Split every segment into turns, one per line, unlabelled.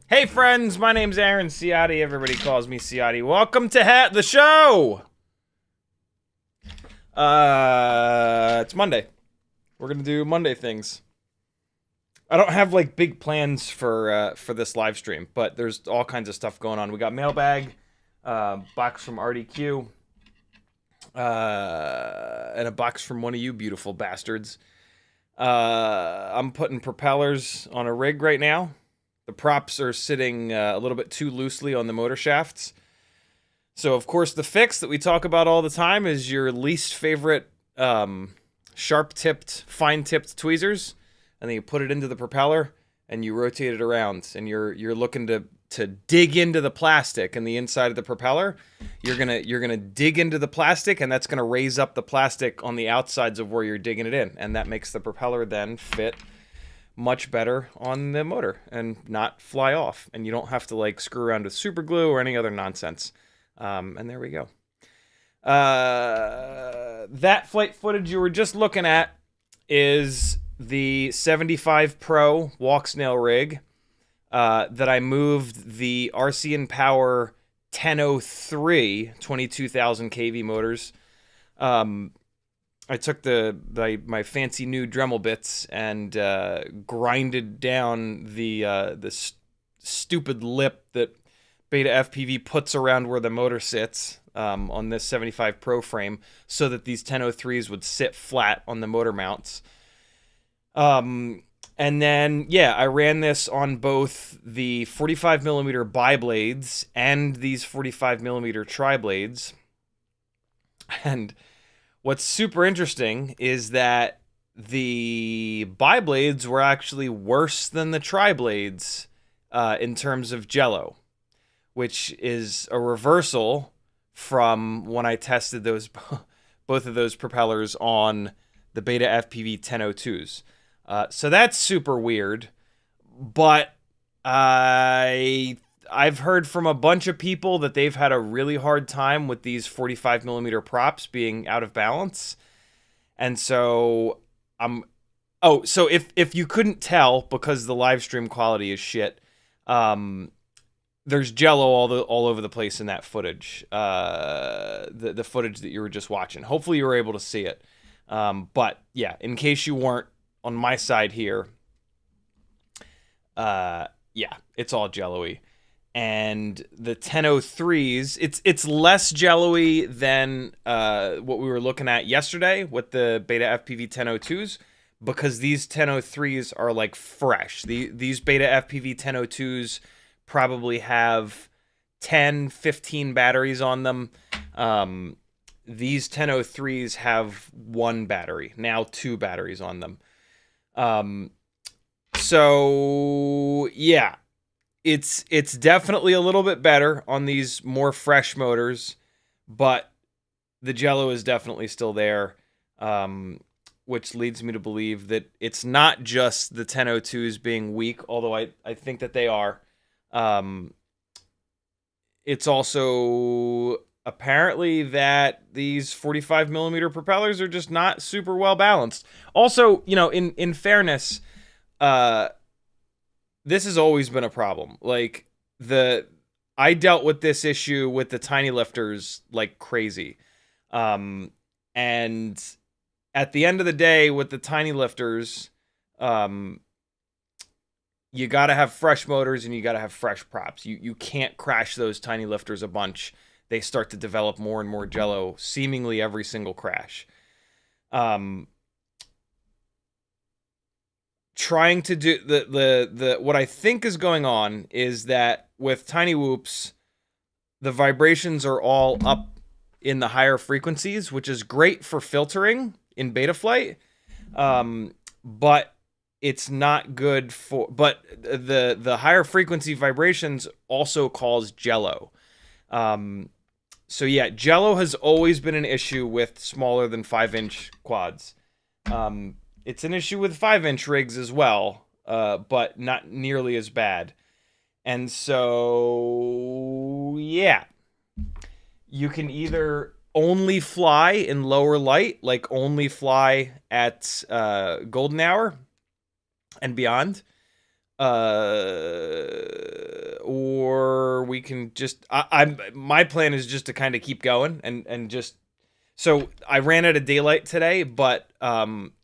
Hey friends, my name's Aaron Ciotti. Everybody calls me Ciotti. Welcome to the show. It's Monday. We're gonna do Monday things. I don't have like big plans for this live stream, but there's all kinds of stuff going on. We got mailbag, box from RDQ, and a box from one of you beautiful bastards. I'm putting propellers on a rig right now. The props are sitting a little bit too loosely on the motor shafts. So, of course, the fix that we talk about all the time is your least favorite sharp-tipped, fine-tipped tweezers. And then you put it into the propeller and you rotate it around. And you're looking to dig into the plastic and the inside of the propeller. You're gonna dig into the plastic, and that's gonna raise up the plastic on the outsides of where you're digging it in. And that makes the propeller then fit much better on the motor and not fly off, and you don't have to like screw around with super glue or any other nonsense. And there we go. That flight footage you were just looking at is the 75 Pro walk snail rig that I moved the RC & Power 1003 22,000 kV motors. I took my fancy new Dremel bits and grinded down the stupid lip that Beta FPV puts around where the motor sits on this 75 Pro frame, so that these 1003s would sit flat on the motor mounts. And then I ran this on both the 45mm bi-blades and these 45mm tri-blades. And what's super interesting is that the bi-blades were actually worse than the tri-blades in terms of Jello, which is a reversal from when I tested both of those propellers on the Beta FPV 1002s. So that's super weird. But I've heard from a bunch of people that they've had a really hard time with these 45 millimeter props being out of balance. And so I'm so if you couldn't tell because the live stream quality is shit, there's Jello all over the place in that footage. The footage that you were just watching. Hopefully you were able to see it. But yeah, in case you weren't, on my side here, yeah, it's all Jello-y. And the 1003s, it's less Jello-y than what we were looking at yesterday with the Beta FPV 1002s, because these 1003s are like fresh. These Beta FPV 1002s probably have 10, 15 batteries on them. These 1003s have one battery, now two batteries on them. So yeah, it's definitely a little bit better on these more fresh motors, but the Jello is definitely still there, which leads me to believe that it's not just the 1002s being weak, although I think that they are. It's also apparently that these 45 millimeter propellers are just not super well balanced. Also, you know, in fairness, this has always been a problem. Like, I dealt with this issue with the tiny lifters like crazy. And at the end of the day, with the tiny lifters, you got to have fresh motors and you got to have fresh props. You can't crash those tiny lifters a bunch. They start to develop more and more Jello seemingly every single crash. Trying to do the what I think is going on is that with TinyWhoops, the vibrations are all up in the higher frequencies, which is great for filtering in Betaflight, but it's not good for. But the higher frequency vibrations also cause Jello. So yeah, Jello has always been an issue with smaller than 5-inch quads. It's an issue with 5-inch rigs as well, but not nearly as bad. And so, yeah, you can either only fly in lower light, like only fly at golden hour and beyond, or we can just. My plan is just to kind of keep going and just. So I ran out of daylight today, but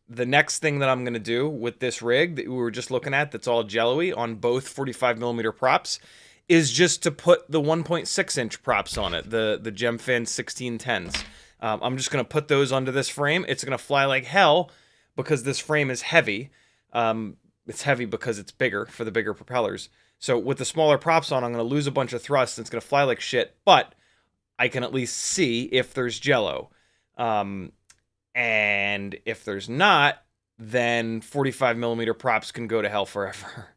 the next thing that I'm going to do with this rig that we were just looking at, that's all Jello-y on both 45 millimeter props, is just to put the 1.6 inch props on it, the Gemfin 1610s. I'm just going to put those onto this frame. It's going to fly like hell because this frame is heavy. It's heavy because it's bigger for the bigger propellers. So with the smaller props on, I'm going to lose a bunch of thrust and it's going to fly like shit, but I can at least see if there's Jello. And if there's not, then 45 millimeter props can go to hell forever.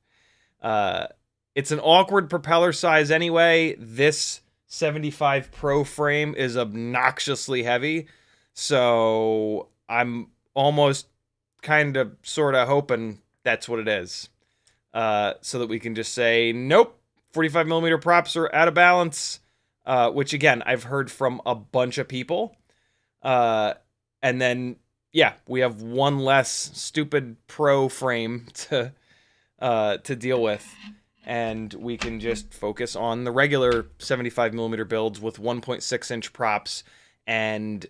It's an awkward propeller size anyway. This 75 Pro frame is obnoxiously heavy. So I'm almost kind of sort of hoping that's what it is. So that we can just say, nope, 45 millimeter props are out of balance. Which again, I've heard from a bunch of people. And then, yeah, we have one less stupid Pro frame to deal with, and we can just focus on the regular 75 millimeter builds with 1.6 inch props and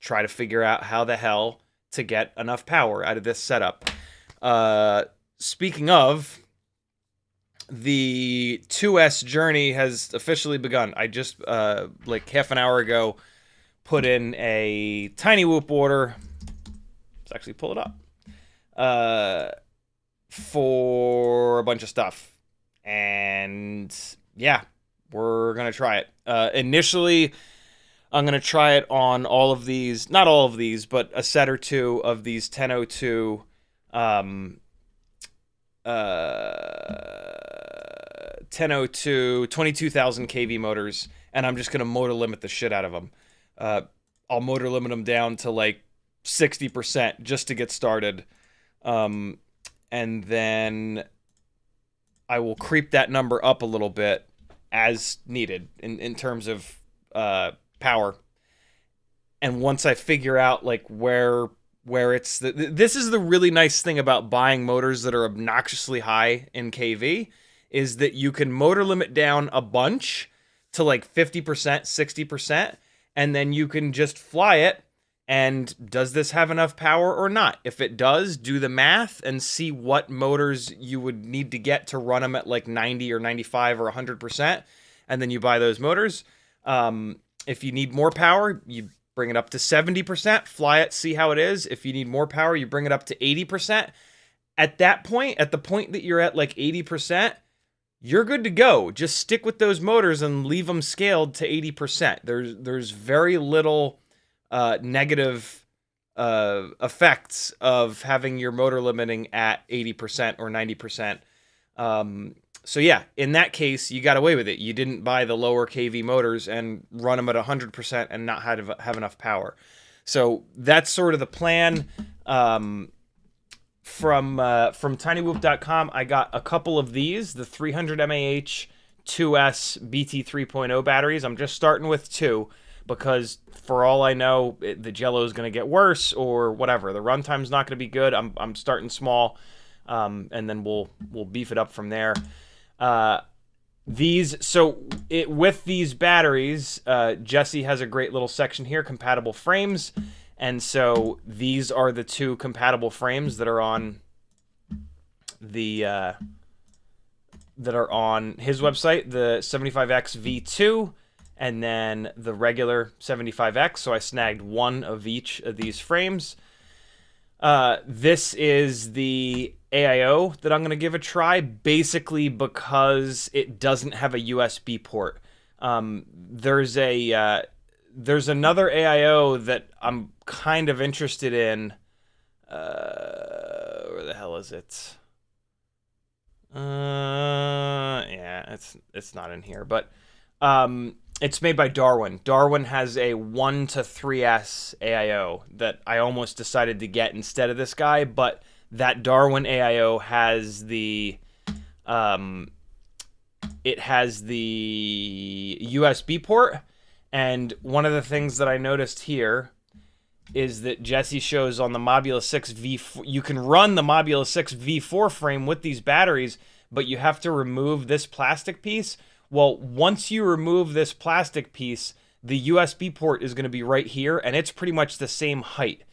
try to figure out how the hell to get enough power out of this setup. Speaking of, the 2S journey has officially begun. I just, like half an hour ago, put in a TinyWhoop order. Let's actually pull it up. For a bunch of stuff. And yeah, we're going to try it. Initially, I'm going to try it on all of these, not all of these, but a set or two of these 1002 1002 22,000 kV motors, and I'm just going to motor limit the shit out of them. I'll motor limit them down to like 60% just to get started. And then I will creep that number up a little bit as needed in terms of power. And once I figure out like where it's this is the really nice thing about buying motors that are obnoxiously high in kV, is that you can motor limit down a bunch to like 50%, 60%, and then you can just fly it. And does this have enough power or not? If it does, do the math and see what motors you would need to get to run them at like 90 or 95 or 100%. And then you buy those motors. If you need more power, you bring it up to 70%, fly it, see how it is. If you need more power, you bring it up to 80%. At that point, at the point that you're at like 80%, you're good to go. Just stick with those motors and leave them scaled to 80%. There's very little negative effects of having your motor limiting at 80% or 90%. So yeah, in that case, you got away with it. You didn't buy the lower kV motors and run them at 100% and not have enough power. So that's sort of the plan. From TinyWhoop.com, I got a couple of these, the 300 mAh 2S BT 3.0 batteries. I'm just starting with 2 because for all I know, the Jello is going to get worse or whatever. The runtime's not going to be good. I'm starting small, and then we'll beef it up from there. With these batteries, Jesse has a great little section here, compatible frames. And so these are the 2 compatible frames that are on the that are on his website, the 75X V2 and then the regular 75X. So I snagged one of each of these frames. This is the AIO that I'm going to give a try, basically because it doesn't have a USB port. There's another AIO that I'm kind of interested in. Where the hell is it? Yeah, it's not in here, but it's made by Darwin. Darwin has a 1 to 3S AIO that I almost decided to get instead of this guy, but that Darwin AIO has the USB port. And one of the things that I noticed here is that Jesse shows on the Mobula 6 V4, you can run the Mobula 6 V4 frame with these batteries, but you have to remove this plastic piece. Well, once you remove this plastic piece, the USB port is going to be right here, and it's pretty much the same height.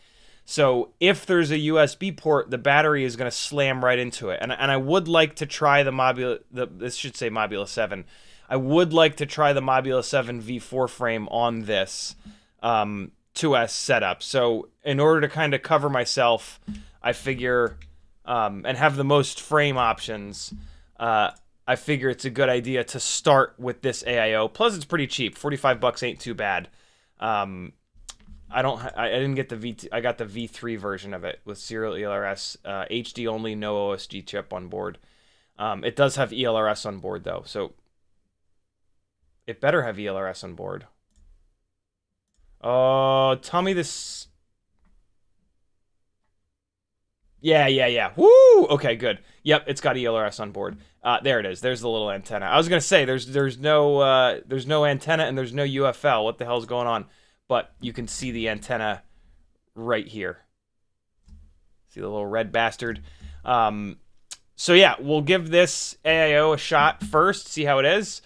So if there's a USB port, the battery is going to slam right into it. And I would like to try the Mobula, this should say Mobula 7. I would like to try the Mobula 7 V4 frame on this 2S setup. So in order to kind of cover myself, I figure, and have the most frame options, I figure it's a good idea to start with this AIO. Plus, it's pretty cheap. $45 ain't too bad. I didn't get the V2. I got the V3 version of it with serial ELRS, HD only, no OSG chip on board. It does have ELRS on board though, so it better have ELRS on board. Oh, tell me this. Yeah. Woo! Okay, good. Yep, it's got ELRS on board. There it is. There's the little antenna. I was gonna say there's no antenna and there's no UFL. What the hell's going on? But you can see the antenna right here. See the little red bastard. So yeah, we'll give this AIO a shot first. See how it is.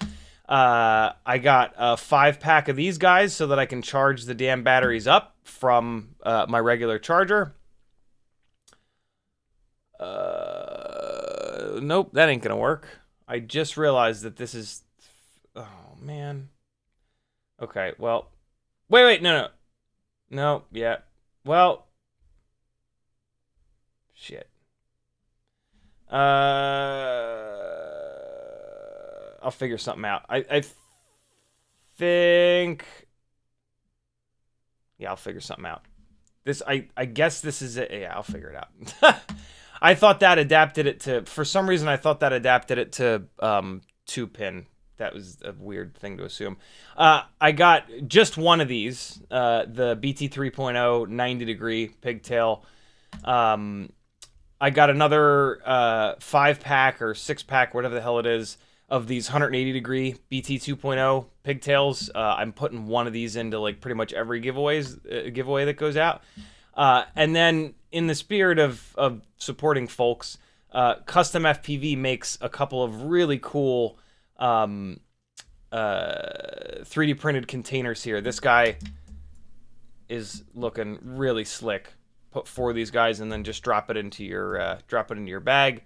I got a 5-pack of these guys so that I can charge the damn batteries up from my regular charger. Nope, that ain't gonna work. I just realized that this is... Oh, man. Okay, well... Wait, no. No, yeah. Well... Shit. I'll figure something out. I think... Yeah, I'll figure something out. I guess this is it. Yeah, I'll figure it out. I thought that adapted it to... For some reason, I thought that adapted it to 2-pin. That was a weird thing to assume. I got just one of these. The BT 3.0 90-degree pigtail. I got another 5-pack or 6-pack, whatever the hell it is, of these 180-degree BT 2.0 pigtails. I'm putting one of these into like pretty much every giveaway that goes out. And then in the spirit of supporting folks, Custom FPV makes a couple of really cool 3D printed containers here. This guy is looking really slick. Put 4 of these guys and then just drop it into your bag.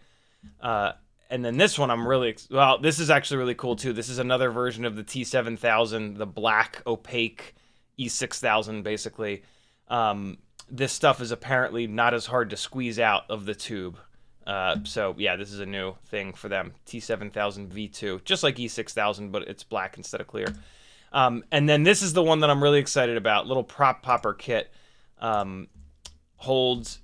And then this one I'm really well. This is actually really cool too. This is another version of the T7000, the black opaque E6000 basically. This stuff is apparently not as hard to squeeze out of the tube. So yeah, this is a new thing for them. T7000 V2, just like E6000, but it's black instead of clear. And then this is the one that I'm really excited about. Little prop popper kit. Holds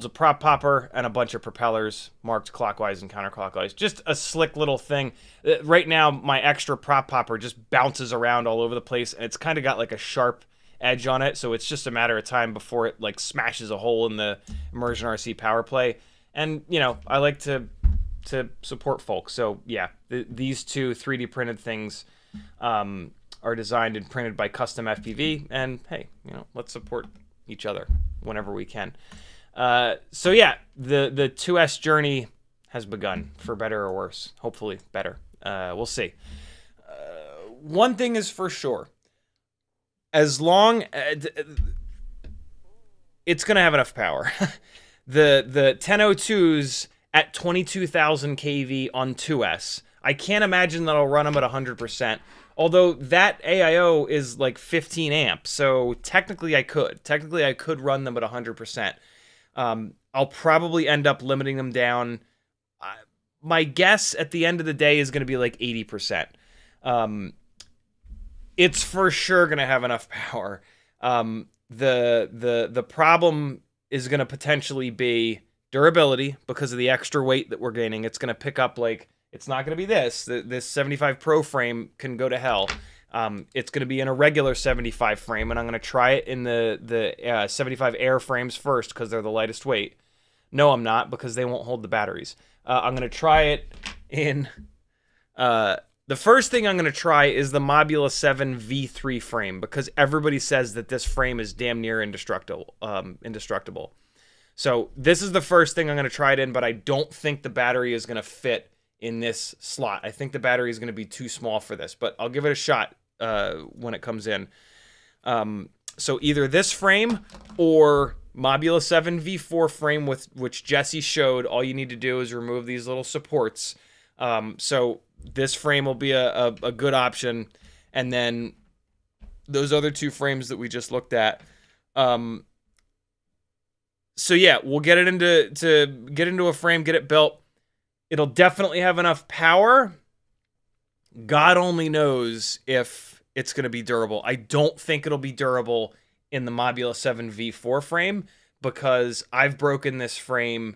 a prop popper and a bunch of propellers marked clockwise and counterclockwise. Just a slick little thing. Right now, my extra prop popper just bounces around all over the place, and it's kind of got like a sharp edge on it, so it's just a matter of time before it like smashes a hole in the Immersion RC power play. And you know, I like to support folks, so yeah, these two 3D printed things are designed and printed by Custom FPV, and hey, you know, let's support each other whenever we can. So yeah, the 2S journey has begun, for better or worse. Hopefully better. We'll see. One thing is for sure. As long as it's going to have enough power. the 1002s at 22,000 kV on 2S. I can't imagine that I'll run them at 100%. Although that AIO is like 15 amps, so technically I could. Technically I could run them at 100%. I'll probably end up limiting them down. My guess at the end of the day is going to be like 80%. It's for sure going to have enough power. The problem is going to potentially be durability because of the extra weight that we're gaining. It's going to pick up like, it's not going to be this. This 75 Pro frame can go to hell. It's going to be in a regular 75 frame, and I'm going to try it in the 75 Air frames first because they're the lightest weight. No, I'm not, because they won't hold the batteries. I'm going to try it in... the first thing I'm going to try is the Mobula 7 V3 frame, because everybody says that this frame is damn near indestructible. So this is the first thing I'm going to try it in, but I don't think the battery is going to fit in this slot. I think the battery is going to be too small for this, but I'll give it a shot when it comes in. So either this frame or Mobula 7 V4 frame, with which Jesse showed. All you need to do is remove these little supports. So this frame will be a good option, and then those other two frames that we just looked at. So yeah, we'll get it into a frame, get it built. It'll definitely have enough power. God only knows if it's going to be durable. I don't think it'll be durable in the Mobula 7 V4 frame, because I've broken this frame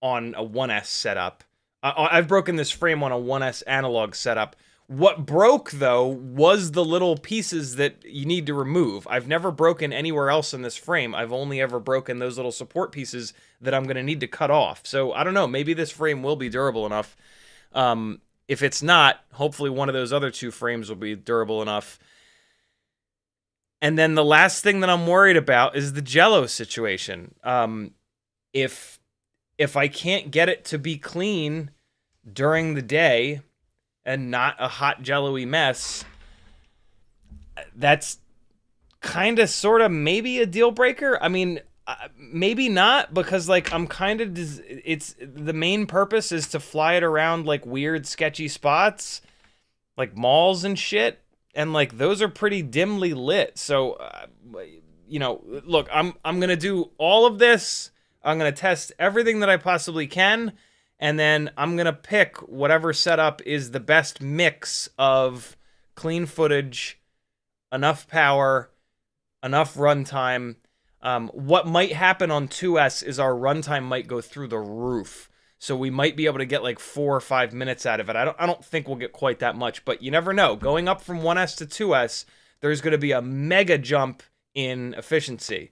on a 1S setup. I've broken this frame on a 1S analog setup. What broke, though, was the little pieces that you need to remove. I've never broken anywhere else in this frame. I've only ever broken those little support pieces that I'm going to need to cut off. So, I don't know. Maybe this frame will be durable enough. If it's not, hopefully one of those other two frames will be durable enough. And then the last thing that I'm worried about is the Jello situation. If I can't get it to be clean during the day and not a hot jello-y mess, that's kind of sort of maybe a deal breaker. I mean, maybe not, because like I'm kind of, it's the main purpose is to fly it around like weird sketchy spots like malls and shit, and like those are pretty dimly lit. So you know, look, I'm going to do all of this. I'm going to test everything that I possibly can, and then I'm going to pick whatever setup is the best mix of clean footage, enough power, enough runtime. What might happen on 2S is our runtime might go through the roof. So we might be able to get like 4 or 5 minutes out of it. I don't think we'll get quite that much, but you never know. Going up from 1S to 2S, there's going to be a mega jump in efficiency.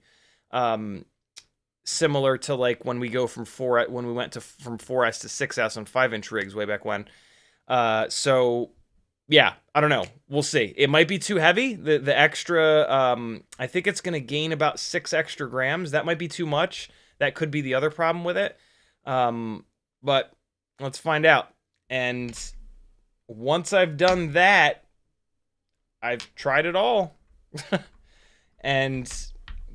similar to like when we go from when we went to from 4S to 6S on 5-inch rigs way back when. So yeah, I don't know. We'll see. It might be too heavy. The extra, I think it's gonna gain about 6 extra grams. That might be too much. That could be the other problem with it. But let's find out. And once I've done that, I've tried it all. And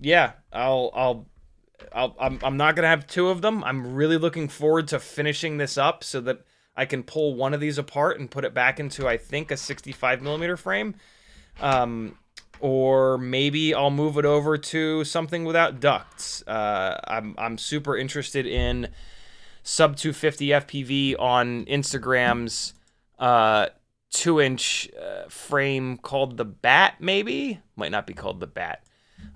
yeah, I'm not gonna have 2 of them. I'm really looking forward to finishing this up so that I can pull one of these apart and put it back into, I think, a 65mm frame. Or maybe I'll move it over to something without ducts. I'm super interested in sub 250 FPV on Instagram's 2-inch frame called the Bat, maybe? Might not be called the Bat.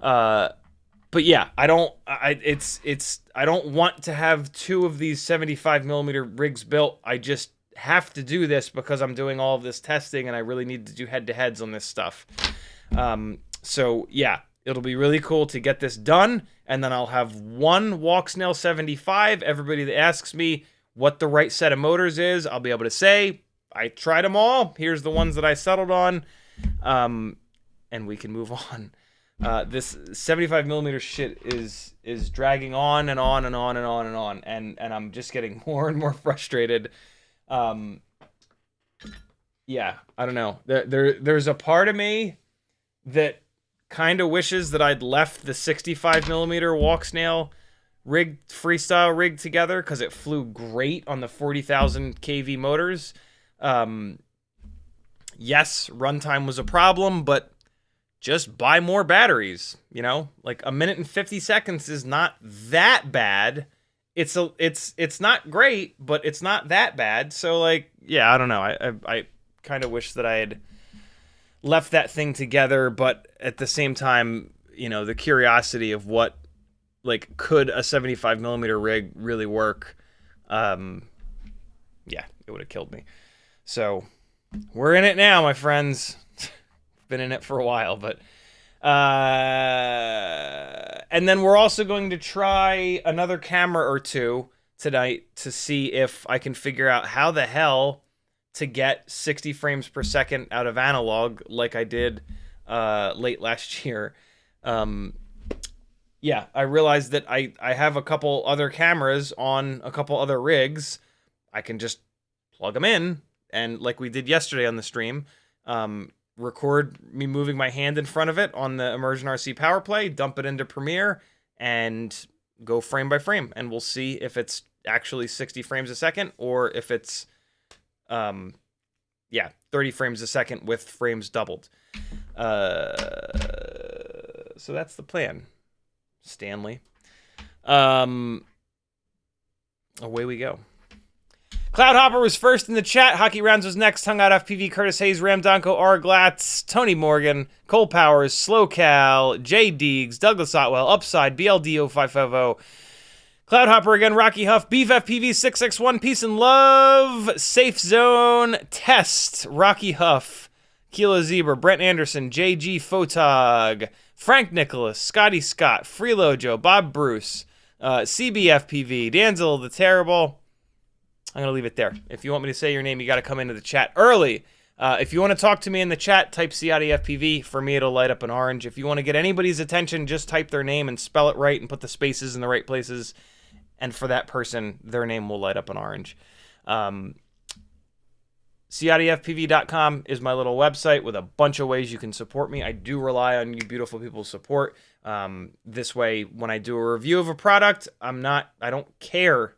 But yeah, I don't want to have 2 of these 75mm rigs built. I just have to do this because I'm doing all of this testing and I really need to do head-to-heads on this stuff. So yeah, it'll be really cool to get this done, and then I'll have one Walksnail 75. Everybody that asks me what the right set of motors is, I'll be able to say, I tried them all. Here's the ones that I settled on. And we can move on. This 75mm shit is dragging on and on and on and on and on, and I'm just getting more and more frustrated. Yeah, I don't know. There's a part of me that kind of wishes that I'd left the 65mm Walksnail rig, Freestyle rig together, because it flew great on the 40,000 kV motors. Yes, runtime was a problem, but just buy more batteries, you know? Like, 1 minute and 50 seconds is not that bad. It's not great, but it's not that bad. So, like, yeah, I don't know. I kind of wish that I had left that thing together, but at the same time, you know, the curiosity of what, like, could a 75mm rig really work? Yeah, it would have killed me. So, we're in it now, my friends. Been in it for a while, but and then we're also going to try another camera or 2 tonight to see if I can figure out how the hell to get 60 frames per second out of analog like I did late last year. Yeah, I realized that I have a couple other cameras on a couple other rigs. I can just plug them in, and like we did yesterday on the stream, record me moving my hand in front of it on the Immersion RC Power Play, dump it into Premiere, and go frame by frame. And we'll see if it's actually 60 frames a second or if it's, yeah, 30 frames a second with frames doubled. So that's the plan, Stanley. Away we go. Cloudhopper was first in the chat. Hockey Rounds was next. Hung Out FPV, Curtis Hayes, Ramdonko, R. Glatz, Tony Morgan, Cole Powers, Slow Cal, Jay Deegs, Douglas Otwell, Upside, BLDO 550, Cloudhopper again, Rocky Huff, Beef FPV 661, Peace and Love, Safe Zone, Test, Rocky Huff, Kilo Zebra, Brent Anderson, JG Photog, Frank Nicholas, Scotty Scott, Freelojo, Bob Bruce, CBFPV, Danzel the Terrible. I'm going to leave it there. If you want me to say your name, you got to come into the chat early. If you want to talk to me in the chat, type CiottiFPV. For me, it'll light up an orange. If you want to get anybody's attention, just type their name and spell it right and put the spaces in the right places. And for that person, their name will light up an orange. CiottiFPV.com is my little website with a bunch of ways you can support me. I do rely on you beautiful people's support. This way, when I do a review of a product, I don't care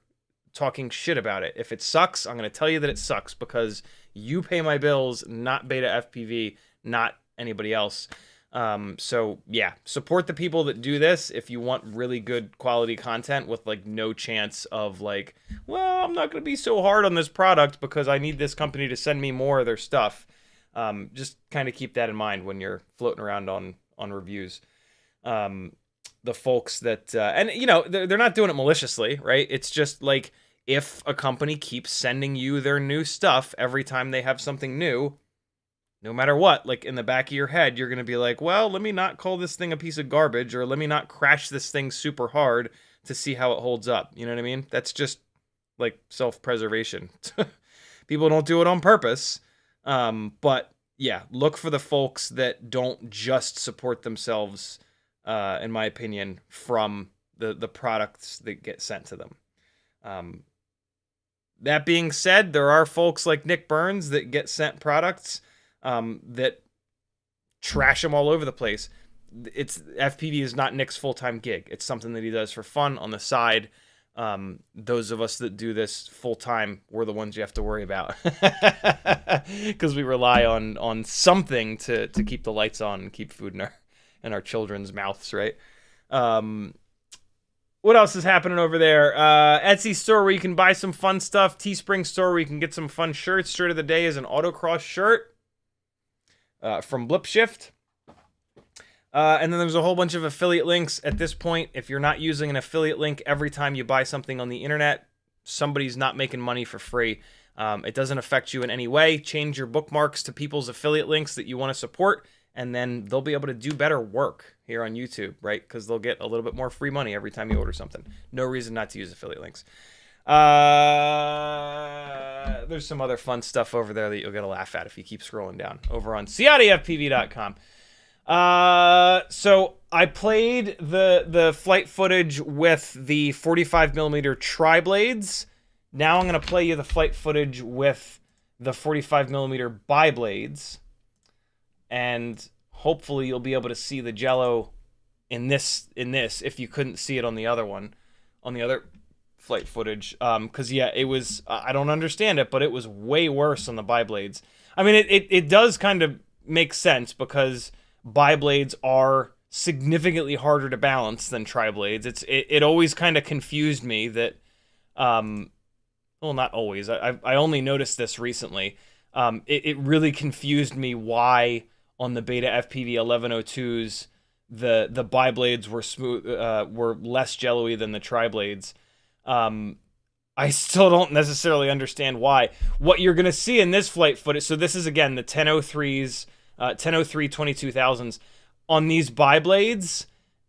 talking shit about it. If it sucks, I'm going to tell you that it sucks because you pay my bills, not Beta FPV, not anybody else. So yeah, support the people that do this if you want really good quality content with like no chance of like, well, I'm not going to be so hard on this product because I need this company to send me more of their stuff. Just kind of keep that in mind when you're floating around on reviews. The folks that, and you know, they're not doing it maliciously, right? It's just like, if a company keeps sending you their new stuff every time they have something new, no matter what, like in the back of your head, you're going to be like, well, let me not call this thing a piece of garbage, or let me not crash this thing super hard to see how it holds up. You know what I mean? That's just like self-preservation. People don't do it on purpose. But yeah, look for the folks that don't just support themselves, in my opinion, from the products that get sent to them. That being said, there are folks like Nick Burns that get sent products that trash them all over the place. FPV is not Nick's full-time gig. It's something that he does for fun on the side. Those of us that do this full-time, we're the ones you have to worry about because we rely on something to keep the lights on and keep food in our children's mouths, right? What else is happening over there? Etsy store where you can buy some fun stuff. Teespring store where you can get some fun shirts. Shirt of the day is an autocross shirt from Blipshift. And then there's a whole bunch of affiliate links. At this point, if you're not using an affiliate link every time you buy something on the internet, somebody's not making money for free. It doesn't affect you in any way. Change your bookmarks to people's affiliate links that you want to support, and then they'll be able to do better work here on YouTube, right? Because they'll get a little bit more free money every time you order something. No reason not to use affiliate links. There's some other fun stuff over there that you'll get a laugh at if you keep scrolling down over on CiottiFPV.com. So I played the flight footage with the 45mm tri-blades. Now I'm going to play you the flight footage with the 45mm bi-blades. And hopefully you'll be able to see the Jello in this if you couldn't see it on the other one, on the other flight footage. Because yeah, it was, I don't understand it, but it was way worse on the bi-blades. I mean, it does kind of make sense because bi-blades are significantly harder to balance than tri-blades. It always kind of confused me that, well, not always. I only noticed this recently. It really confused me why on the Beta FPV 1102s the bi-blades were smooth, were less jello-y than the tri-blades. I still don't necessarily understand why. What you're gonna see in this flight footage. So this is again the 1003s. 1003 22,000s on these bi-blades.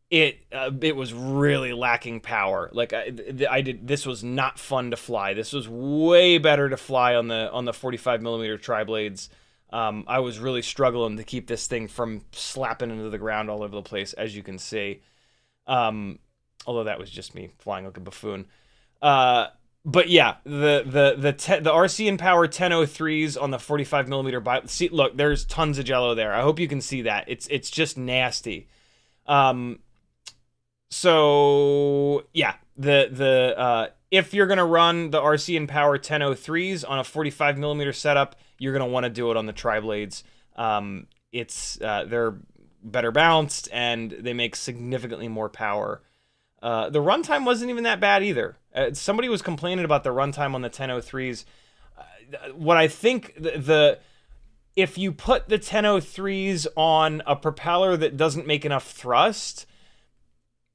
It was really lacking power. Like this was not fun to fly. This was way better to fly on the 45mm tri-blades. I was really struggling to keep this thing from slapping into the ground all over the place, as you can see. Although that was just me flying like a buffoon. But yeah, the RC and Power 1003s on the 45mm bi. See, look, there's tons of jello there. I hope you can see that. It's just nasty. So yeah, if you're gonna run the RC and Power 1003s on a 45mm setup, you're gonna want to do it on the tri-blades. They're better balanced and they make significantly more power. The runtime wasn't even that bad either. Somebody was complaining about the runtime on the 1003s. What I think if you put the 1003s on a propeller that doesn't make enough thrust,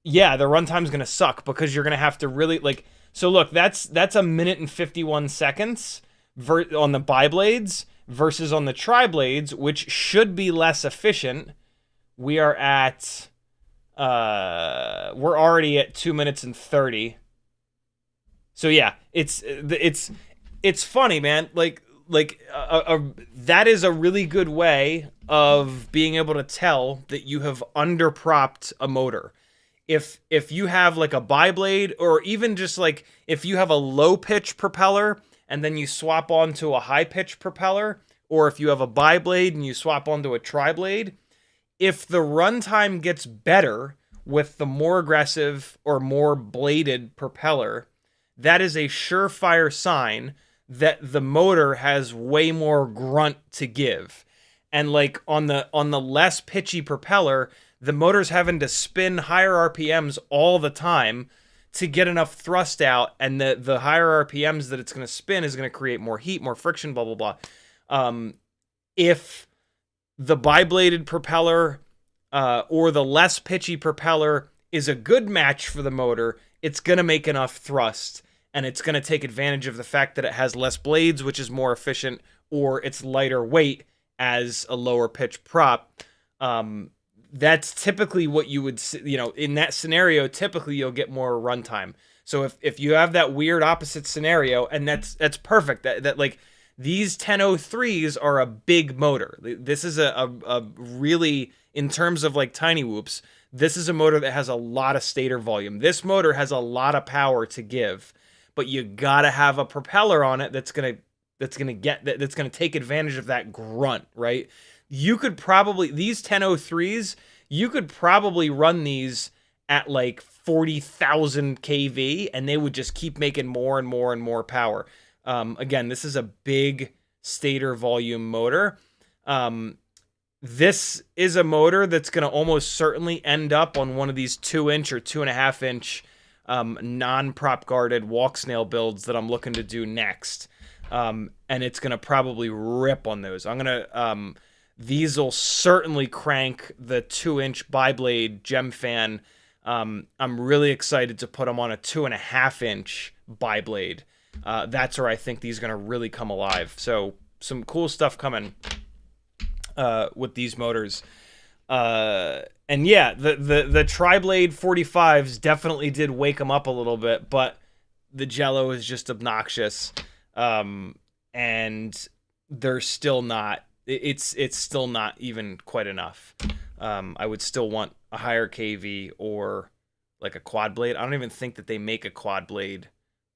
yeah, the runtime's gonna suck because you're gonna have to really like. So look, that's a minute and 51 seconds on the bi-blades versus on the tri-blades, which should be less efficient. We are at. We're already at 2 minutes and 30. So yeah, it's funny, man. Like that is a really good way of being able to tell that you have underpropped a motor. If you have like a bi-blade, or even just like if you have a low pitch propeller and then you swap onto a high pitch propeller, or if you have a bi-blade and you swap onto a tri-blade, if the runtime gets better with the more aggressive or more bladed propeller, that is a surefire sign that the motor has way more grunt to give. And like on the less pitchy propeller, the motor's having to spin higher RPMs all the time to get enough thrust out, and the higher RPMs that it's going to spin is going to create more heat, more friction, blah, blah, blah. If the bi-bladed propeller or the less pitchy propeller is a good match for the motor, it's going to make enough thrust, and it's going to take advantage of the fact that it has less blades, which is more efficient, or it's lighter weight as a lower pitch prop. that's typically what you would, you know, in that scenario, typically you'll get more runtime. So if you have that weird opposite scenario, and that's perfect. That like these 1003s are a big motor. This is a really, in terms of like TinyWhoops, this is a motor that has a lot of stator volume. This motor has a lot of power to give, but you gotta have a propeller on it that's gonna take advantage of that grunt, right? You could probably, these 1003s, you could probably run these at like 40,000 kV, and they would just keep making more and more and more power. Again, this is a big stator volume motor. This is a motor that's going to almost certainly end up on one of these 2-inch or 2.5-inch non-prop guarded walk snail builds that I'm looking to do next. And it's going to probably rip on those. I'm going to, these will certainly crank the 2-inch bi-blade gem fan. I'm really excited to put them on a 2.5-inch bi-blade. That's where I think these are going to really come alive. So some cool stuff coming with these motors. And yeah, the tri-blade 45s definitely did wake them up a little bit, but the Jello is just obnoxious. And they're still not, it's still not even quite enough. I would still want a higher KV or like a quad blade. I don't even think that they make a quad blade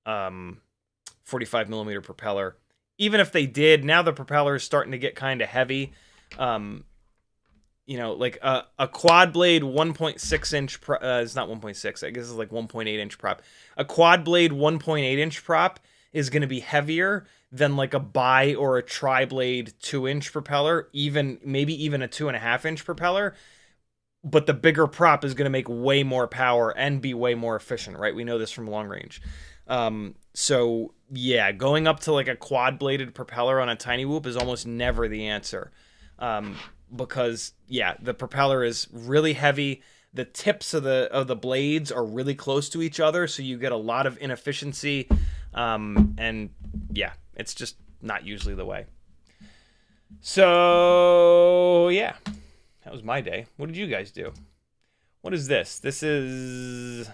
45 millimeter propeller. Even if they did, now the propeller is starting to get kind of heavy. You know, like a quad blade 1.6 inch it's not 1.6, I guess it's like 1.8 inch prop. A quad blade 1.8 inch prop is going to be heavier than like a bi or a tri blade 2-inch propeller, maybe even a 2.5-inch propeller. But the bigger prop is going to make way more power and be way more efficient, right? We know this from long range. So yeah, going up to like a quad bladed propeller on a TinyWhoop is almost never the answer. Because yeah, the propeller is really heavy. The tips of the blades are really close to each other, so you get a lot of inefficiency. And yeah, it's just not usually the way. So yeah, that was my day. What did you guys do? What is this? This is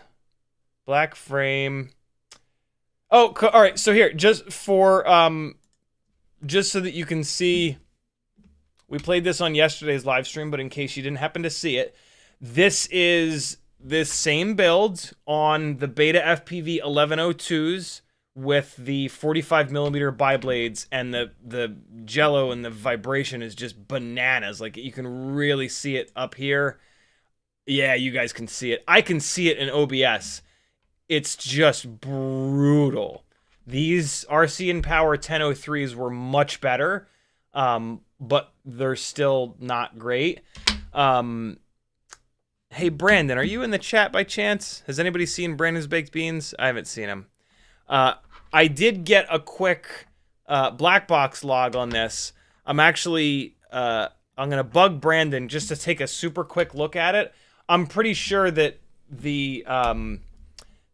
black frame. Oh, all right. So here, just so that you can see, we played this on yesterday's live stream, but in case you didn't happen to see it, this is this same build on the Beta FPV 1102s with the 45 millimeter bi-blades, and the Jello and the vibration is just bananas. Like, you can really see it up here. Yeah, you guys can see it. I can see it in OBS. It's just brutal. These RC and Power 1003s were much better, but they're still not great. Hey, Brandon, are you in the chat by chance? Has anybody seen Brandon's Baked Beans? I haven't seen him. I did get a quick black box log on this. I'm actually, I'm going to bug Brandon just to take a super quick look at it. I'm pretty sure that the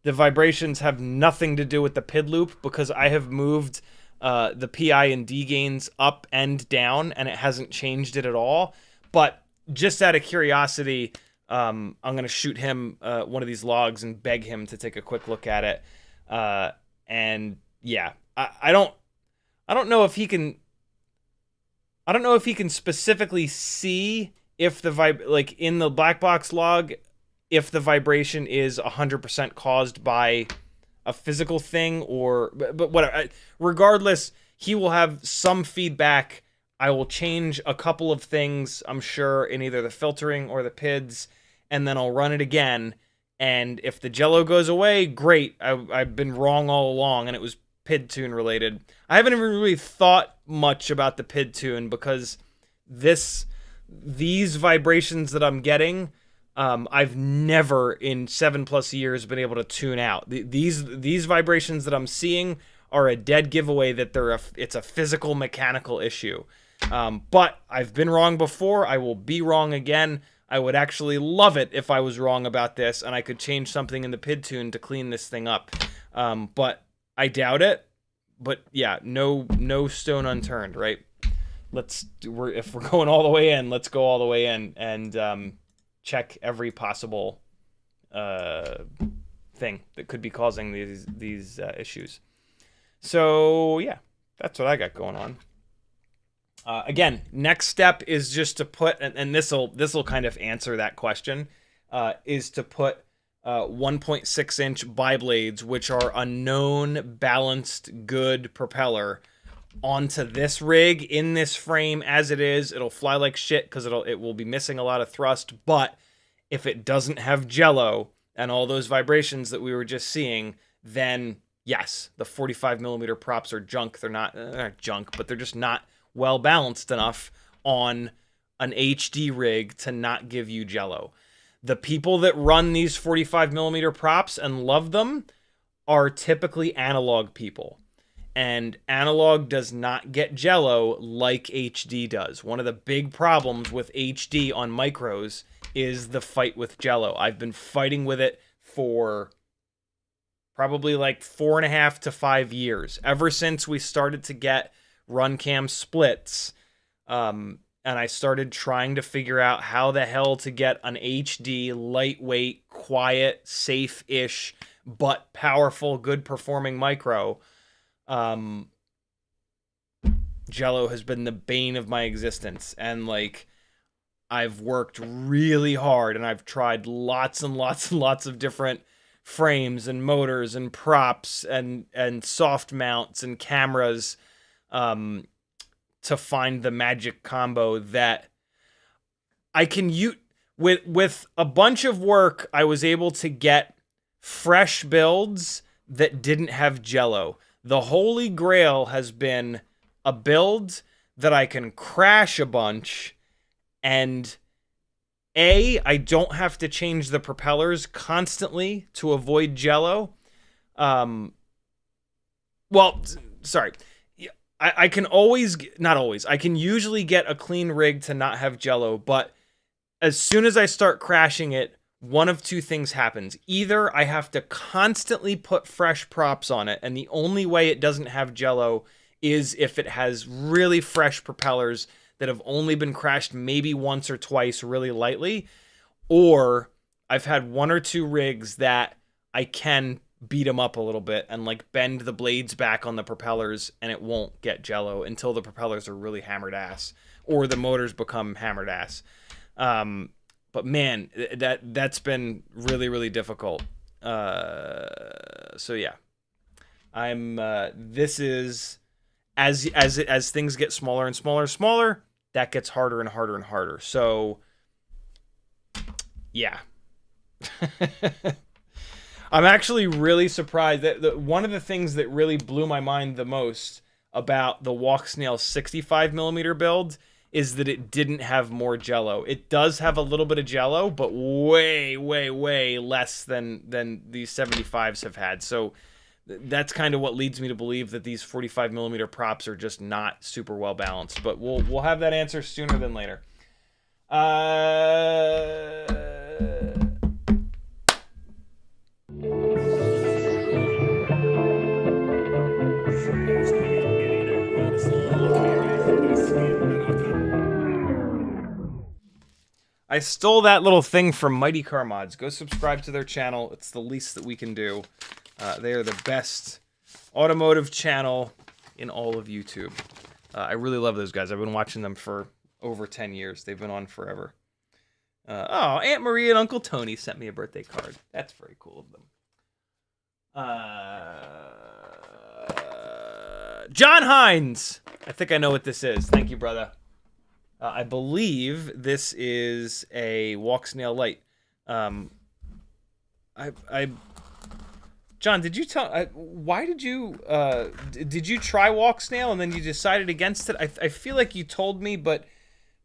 vibrations have nothing to do with the PID loop, because I have moved the PI and D gains up and down, and it hasn't changed it at all. But just out of curiosity, I'm going to shoot him one of these logs and beg him to take a quick look at it. And yeah, I don't know if he can. I don't know if he can specifically see if the like in the black box log, if the vibration is 100% caused by a physical thing, or but whatever. Regardless, he will have some feedback. I will change a couple of things, I'm sure, in either the filtering or the PIDs, and then I'll run it again. And if the Jello goes away, great. I've been wrong all along, and it was PID tune related. I haven't even really thought much about the PID tune, because these vibrations that I'm getting, I've never in 7+ years been able to tune out. These vibrations that I'm seeing are a dead giveaway that it's a physical mechanical issue. But I've been wrong before. I will be wrong again. I would actually love it if I was wrong about this and I could change something in the PID tune to clean this thing up. But I doubt it. But yeah, no stone unturned, right? If we're going all the way in, let's go all the way in. And check every possible thing that could be causing these issues. So yeah, that's what I got going on. Again, next step is just to put, and this'll kind of answer that question, is to put 1.6-inch biblades, which are a known, balanced, good propeller, onto this rig in this frame as it is. It'll fly like shit because it will be missing a lot of thrust, but if it doesn't have Jello and all those vibrations that we were just seeing, then yes, the 45mm props are junk. They're not junk, but they're just not well balanced enough on an HD rig to not give you Jello. The people that run these 45mm props and love them are typically analog people. And analog does not get Jello like HD does. One of the big problems with HD on micros is the fight with Jello. I've been fighting with it for probably like 4.5 to 5 years. Ever since we started to get run cam splits, and I started trying to figure out how the hell to get an HD, lightweight, quiet, safe-ish, but powerful, good performing micro. Jello has been the bane of my existence, and like I've worked really hard and I've tried lots and lots and lots of different frames and motors and props and soft mounts and cameras to find the magic combo that I can use. With a bunch of work, I was able to get fresh builds that didn't have Jello. The holy grail has been a build that I can crash a bunch and I don't have to change the propellers constantly to avoid Jello. Well, sorry. I can always, not always, I can usually get a clean rig to not have Jello, but as soon as I start crashing it, one of two things happens. Either I have to constantly put fresh props on it, and the only way it doesn't have Jello is if it has really fresh propellers that have only been crashed maybe once or twice really lightly, or I've had one or two rigs that I can beat them up a little bit and like bend the blades back on the propellers and it won't get Jello until the propellers are really hammered ass or the motors become hammered ass. But man, that's been really, really difficult. So yeah, this is, as things get smaller and smaller, that gets harder and harder and harder. So yeah. I'm actually really surprised that one of the things that really blew my mind the most about the Walksnail 65mm build is that it didn't have more Jello. It does have a little bit of Jello, but way, way, way less than these 75s have had. So that's kind of what leads me to believe that these 45mm props are just not super well balanced. But we'll have that answer sooner than later. I stole that little thing from Mighty Car Mods. Go subscribe to their channel. It's the least that we can do. They are the best automotive channel in all of YouTube. I really love those guys. I've been watching them for over 10 years. They've been on forever. Oh, Aunt Marie and Uncle Tony sent me a birthday card. That's very cool of them. John Hines! I think I know what this is. Thank you, brother. I believe this is a Walksnail Lite. John, did you tell? Why did you try Walksnail and then you decided against it? I feel like you told me, but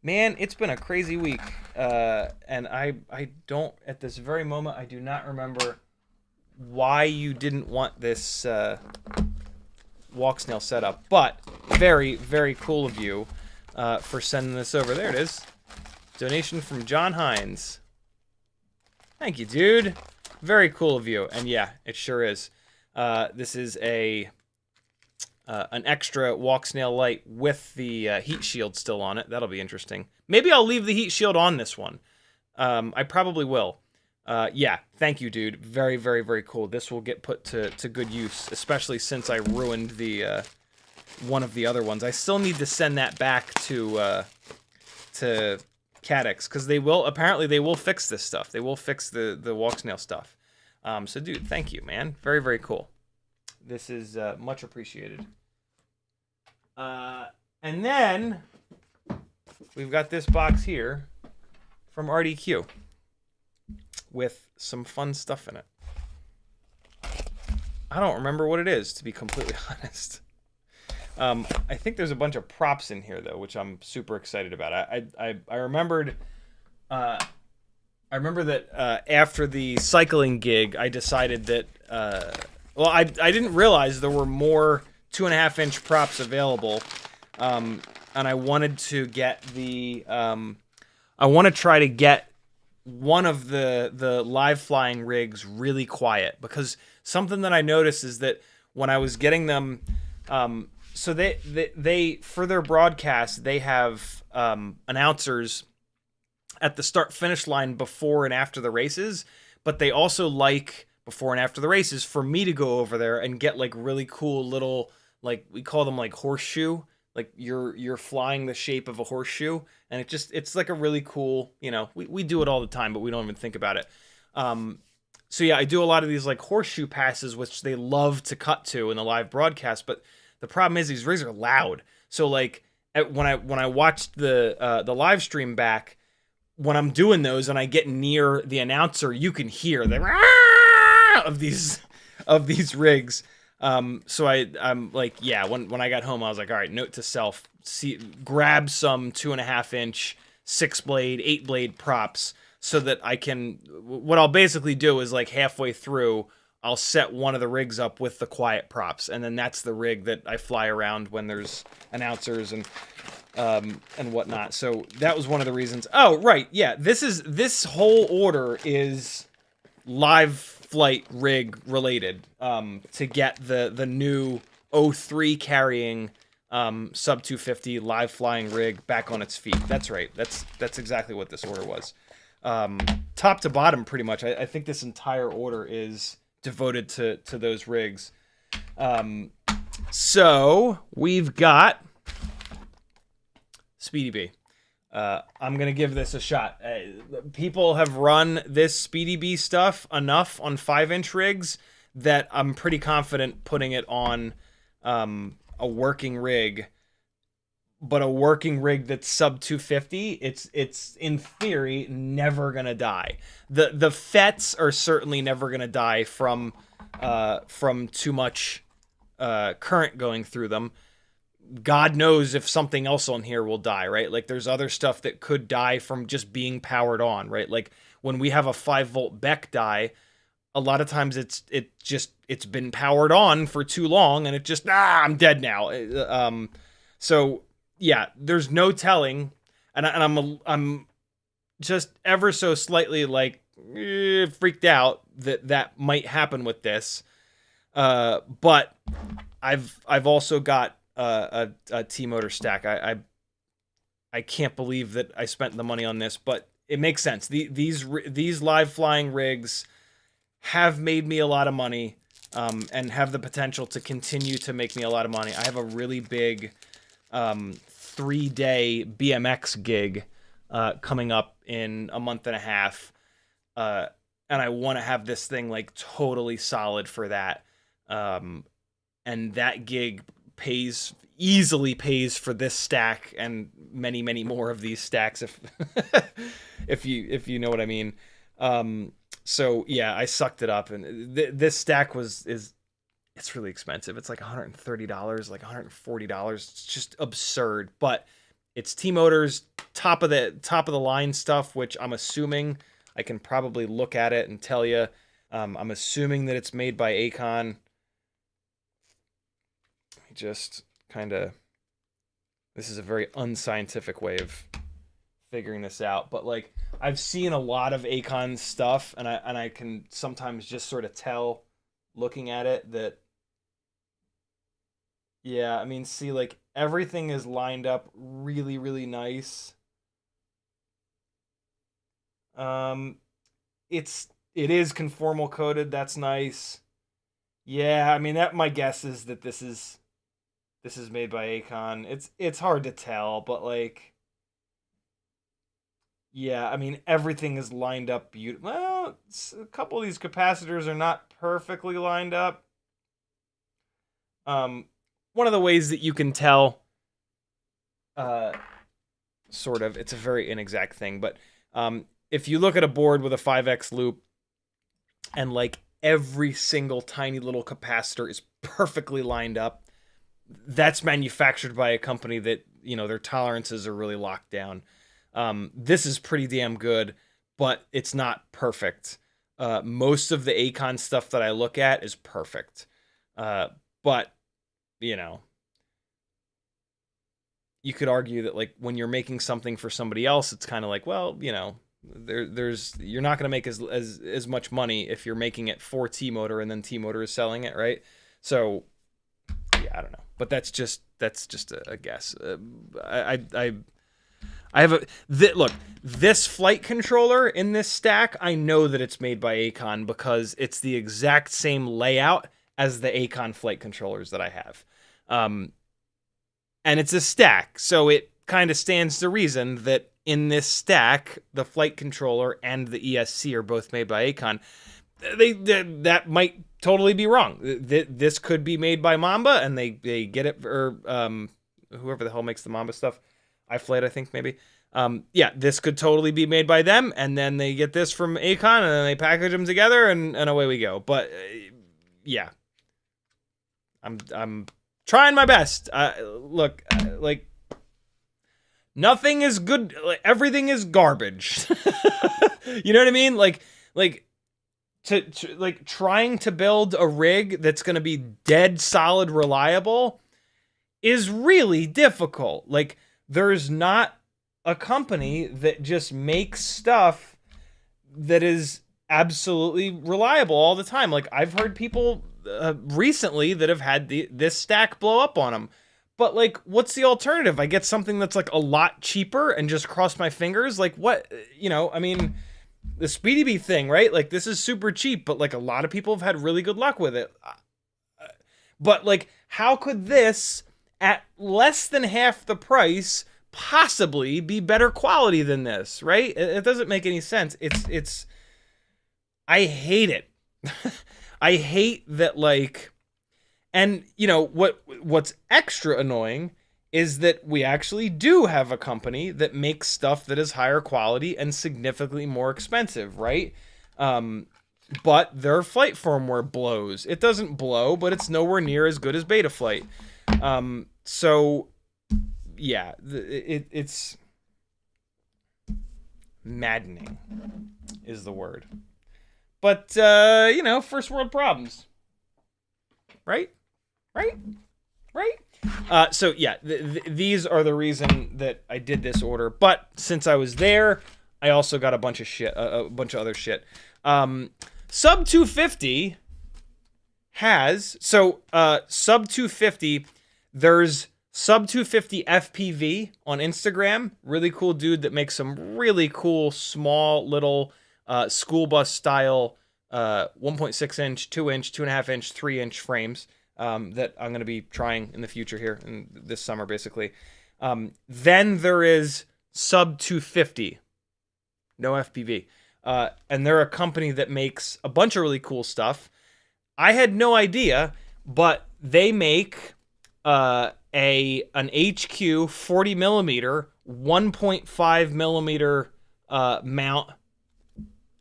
man, it's been a crazy week, and I don't at this very moment. I do not remember why you didn't want this Walksnail setup, but very, very cool of you. For sending this over. There it is. Donation from John Hines. Thank you, dude. Very cool of you. And yeah, it sure is. This is an extra Walksnail Lite with the heat shield still on it. That'll be interesting. Maybe I'll leave the heat shield on this one. I probably will. Yeah, thank you, dude. Very, very, very cool. This will get put to good use, especially since I ruined the one of the other ones. I still need to send that back to Caddx, because apparently they will fix this stuff. They will fix the walk snail stuff. So dude, thank you, man. Very, very cool. This is much appreciated. And then we've got this box here from RDQ with some fun stuff in it. I don't remember what it is, to be completely honest. I think there's a bunch of props in here though, which I'm super excited about. I remembered I remember that after the cycling gig, I decided that well, I didn't realize there were more 2.5-inch props available, and I wanted to get the I want to try to get one of the live flying rigs really quiet, because something that I noticed is that when I was getting them, so they for their broadcast they have announcers at the start finish line before and after the races, but they also like before and after the races for me to go over there and get like really cool little, like we call them like horseshoe, like you're flying the shape of a horseshoe, and it's like a really cool, you know, we do it all the time but we don't even think about it. So yeah, I do a lot of these like horseshoe passes, which they love to cut to in the live broadcast, but the problem is these rigs are loud. So like when I watched the live stream back, when I'm doing those and I get near the announcer, you can hear the of these rigs. So I'm like, yeah, when I got home, I was like, all right, note to self, grab some 2.5-inch 6-blade, 8-blade props, so that I can, what I'll basically do is like halfway through, I'll set one of the rigs up with the quiet props, and then that's the rig that I fly around when there's announcers and whatnot. So that was one of the reasons. Oh, right, yeah. This whole order is live flight rig related. To get the new 03 carrying sub 250 live flying rig back on its feet. That's right. That's exactly what this order was. Top to bottom, pretty much. I think this entire order is devoted to those rigs. So we've got Speedy B. I'm going to give this a shot. People have run this Speedy B stuff enough on 5-inch rigs that I'm pretty confident putting it on a working rig. But a working rig that's sub 250, it's in theory never going to die. The FETs are certainly never going to die from too much current going through them. God knows if something else on here will die, right? Like there's other stuff that could die from just being powered on, right? Like when we have a 5-volt Beck die, a lot of times it's been powered on for too long and it just, I'm dead now. So yeah, there's no telling, and I'm just ever so slightly like freaked out that might happen with this. But I've also got a T-motor stack. I can't believe that I spent the money on this, but it makes sense. These live flying rigs have made me a lot of money, and have the potential to continue to make me a lot of money. I have a really big 3-day BMX gig coming up in a month and a half, and I want to have this thing like totally solid for that. And that gig easily pays for this stack and many, many more of these stacks, if if you know what I mean. So yeah, I sucked it up, and this stack it's really expensive. It's like $130, like $140. It's just absurd, but it's T-Motors top of the line stuff, which I'm assuming I can probably look at it and tell you. I'm assuming that it's made by Acon. Just kind of, this is a very unscientific way of figuring this out, but like I've seen a lot of Acon stuff, and I can sometimes just sort of tell looking at it that, yeah, I mean, see, like everything is lined up really, really nice. Um, it is conformal coated. That's nice. Yeah, I mean that. My guess is that this is made by Acon. It's hard to tell, but like, yeah, I mean everything is lined up beautiful. Well, a couple of these capacitors are not perfectly lined up. One of the ways that you can tell, sort of, it's a very inexact thing, but if you look at a board with a 5x loop and like every single tiny little capacitor is perfectly lined up, that's manufactured by a company that, you know, their tolerances are really locked down. This is pretty damn good, but it's not perfect. Most of the Acon stuff that I look at is perfect. But, you know, you could argue that like when you're making something for somebody else, it's kind of like, well, you know, there's you're not going to make as much money if you're making it for T-Motor and then T-Motor is selling it, right? So yeah, I don't know, but that's just a guess. I have look, this flight controller in this stack, I know that it's made by Acon because it's the exact same layout as the Acon flight controllers that I have. And it's a stack, so it kind of stands to reason that in this stack, the flight controller and the ESC are both made by Acon. That might totally be wrong. This could be made by Mamba, and they get it, or whoever the hell makes the Mamba stuff. iFlight, I think, maybe. Yeah, this could totally be made by them, and then they get this from Acon, and then they package them together, and away we go. But, yeah. I'm trying my best. Look, like, nothing is good. Like, everything is garbage. You know what I mean? Like trying to build a rig that's going to be dead solid reliable is really difficult. Like, there's not a company that just makes stuff that is absolutely reliable all the time. Like, I've heard people recently that have had this stack blow up on them. But, like, what's the alternative? I get something that's, like, a lot cheaper and just cross my fingers? Like, what? You know, I mean, the Speedy Bee thing, right? Like, this is super cheap, but, like, a lot of people have had really good luck with it. But, like, how could this, at less than half the price, possibly be better quality than this, right? It doesn't make any sense. It's I hate it. I hate that, like, and, you know, what's extra annoying is that we actually do have a company that makes stuff that is higher quality and significantly more expensive, right? But their flight firmware blows. It doesn't blow, but it's nowhere near as good as Betaflight. So, yeah, it's maddening is the word. But, you know, first world problems. Right? So yeah, these are the reason that I did this order. But since I was there, I also got a bunch of shit, a bunch of other shit. Sub 250 has Sub 250. There's Sub 250 FPV on Instagram. Really cool dude that makes some really cool small little school bus style 1.6 inch, 2 inch, 2.5 inch, 3 inch frames. That I'm going to be trying in the future here, in this summer, basically. Then there is Sub 250, no FPV. And they're a company that makes a bunch of really cool stuff. I had no idea, but they make an HQ 40 millimeter, 1.5 millimeter mount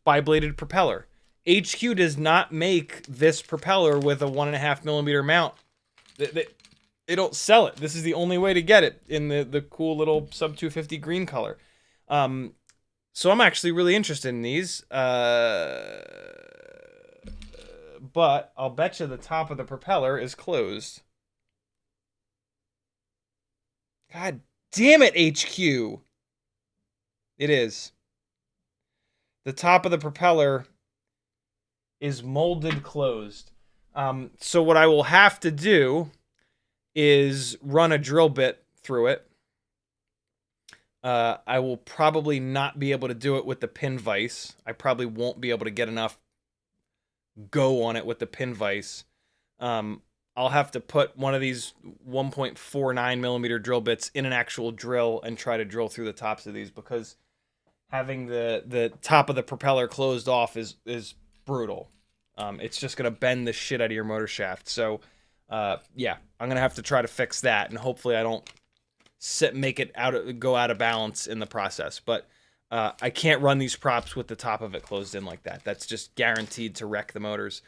bi-bladed propeller. HQ does not make this propeller with a 1.5 millimeter mount. They don't sell it. This is the only way to get it in the cool little Sub 250 green color. So I'm actually really interested in these. But I'll bet you the top of the propeller is closed. God damn it, HQ. It is. The top of the propeller is molded closed. So what I will have to do is run a drill bit through it. I will probably not be able to do it with the pin vise. I probably won't be able to get enough go on it with the pin vise. I'll have to put one of these 1.49 millimeter drill bits in an actual drill and try to drill through the tops of these, because having the top of the propeller closed off is brutal. It's just gonna bend the shit out of your motor shaft. So yeah, I'm gonna have to try to fix that, and hopefully I don't make it go out of balance in the process. But I can't run these props with the top of it closed in like that. That's just guaranteed to wreck the motors.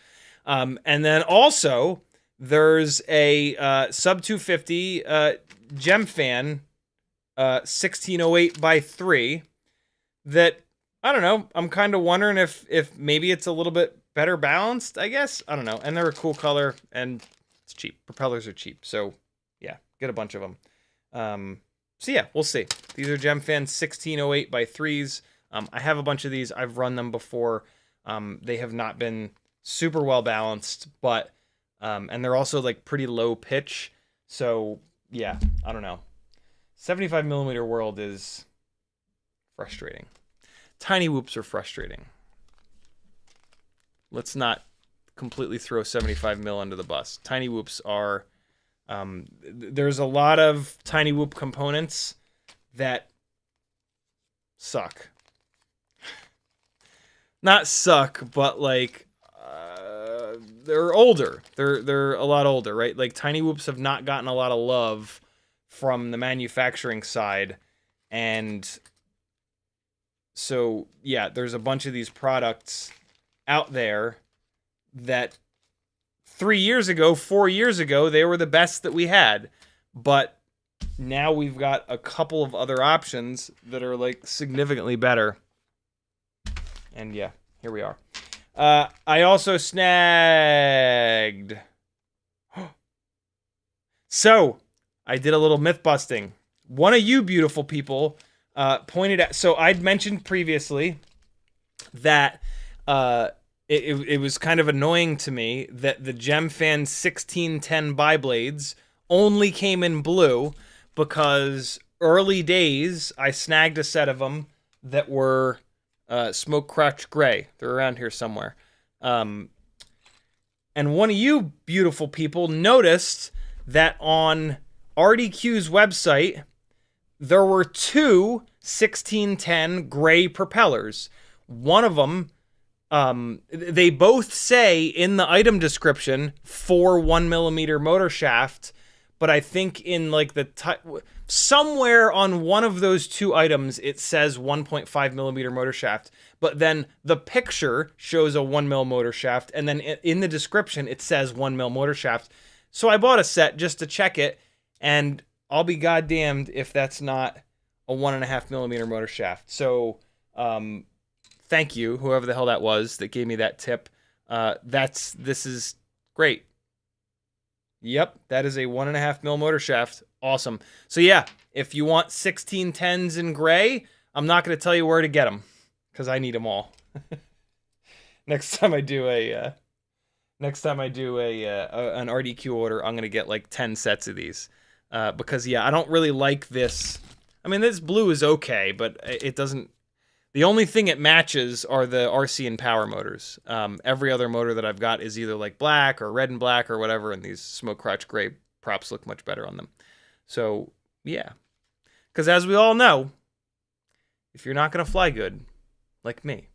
And then also there's a sub 250 gem fan 1608 by 3 that, I don't know, I'm kind of wondering if maybe it's a little bit better balanced, I guess. I don't know. And they're a cool color, and it's cheap. Propellers are cheap. So yeah, get a bunch of them. So yeah, we'll see. These are Gemfan 1608 by 3s. I have a bunch of these. I've run them before. They have not been super well balanced, but and they're also like pretty low pitch. So yeah, I don't know. 75 millimeter world is frustrating. TinyWhoops are frustrating. Let's not completely throw 75 mil under the bus. TinyWhoops are there's a lot of TinyWhoop components that suck. Not suck, but like they're older. They're a lot older, right? Like TinyWhoops have not gotten a lot of love from the manufacturing side, and so yeah, there's a bunch of these products out there that 3 years ago, 4 years ago, they were the best that we had. But now we've got a couple of other options that are like significantly better. And yeah, here we are. I also snagged. So I did a little myth busting. One of you beautiful people pointed out. So I'd mentioned previously that it was kind of annoying to me that the Gemfan 1610 biblades only came in blue, because early days I snagged a set of them that were smoke crotch gray. They're around here somewhere. And one of you beautiful people noticed that on RDQ's website there were two 1610 gray propellers. One of them, they both say in the item description for 1 millimeter motor shaft, but I think in like the somewhere on one of those two items it says 1.5 millimeter motor shaft, but then the picture shows a 1 mil motor shaft, and then in the description it says 1 mil motor shaft. So I bought a set just to check it, and I'll be goddamned if that's not a 1.5 millimeter motor shaft. So thank you, whoever the hell that was that gave me that tip. This is great. Yep, that is a 1.5 mil motor shaft. Awesome. So yeah, if you want 1610s in gray, I'm not going to tell you where to get them, because I need them all. Next time I do an RDQ order, I'm going to get like 10 sets of these. Because yeah, I don't really like this. I mean, this blue is okay, but it doesn't. The only thing it matches are the RC and power motors. Every other motor that I've got is either like black or red and black or whatever, and these smoke crotch gray props look much better on them. So yeah, because as we all know, if you're not gonna fly good, like me,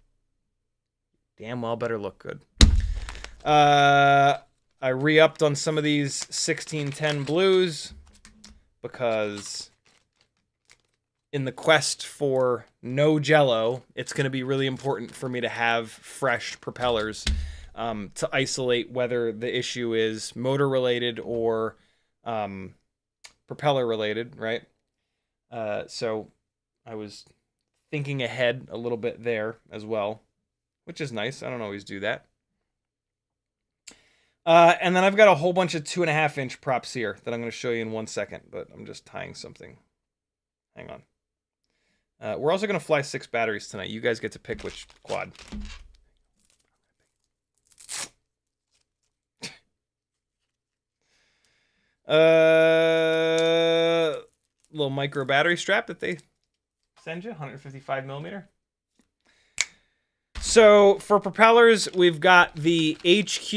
damn well better look good. I re-upped on some of these 1610 blues because in the quest for no Jello, it's going to be really important for me to have fresh propellers to isolate whether the issue is motor related or propeller related, right? So I was thinking ahead a little bit there as well, which is nice. I don't always do that. And then I've got a whole bunch of 2.5-inch props here that I'm going to show you in 1 second, but I'm just tying something. Hang on. We're also going to fly 6 batteries tonight. You guys get to pick which quad. Little micro battery strap that they send you, 155 millimeter. So for propellers, we've got the HQ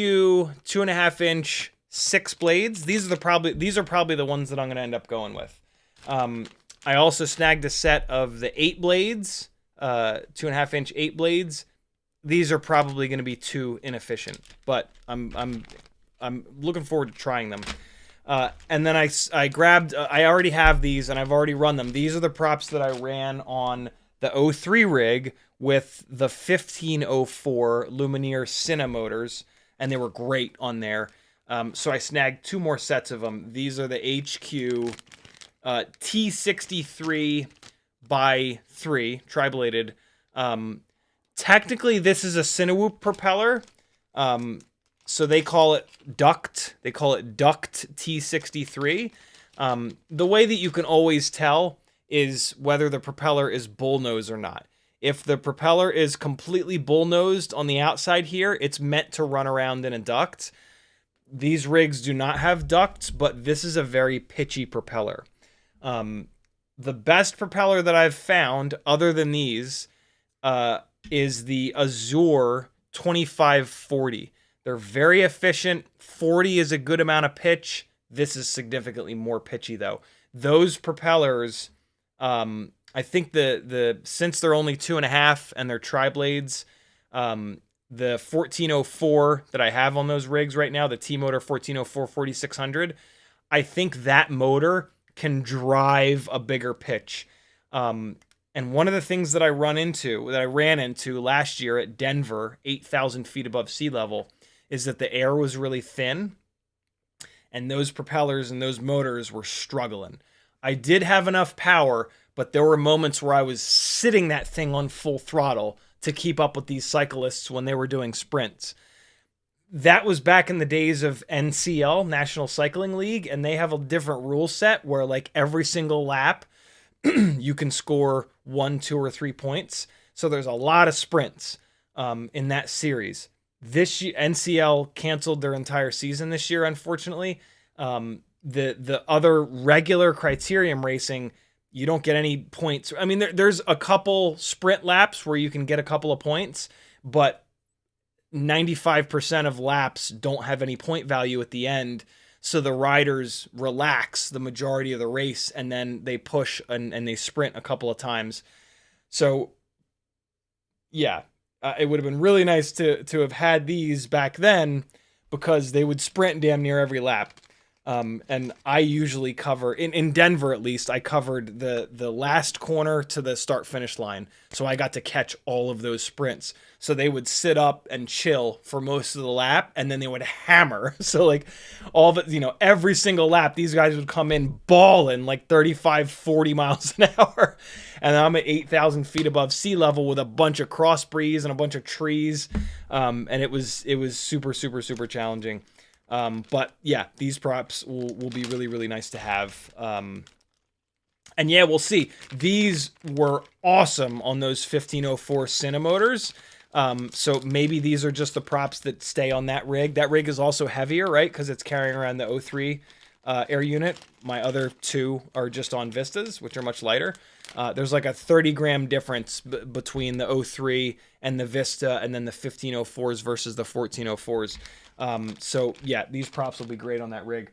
2.5-inch 6 blades. These are probably the ones that I'm going to end up going with. I also snagged a set of the 8 blades, 2.5-inch 8 blades. These are probably going to be too inefficient, but I'm looking forward to trying them. And then I grabbed, I already have these and I've already run them. These are the props that I ran on the 03 rig with the 1504 Lumineer Cine motors, and they were great on there. So I snagged 2 more sets of them. These are the HQ T63 by 3 tri-bladed. Technically, this is a TinyWhoop propeller. So they call it duct. They call it duct T63. The way that you can always tell is whether the propeller is bullnose or not. If the propeller is completely bullnosed on the outside here, it's meant to run around in a duct. These rigs do not have ducts, but this is a very pitchy propeller. The best propeller that I've found, other than these, is the Azure 2540. They're very efficient. 40 is a good amount of pitch. This is significantly more pitchy, though. Those propellers, I think since they're only 2.5 and they're tri-blades, the 1404 that I have on those rigs right now, the T-Motor 1404 4600, I think that motor can drive a bigger pitch. And one of the things that I ran into last year at Denver, 8,000 feet above sea level, is that the air was really thin, and those propellers and those motors were struggling. I did have enough power, but there were moments where I was sitting that thing on full throttle to keep up with these cyclists when they were doing sprints. That was back in the days of NCL, National Cycling League, and they have a different rule set where like every single lap you can score 1, 2, or 3 points. So there's a lot of sprints in that series. This year, NCL canceled their entire season this year, unfortunately. The other regular criterium racing, you don't get any points. I mean, there's a couple sprint laps where you can get a couple of points, but 95% of laps don't have any point value at the end. So the riders relax the majority of the race, and then they push and they sprint a couple of times. So, yeah, it would have been really nice to have had these back then, because they would sprint damn near every lap. And I usually cover, in Denver at least, I covered the last corner to the start-finish line. So I got to catch all of those sprints. So they would sit up and chill for most of the lap, and then they would hammer. So like all of it, every single lap, these guys would come in balling like 35, 40 miles an hour. And I'm at 8,000 feet above sea level with a bunch of cross breeze and a bunch of trees. And it was super, super, super challenging. But yeah, these props will be really, really nice to have. And yeah, we'll see. These were awesome on those 1504 Cine motors. So maybe these are just the props that stay on that rig. That rig is also heavier, right? Because it's carrying around the 03 air unit. My other 2 are just on Vistas, which are much lighter. There's like a 30-gram difference between the 03 and the Vista, and then the 1504s versus the 1404s. So yeah, these props will be great on that rig.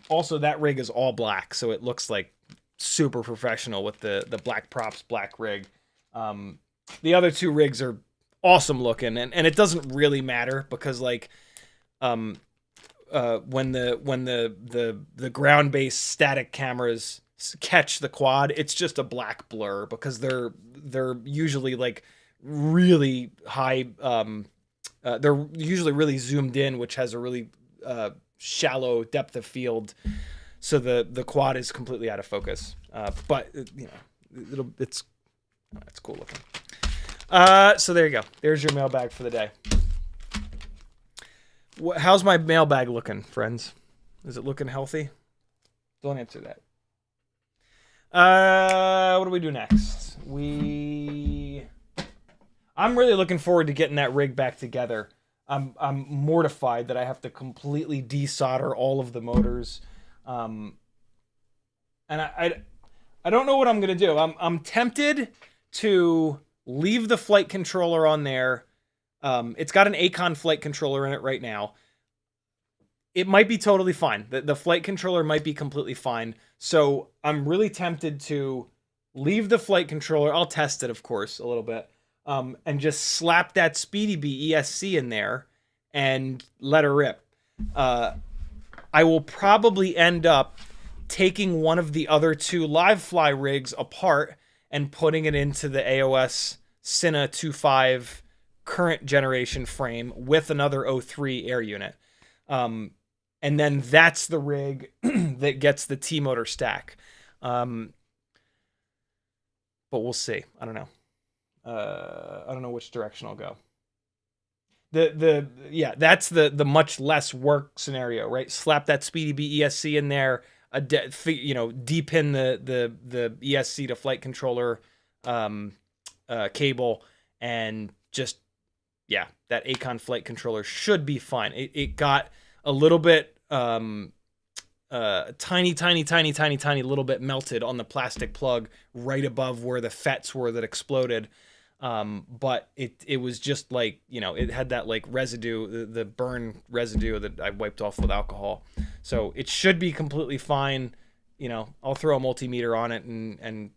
Also, that rig is all black, so it looks like super professional with the black props, black rig. The other 2 rigs are awesome looking, and it doesn't really matter, because like when the ground-based static cameras catch the quad, it's just a black blur, because they're usually like really high. They're usually really zoomed in, which has a really shallow depth of field, so the quad is completely out of focus. But it's cool looking. So there you go. There's your mailbag for the day. How's my mailbag looking, friends? Is it looking healthy? Don't answer that. What do we do next? I'm really looking forward to getting that rig back together. I'm mortified that I have to completely desolder all of the motors. And I don't know what I'm gonna do. I'm tempted to leave the flight controller on there. It's got an Acon flight controller in it right now. It might be totally fine. The flight controller might be completely fine. So I'm really tempted to leave the flight controller. I'll test it, of course, a little bit. And just slap that SpeedyBee ESC in there and let her rip. I will probably end up taking one of the other two live fly rigs apart and putting it into the AOS Cine 2.5 current generation frame with another 03 air unit. And then that's the rig that gets the T-motor stack. But we'll see. I don't know. I don't know which direction I'll go. Yeah, that's the much less work scenario, right? Slap that SpeedyBee ESC in there, depin the ESC to flight controller cable, and just, yeah, that Acon flight controller should be fine. It got a little bit tiny little bit melted on the plastic plug right above where the FETs were that exploded. But it was just like, it had that like residue, the burn residue that I wiped off with alcohol. So it should be completely fine. I'll throw a multimeter on it and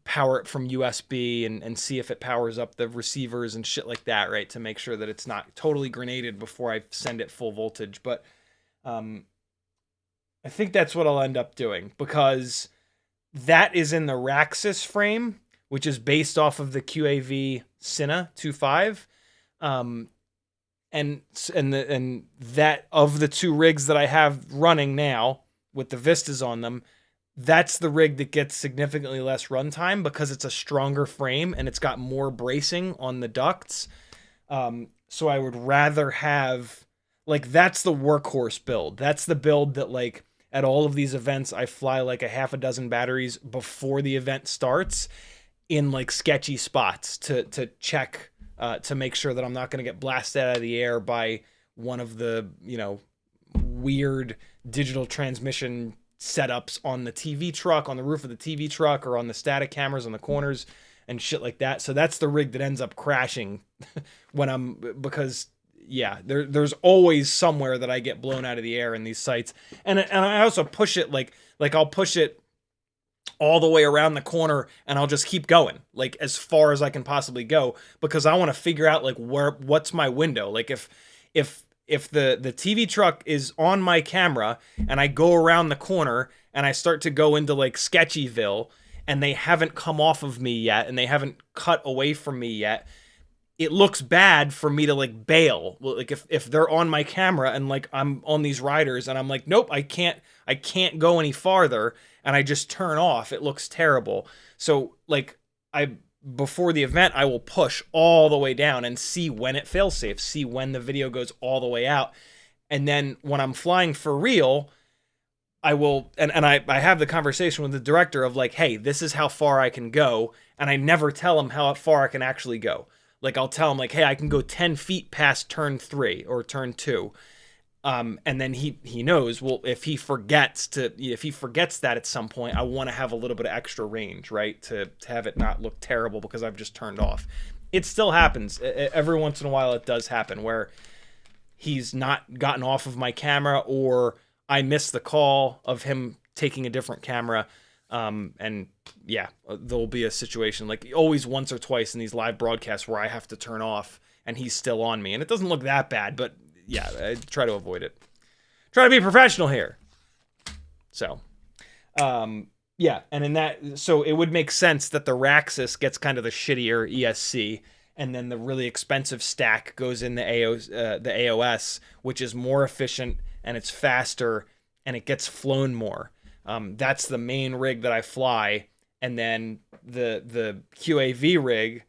power it from USB and see if it powers up the receivers and shit like that, right? To make sure that it's not totally grenaded before I send it full voltage. But I think that's what I'll end up doing, because that is in the Raxus frame, which is based off of the QAV Cine 2.5. And that, of the two rigs that I have running now with the Vistas on them, that's the rig that gets significantly less runtime because it's a stronger frame and it's got more bracing on the ducts. So I would rather have, like, that's the workhorse build. That's the build that, like, at all of these events, I fly like a half a dozen batteries before the event starts in like sketchy spots to check, to make sure that I'm not going to get blasted out of the air by one of the, weird digital transmission setups on the TV truck, on the roof of the TV truck, or on the static cameras on the corners and shit like that. So that's the rig that ends up crashing because yeah, there's always somewhere that I get blown out of the air in these sites. And I also push it like I'll push it all the way around the corner and I'll just keep going, like as far as I can possibly go, because I want to figure out like what's my window. Like if the TV truck is on my camera and I go around the corner and I start to go into like Sketchyville and they haven't come off of me yet and they haven't cut away from me yet, it looks bad for me to like bail. Like if they're on my camera and like I'm on these riders and I'm like, nope, I can't go any farther, and I just turn off, it looks terrible. So like before the event, I will push all the way down and see when it fails safe, see when the video goes all the way out. And then when I'm flying for real, I will, and I have the conversation with the director of like, hey, this is how far I can go. And I never tell him how far I can actually go. Like I'll tell him like, hey, I can go 10 feet past turn 3 or turn 2. And then he knows, well, if he forgets that at some point, I want to have a little bit of extra range, right? To have it not look terrible because I've just turned off. It still happens. Every once in a while it does happen where he's not gotten off of my camera or I miss the call of him taking a different camera. And yeah, there'll be a situation like always once or twice in these live broadcasts where I have to turn off and he's still on me. And it doesn't look that bad, but yeah, I try to avoid it. Try to be professional here. So, yeah, and in that, so it would make sense that the Raxus gets kind of the shittier ESC, and then the really expensive stack goes in the AOS, which is more efficient and it's faster and it gets flown more. That's the main rig that I fly, and then the QAV rig,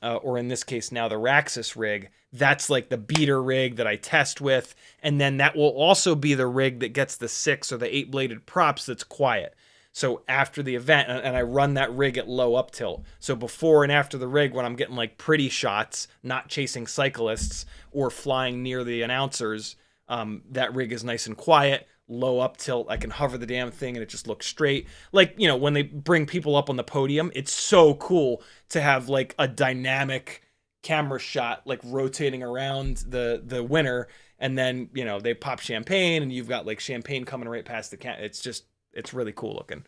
or in this case now the Raxus rig, that's like the beater rig that I test with, and then that will also be the rig that gets the 6 or the 8-bladed props that's quiet. So after the event, and I run that rig at low up tilt. So before and after the rig, when I'm getting like pretty shots, not chasing cyclists or flying near the announcers, that rig is nice and quiet, low up tilt. I can hover the damn thing and it just looks straight. Like, you know, when they bring people up on the podium, it's so cool to have like a dynamic camera shot, like rotating around the winner. And then, you know, they pop champagne and you've got like champagne coming right past the it's really cool looking.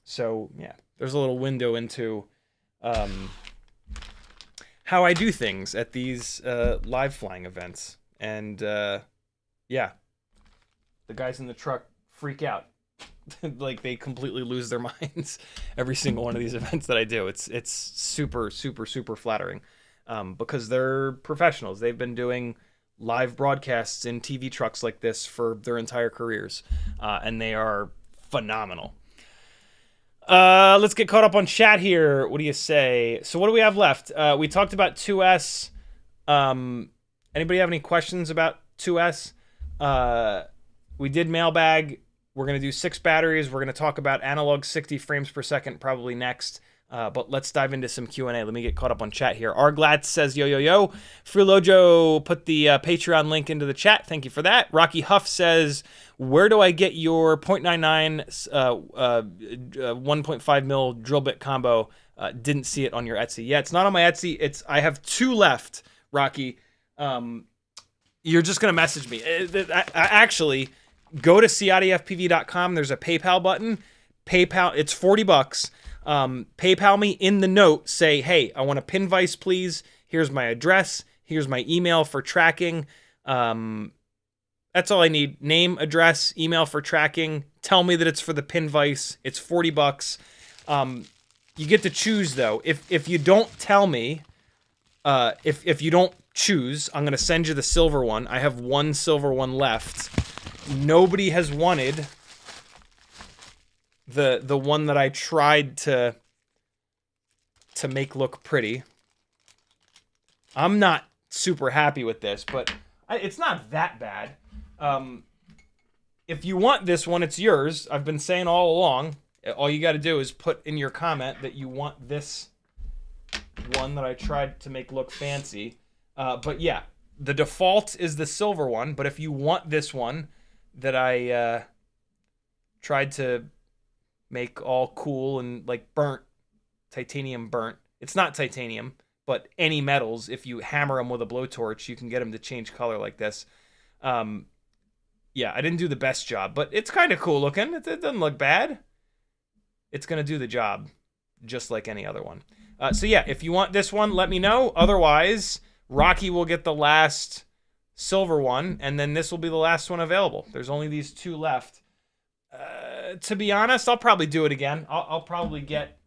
So yeah, there's a little window into how I do things at these live flying events. And yeah, the guys in the truck freak out. Like they completely lose their minds every single one of these events that I do. It's super, super, super flattering because they're professionals. They've been doing live broadcasts in TV trucks like this for their entire careers, and they are phenomenal. Let's get caught up on chat here. What do you say? So what do we have left? We talked about 2S. Anybody have any questions about 2S? We did mailbag. We're going to do 6 batteries. We're going to talk about analog 60 frames per second probably next. But let's dive into some Q&A. Let me get caught up on chat here. Arglat says, yo, yo, yo. Freelojo put the Patreon link into the chat. Thank you for that. Rocky Huff says, where do I get your 0.99 1.5 mil drill bit combo? Didn't see it on your Etsy. Yeah, it's not on my Etsy. I have 2 left, Rocky. You're just going to message me. I actually, go to CiottiFPV.com. There's a PayPal button. PayPal, it's $40. PayPal me in the note. Say, hey, I want a pin vise, please. Here's my address. Here's my email for tracking. That's all I need. Name, address, email for tracking. Tell me that it's for the pin vise. It's $40. You get to choose, though. If you don't tell me, if you don't choose, I'm going to send you the silver one. I have 1 silver one left. Nobody has wanted the one that I tried to make look pretty. I'm not super happy with this, but it's not that bad. If you want this one, it's yours. I've been saying all along. All you got to do is put in your comment that you want this one that I tried to make look fancy. But yeah, the default is the silver one. But if you want this one that I tried to make all cool and like burnt, titanium burnt. It's not titanium, but any metals, if you hammer them with a blowtorch, you can get them to change color like this. Yeah, I didn't do the best job, but it's kind of cool looking. It doesn't look bad. It's going to do the job just like any other one. So yeah, if you want this one, let me know. Otherwise, Rocky will get the last silver one, and then this will be the last one available. There's only these 2 left. To be honest, I'll probably do it again. I'll probably get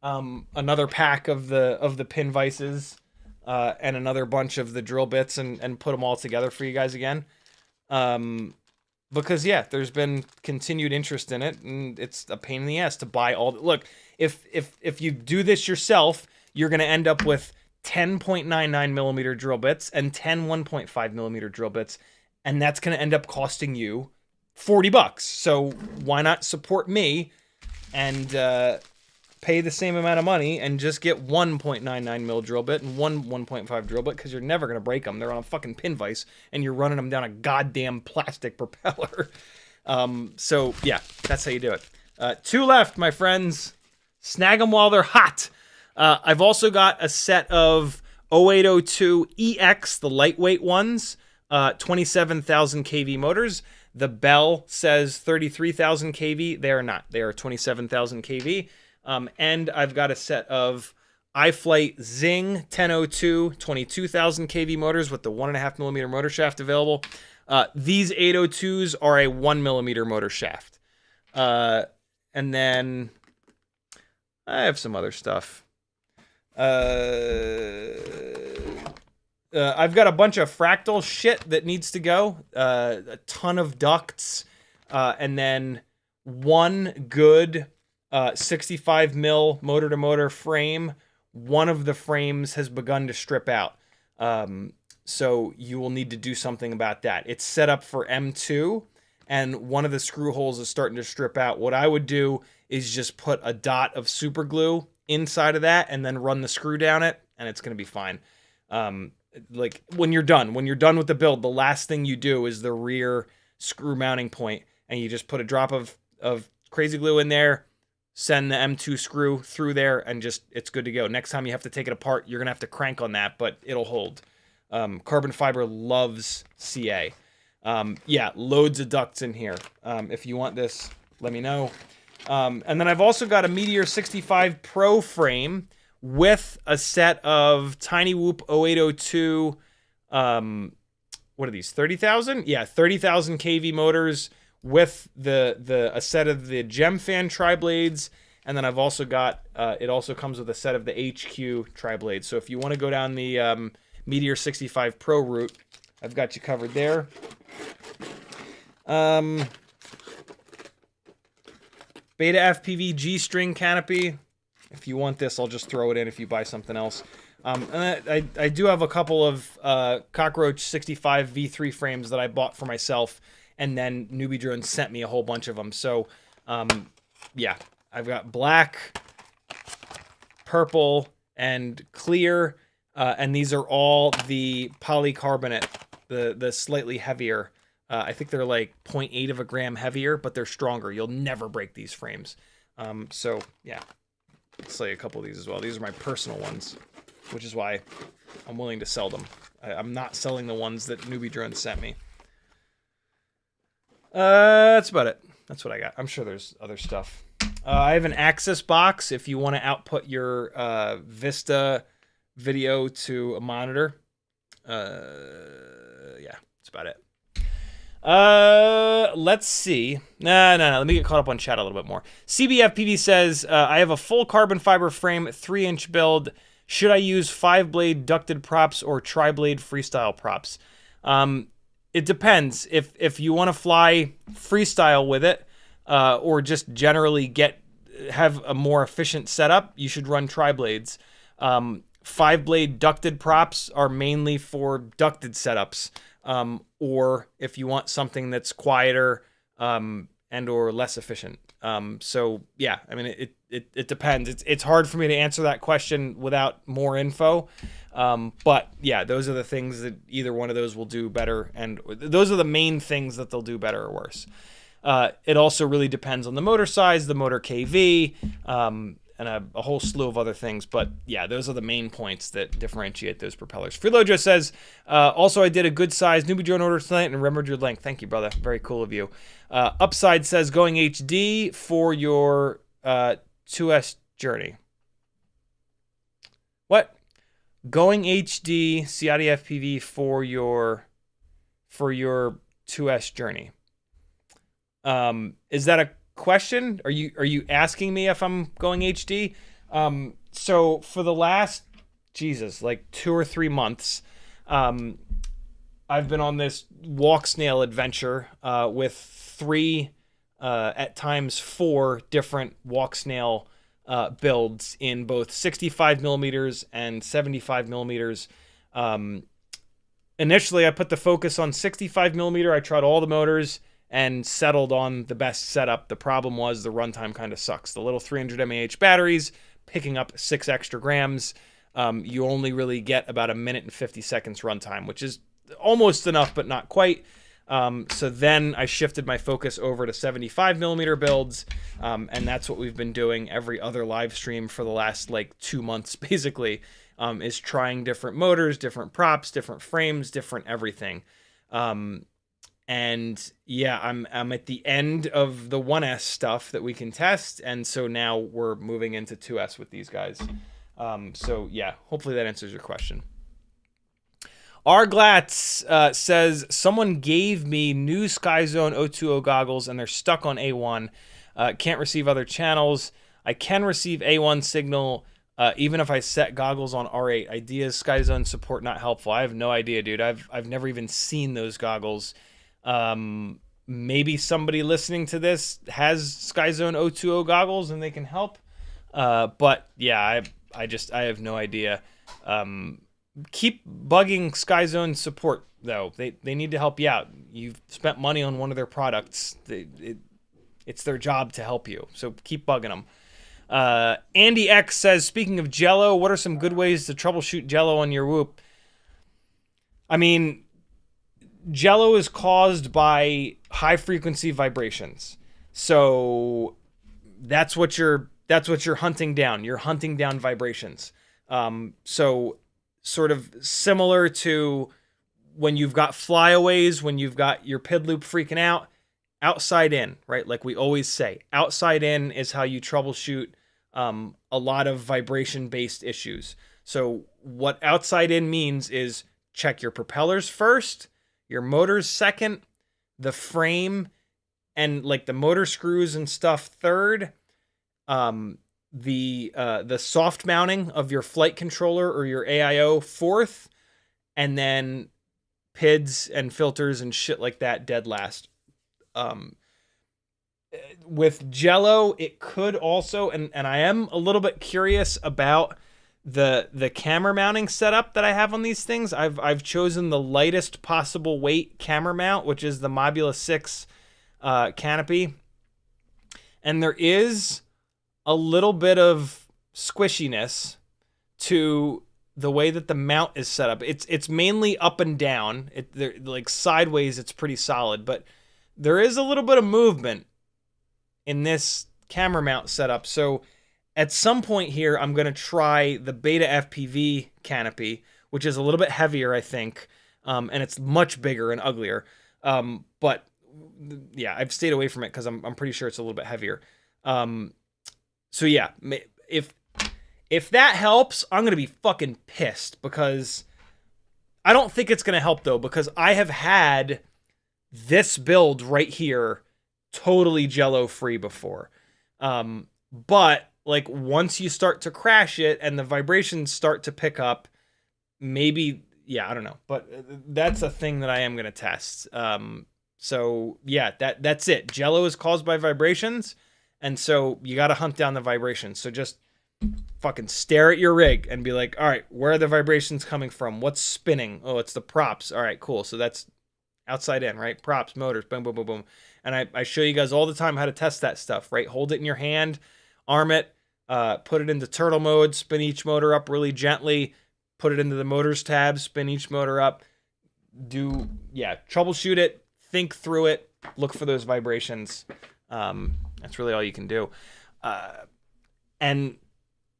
another pack of the pin vices and another bunch of the drill bits and put them all together for you guys again. Because yeah, there's been continued interest in it, and it's a pain in the ass to buy all. Look, if you do this yourself, you're gonna end up with 10.99 millimeter drill bits and 10 1.5 millimeter drill bits, and that's gonna end up costing you $40. So why not support me and pay the same amount of money and just get 1.99 mil drill bit and 1.5 drill bit, because you're never going to break them. They're on a fucking pin vise and you're running them down a goddamn plastic propeller. So yeah, that's how you do it. 2 left, my friends. Snag them while they're hot. I've also got a set of 0802 EX, the lightweight ones, 27,000 kV motors. The Bell says 33,000 kV. They are not. They are 27,000 kV. And I've got a set of iFlight Zing 1002 22,000 kV motors with the 1.5 millimeter motor shaft available. These 802s are a 1 millimeter motor shaft. And then I have some other stuff. I've got a bunch of fractal shit that needs to go. A ton of ducts. And then one good 65 mil motor to motor frame. One of the frames has begun to strip out. So you will need to do something about that. It's set up for M2 and one of the screw holes is starting to strip out. What I would do is just put a dot of super glue inside of that and then run the screw down it, and it's going to be fine. Like when you're done with the build, the last thing you do is the rear screw mounting point, and you just put a drop of crazy glue in there, send the M2 screw through there, and just, it's good to go. Next time you have to take it apart, you're gonna have to crank on that, but it'll hold. Carbon fiber loves CA. Yeah, loads of ducts in here. If you want this, let me know. And then I've also got a Meteor 65 Pro frame with a set of TinyWhoop 0802, what are these, 30,000? Yeah, 30,000 kV motors with a set of the Gem Fan tri-blades, and then I've also got, it also comes with a set of the HQ tri-blades. So if you want to go down the Meteor 65 Pro route, I've got you covered there. Beta FPV G-string canopy. If you want this, I'll just throw it in if you buy something else. And I do have a couple of Cockroach 65 V3 frames that I bought for myself, and then Newbie Drone sent me a whole bunch of them. So, yeah, I've got black, purple, and clear, and these are all the polycarbonate, the slightly heavier. I think they're like 0.8 of a gram heavier, but they're stronger. You'll never break these frames. So, yeah, let's say a couple of these as well. These are my personal ones, which is why I'm willing to sell them. I'm not selling the ones that Newbie Drone sent me. That's about it. That's what I got. I'm sure there's other stuff. I have an access box if you want to output your Vista video to a monitor. Yeah, that's about it. Let's see. No. Let me get caught up on chat a little bit more. CBFPV says, I have a full carbon fiber frame, 3-inch build. Should I use 5-blade ducted props or tri-blade freestyle props? It depends. If you want to fly freestyle with it, or just generally have a more efficient setup, you should run tri-blades. 5-blade ducted props are mainly for ducted setups. Or if you want something that's quieter, and or less efficient. So yeah, I mean, it depends. It's hard for me to answer that question without more info. But yeah, those are the things that either one of those will do better, and those are the main things that they'll do better or worse. It also really depends on the motor size, the motor KV, and a whole slew of other things. But yeah, those are the main points that differentiate those propellers. Freelojo says, also I did a good size Newbie Drone order tonight and remembered your link. Thank you, brother. Very cool of you. Upside says, going HD for your 2S journey. What? Going HD CiottiFPV for your 2S journey. Is that a question? Are you asking me if I'm going HD? So for the last, like 2 or 3 months, I've been on this walk snail adventure with 3, at times 4 different walk snail builds in both 65 millimeters and 75 millimeters. Initially, I put the focus on 65 millimeter. I tried all the motors and settled on the best setup. The problem was the runtime kind of sucks. The little 300 mAh batteries picking up 6 extra grams. You only really get about 1 minute and 50 seconds runtime, which is almost enough, but not quite. So then I shifted my focus over to 75 millimeter builds, and that's what we've been doing every other live stream for the last like 2 months, basically, is trying different motors, different props, different frames, different everything. And yeah, I'm at the end of the 1S stuff that we can test, and so now we're moving into 2S with these guys. So yeah, hopefully that answers your question. Arglatz says, someone gave me new SKYZONE 020 goggles and they're stuck on A1. Can't receive other channels. I can receive A1 signal even if I set goggles on R8. Ideas, SKYZONE support not helpful. I have no idea, dude. I've never even seen those goggles. Maybe somebody listening to this has SKYZONE 020 goggles and they can help. But yeah, I have no idea. Keep bugging SKYZONE support though. They need to help you out. You've spent money on one of their products. It's their job to help you. So keep bugging them. Andy X says, speaking of Jello, what are some good ways to troubleshoot Jello on your Whoop? I mean, Jello is caused by high frequency vibrations. So that's what you're hunting down. You're hunting down vibrations. So sort of similar to when you've got flyaways, when you've got your PID loop freaking out, outside in, right? Like we always say, outside in is how you troubleshoot a lot of vibration based issues. So what outside in means is check your propellers first, your motors second, the frame and like the motor screws and stuff third, the soft mounting of your flight controller or your AIO fourth, and then PIDs and filters and shit like that dead last. With Jello, it could also, and I am a little bit curious about the camera mounting setup that I have on these things. I've chosen the lightest possible weight camera mount, which is the Mobula 6 canopy, and there is a little bit of squishiness to the way that the mount is set up. It's mainly up and down. Like sideways, it's pretty solid, but there is a little bit of movement in this camera mount setup. So at some point here, I'm going to try the Beta FPV canopy, which is a little bit heavier, I think, and it's much bigger and uglier. But yeah, I've stayed away from it because I'm pretty sure it's a little bit heavier. So yeah, if that helps, I'm going to be fucking pissed, because I don't think it's going to help though, because I have had this build right here totally Jello free before. But like once you start to crash it and the vibrations start to pick up, maybe, yeah, I don't know, but that's a thing that I am going to test. So yeah, that's it. Jello is caused by vibrations. And so you got to hunt down the vibrations. So just fucking stare at your rig and be like, all right, where are the vibrations coming from? What's spinning? Oh, it's the props. All right, cool. So that's outside in, right? Props, motors, boom, boom, boom, boom. And I show you guys all the time how to test that stuff, right? Hold it in your hand, arm it, put it into turtle mode, spin each motor up really gently, put it into the motors tab, spin each motor up, troubleshoot it, think through it, look for those vibrations. That's really all you can do. And,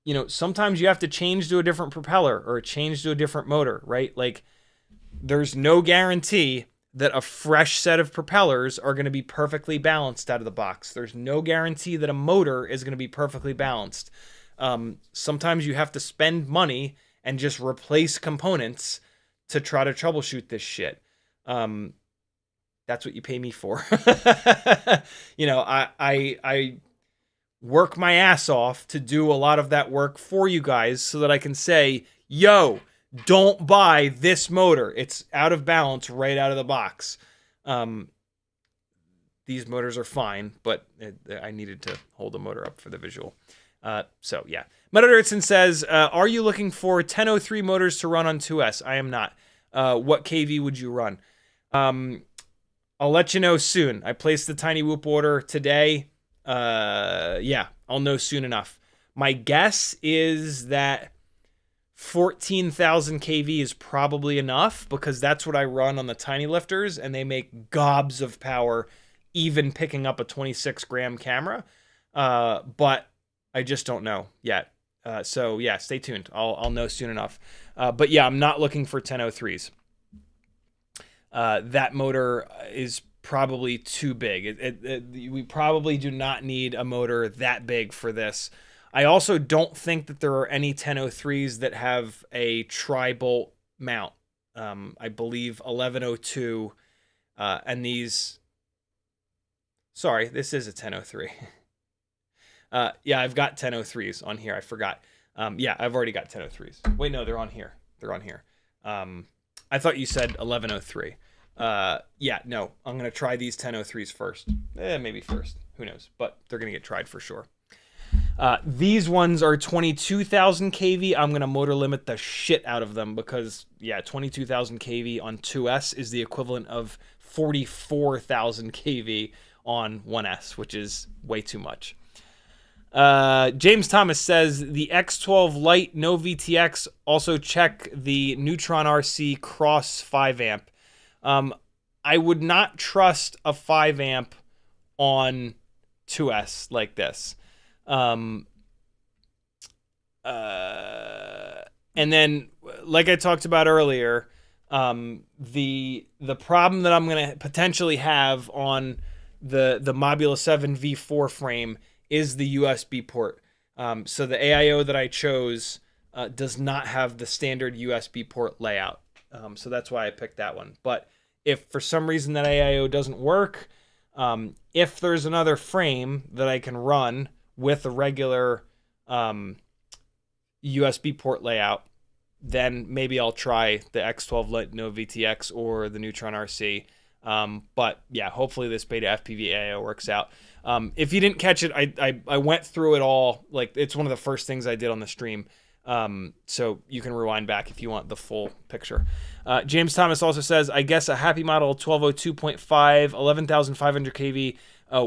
you know, sometimes you have to change to a different propeller or change to a different motor, right? Like, there's no guarantee that a fresh set of propellers are going to be perfectly balanced out of the box. There's no guarantee that a motor is going to be perfectly balanced. Sometimes you have to spend money and just replace components to try to troubleshoot this shit. That's what you pay me for. You know, I work my ass off to do a lot of that work for you guys so that I can say, yo, don't buy this motor. It's out of balance right out of the box. These motors are fine, but I needed to hold the motor up for the visual. So yeah. Metadurtson says, are you looking for 1003 motors to run on 2S? I am not. What KV would you run? I'll let you know soon. I placed the TinyWhoop order today. Yeah, I'll know soon enough. My guess is that 14,000 kV is probably enough, because that's what I run on the tiny lifters, and they make gobs of power, even picking up a 26 gram camera. But I just don't know yet. So yeah, stay tuned. I'll know soon enough. But yeah, I'm not looking for 1003s. That motor is probably too big. We probably do not need a motor that big for this. I also don't think that there are any 1003s that have a tri-bolt mount. I believe 1102 and these... Sorry, this is a 1003. Yeah, I've got 1003s on here. I forgot. Yeah, I've already got 1003s. Wait, no, they're on here. They're on here. I thought you said 1103. Yeah, no, I'm going to try these 1003s first. Maybe first. Who knows? But they're going to get tried for sure. These ones are 22,000 kV. I'm going to motor limit the shit out of them because, yeah, 22,000 kV on 2S is the equivalent of 44,000 kV on 1S, which is way too much. James Thomas says, the X12 Lite, no VTX. Also check the Neutron RC Cross 5 amp. I would not trust a 5 amp on 2S like this. And then, like I talked about earlier, the problem that I'm going to potentially have on the Mobula 7 V4 frame is the USB port. So the AIO that I chose does not have the standard USB port layout. So that's why I picked that one. But if for some reason that AIO doesn't work, if there's another frame that I can run with a regular USB port layout, then maybe I'll try the X12 Lite No VTX or the Neutron RC. But yeah, hopefully this beta FPV AIO works out. If you didn't catch it, I went through it all. Like, it's one of the first things I did on the stream. So you can rewind back if you want the full picture. James Thomas also says, I guess a Happymodel 1202.5, 11,500 kV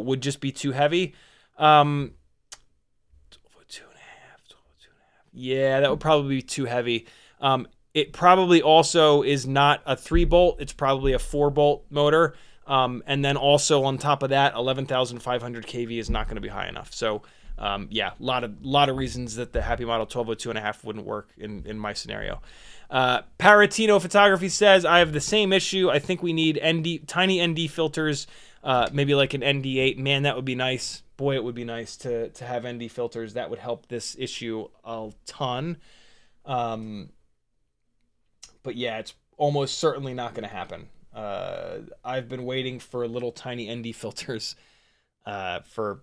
would just be too heavy. 1202.5. Yeah, that would probably be too heavy. It probably also is not a 3-bolt. It's probably a 4-bolt motor. And then also on top of that, 11,500 kV is not going to be high enough. So yeah, a lot of reasons that the Happymodel 1202.5 wouldn't work in my scenario. Paratino Photography says, I have the same issue. I think we need tiny ND filters, maybe like an ND8. Man, that would be nice. Boy, it would be nice to have ND filters. That would help this issue a ton. But yeah, it's almost certainly not going to happen. I've been waiting for little tiny ND filters for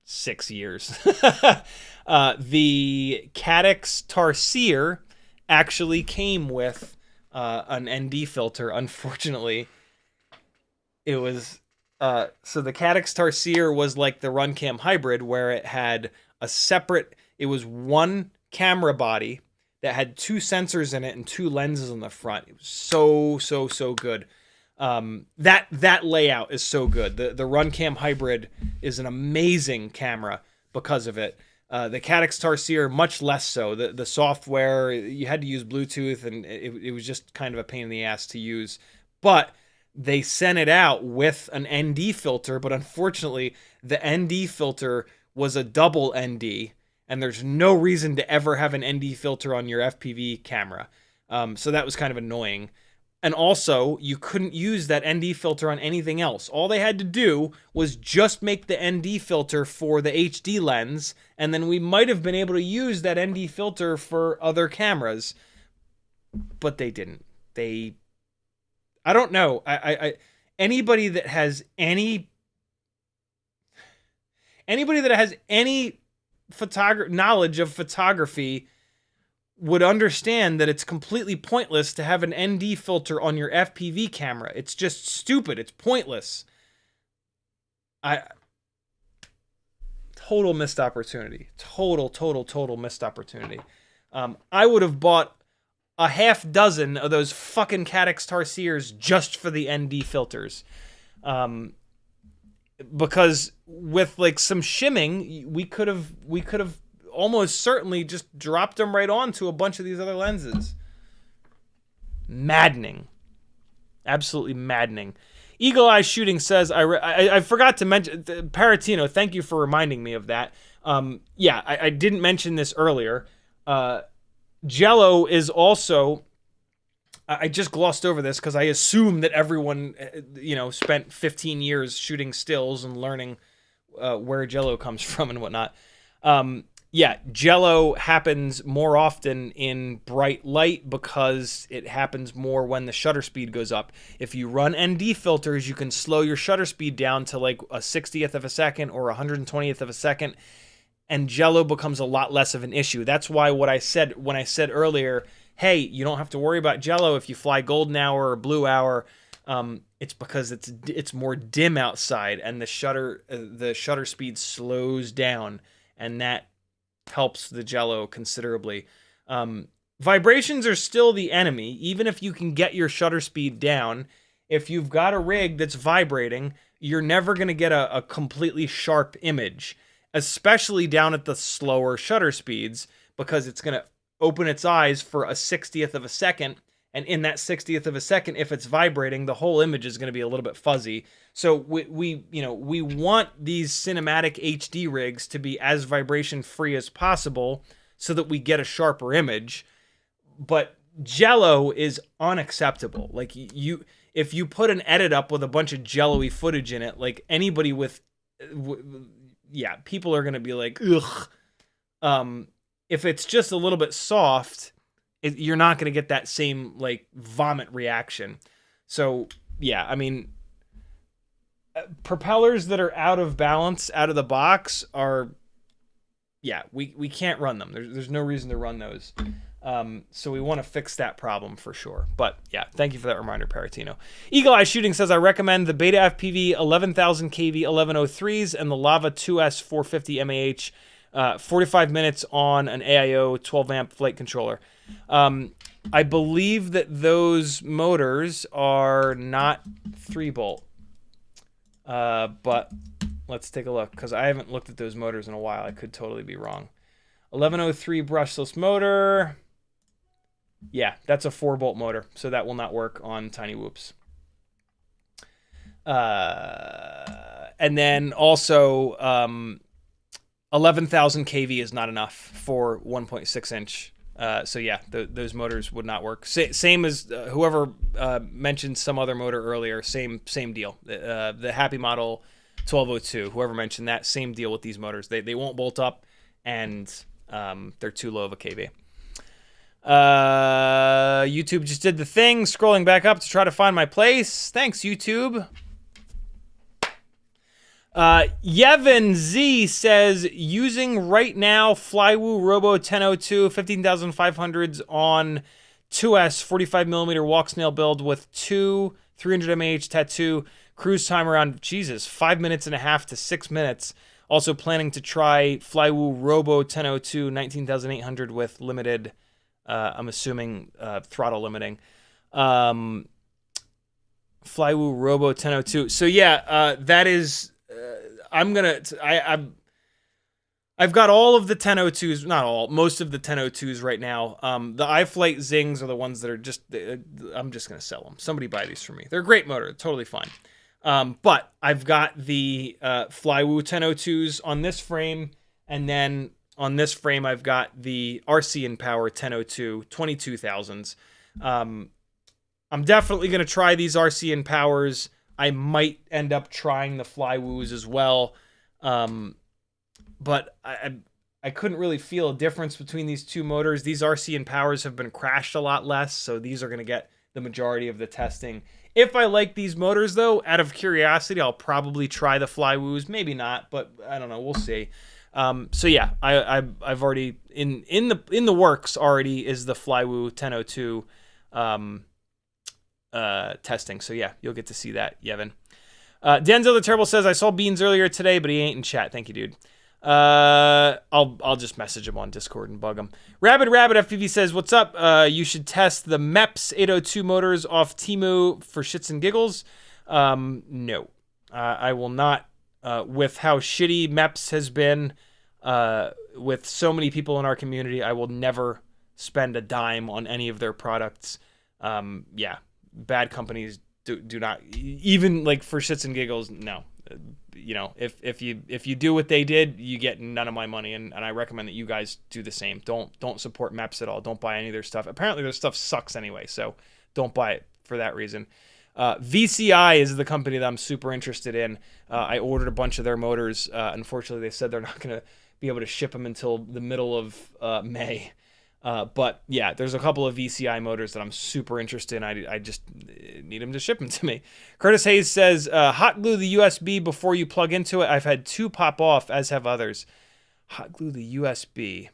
6 years. The Caddx Tarsier actually came with an ND filter. Unfortunately, it was so the Caddx Tarsier was like the Runcam Hybrid, where it had a separate. It was one camera body that had 2 sensors in it and 2 lenses on the front. It was so good. That layout is so good. The Runcam Hybrid is an amazing camera because of it. The Caddx Tarsier, much less so. The software, you had to use Bluetooth, and it was just kind of a pain in the ass to use. But they sent it out with an ND filter, but unfortunately, the ND filter was a double ND, and there's no reason to ever have an ND filter on your FPV camera. So that was kind of annoying. And also, you couldn't use that ND filter on anything else. All they had to do was just make the ND filter for the HD lens, and then we might have been able to use that ND filter for other cameras. But they didn't. I don't know. Anybody that has any knowledge of photography would understand that it's completely pointless to have an ND filter on your FPV camera. It's just stupid. It's pointless. Total missed opportunity. Total missed opportunity. I would have bought a half dozen of those fucking Caddx Tarsiers just for the ND filters. Because with like some shimming, we could have almost certainly just dropped them right onto a bunch of these other lenses. Maddening. Absolutely maddening. Eagle Eye Shooting says, I forgot to mention, Paratino, thank you for reminding me of that. Yeah, I didn't mention this earlier. Jello is also, I just glossed over this because I assume that everyone, spent 15 years shooting stills and learning where Jello comes from and whatnot. Yeah, Jello happens more often in bright light because it happens more when the shutter speed goes up. If you run ND filters, you can slow your shutter speed down to like a 60th of a second or 120th of a second, and Jello becomes a lot less of an issue. That's why what I said when I said earlier, hey, you don't have to worry about Jello if you fly golden hour or blue hour. It's because it's more dim outside and the shutter speed slows down, and that helps the Jello considerably. Vibrations are still the enemy, even if you can get your shutter speed down. If you've got a rig that's vibrating, you're never going to get a completely sharp image, especially down at the slower shutter speeds, because it's going to open its eyes for a 60th of a second, And in that 60th of a second, if it's vibrating, the whole image is going to be a little bit fuzzy. So we want these cinematic HD rigs to be as vibration free as possible so that we get a sharper image. But Jello is unacceptable. Like if you put an edit up with a bunch of Jello-y footage in it, like anybody with, people are going to be like, ugh. If it's just a little bit soft, you're not going to get that same like vomit reaction. So yeah, I mean, propellers that are out of balance out of the box are, we can't run them. There's no reason to run those. So we want to fix that problem for sure. But yeah, thank you for that reminder, Paratino. Eagle Eye Shooting says, I recommend the Beta FPV 11,000 kV 1103s and the Lava 2S 450 MAH 45 minutes on an AIO 12 amp flight controller. I believe that those motors are not 3-bolt. But let's take a look because I haven't looked at those motors in a while. I could totally be wrong. 1103 brushless motor. Yeah, that's a 4-bolt motor, so that will not work on TinyWhoops. And then also 11,000 kV is not enough for 1.6 inch. So yeah, those motors would not work. Same as whoever mentioned some other motor earlier. Same deal. The Happymodel 1202. Whoever mentioned that, same deal with these motors. They won't bolt up, and they're too low of a kV. YouTube just did the thing, scrolling back up to try to find my place. Thanks, YouTube. Yevon Z says, using right now Flywoo Robo 1002 15,500s on 2S 45mm walk snail build with 300 mAh tattoo, cruise time around, 5 minutes and a half to 6 minutes. Also planning to try Flywoo Robo 1002 19,800 with limited, I'm assuming, throttle limiting. Flywoo Robo 1002. So yeah, that is... I've got all of the 1002s, not all, most of the 1002s right now. The iFlight Zings are the ones that are just, I'm just going to sell them. Somebody buy these for me. They're a great motor, totally fine. But I've got the Flywoo 1002s on this frame, and then on this frame I've got the RC Power 1002 22,000s. I'm definitely going to try these RC Powers. I might end up trying the Flywoos as well. But I couldn't really feel a difference between these two motors. These RC Powers have been crashed a lot less, so these are going to get the majority of the testing. If I like these motors, though, out of curiosity, I'll probably try the Flywoos. Maybe not, but I don't know. We'll see. So yeah, I've already in the works already is the Flywoo 1002 testing. So yeah, you'll get to see that, Yevon. Denzel the Terrible says, I saw Beans earlier today, but he ain't in chat. Thank you, dude. I'll just message him on Discord and bug him. Rabbit FPV says, what's up? You should test the MEPS 802 motors off Temu for shits and giggles. No, I will not. With how shitty MEPS has been, with so many people in our community, I will never spend a dime on any of their products. Yeah, bad companies do not, even like for shits and giggles. No, you know, if you do what they did, you get none of my money, and I recommend that you guys do the same. Don't support MEPS at all. Don't buy any of their stuff. Apparently their stuff sucks anyway, so don't buy it for that reason. VCI is the company that I'm super interested in. I ordered a bunch of their motors. Unfortunately, they said they're not going to be able to ship them until the middle of May. But yeah, there's a couple of VCI motors that I'm super interested in. I just need them to ship them to me. Curtis Hayes says, hot glue the USB before you plug into it. I've had 2 pop off, as have others. Hot glue the USB.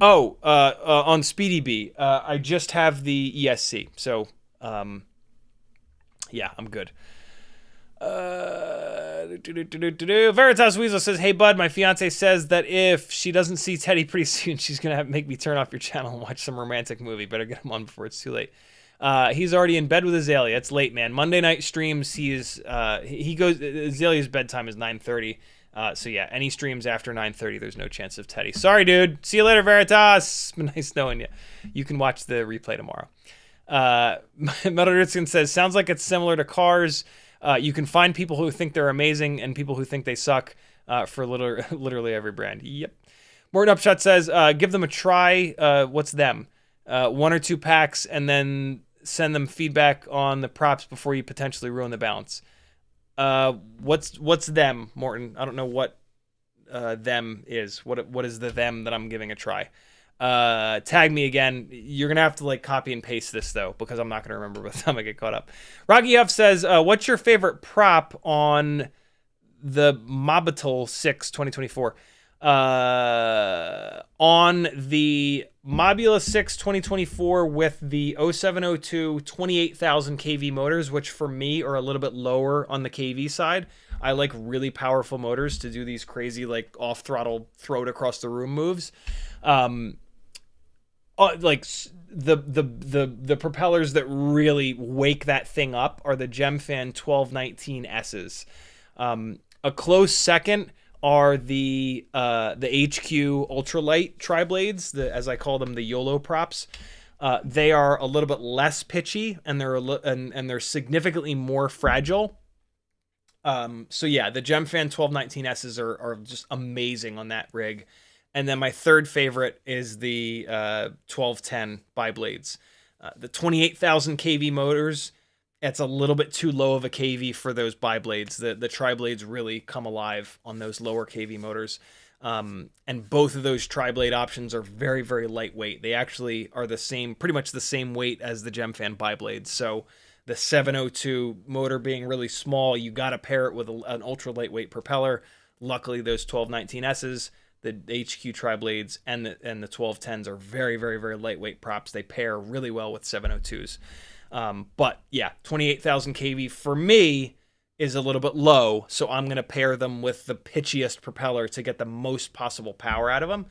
On Speedy Bee. I just have the ESC. So, yeah, I'm good. Veritas Weasel says, hey bud, my fiance says that if she doesn't see Teddy pretty soon, she's gonna make me turn off your channel and watch some romantic movie. Better get him on before it's too late. He's already in bed with Azalea. It's late, man. Monday night streams, he goes, Azalea's bedtime is 9:30. So yeah, any streams after 9:30, there's no chance of Teddy. Sorry, dude. See you later, Veritas. Been nice knowing you. You can watch the replay tomorrow. Metal Ritzkin says, sounds like it's similar to cars. You can find people who think they're amazing and people who think they suck for literally every brand. Yep. Morton Upshot says, give them a try. What's them? 1 or 2 packs, and then send them feedback on the props before you potentially ruin the balance. What's them, Morton? I don't know what them is. What is the them that I'm giving a try? Tag me again. You're gonna have to like copy and paste this though, because I'm not gonna remember by the time I get caught up. Rocky Huff says, what's your favorite prop on the Mobula 6 2024? On the Mobula 6 2024 with the 0702 28,000 kV motors, which for me are a little bit lower on the kV side. I like really powerful motors to do these crazy like off throttle throw it across the room moves. Like the propellers that really wake that thing up are the Gemfan 1219S's. A close second are the HQ ultralight tri-blades, as I call them, the YOLO props. They are a little bit less pitchy, and they're significantly more fragile. So yeah, the Gemfan 1219S's are just amazing on that rig. And then my third favorite is the 1210 bi-blades. The 28,000 kV motors, it's a little bit too low of a kV for those bi-blades. The tri-blades really come alive on those lower kV motors. And both of those tri-blade options are very, very lightweight. They actually are pretty much the same weight as the Gemfan bi-blades. So the 702 motor being really small, you got to pair it with an ultra lightweight propeller. Luckily, those 1219S's, the HQ tri-blades, and the 1210s are very, very, very lightweight props. They pair really well with 702s. But yeah, 28,000 kV for me is a little bit low, so I'm going to pair them with the pitchiest propeller to get the most possible power out of them.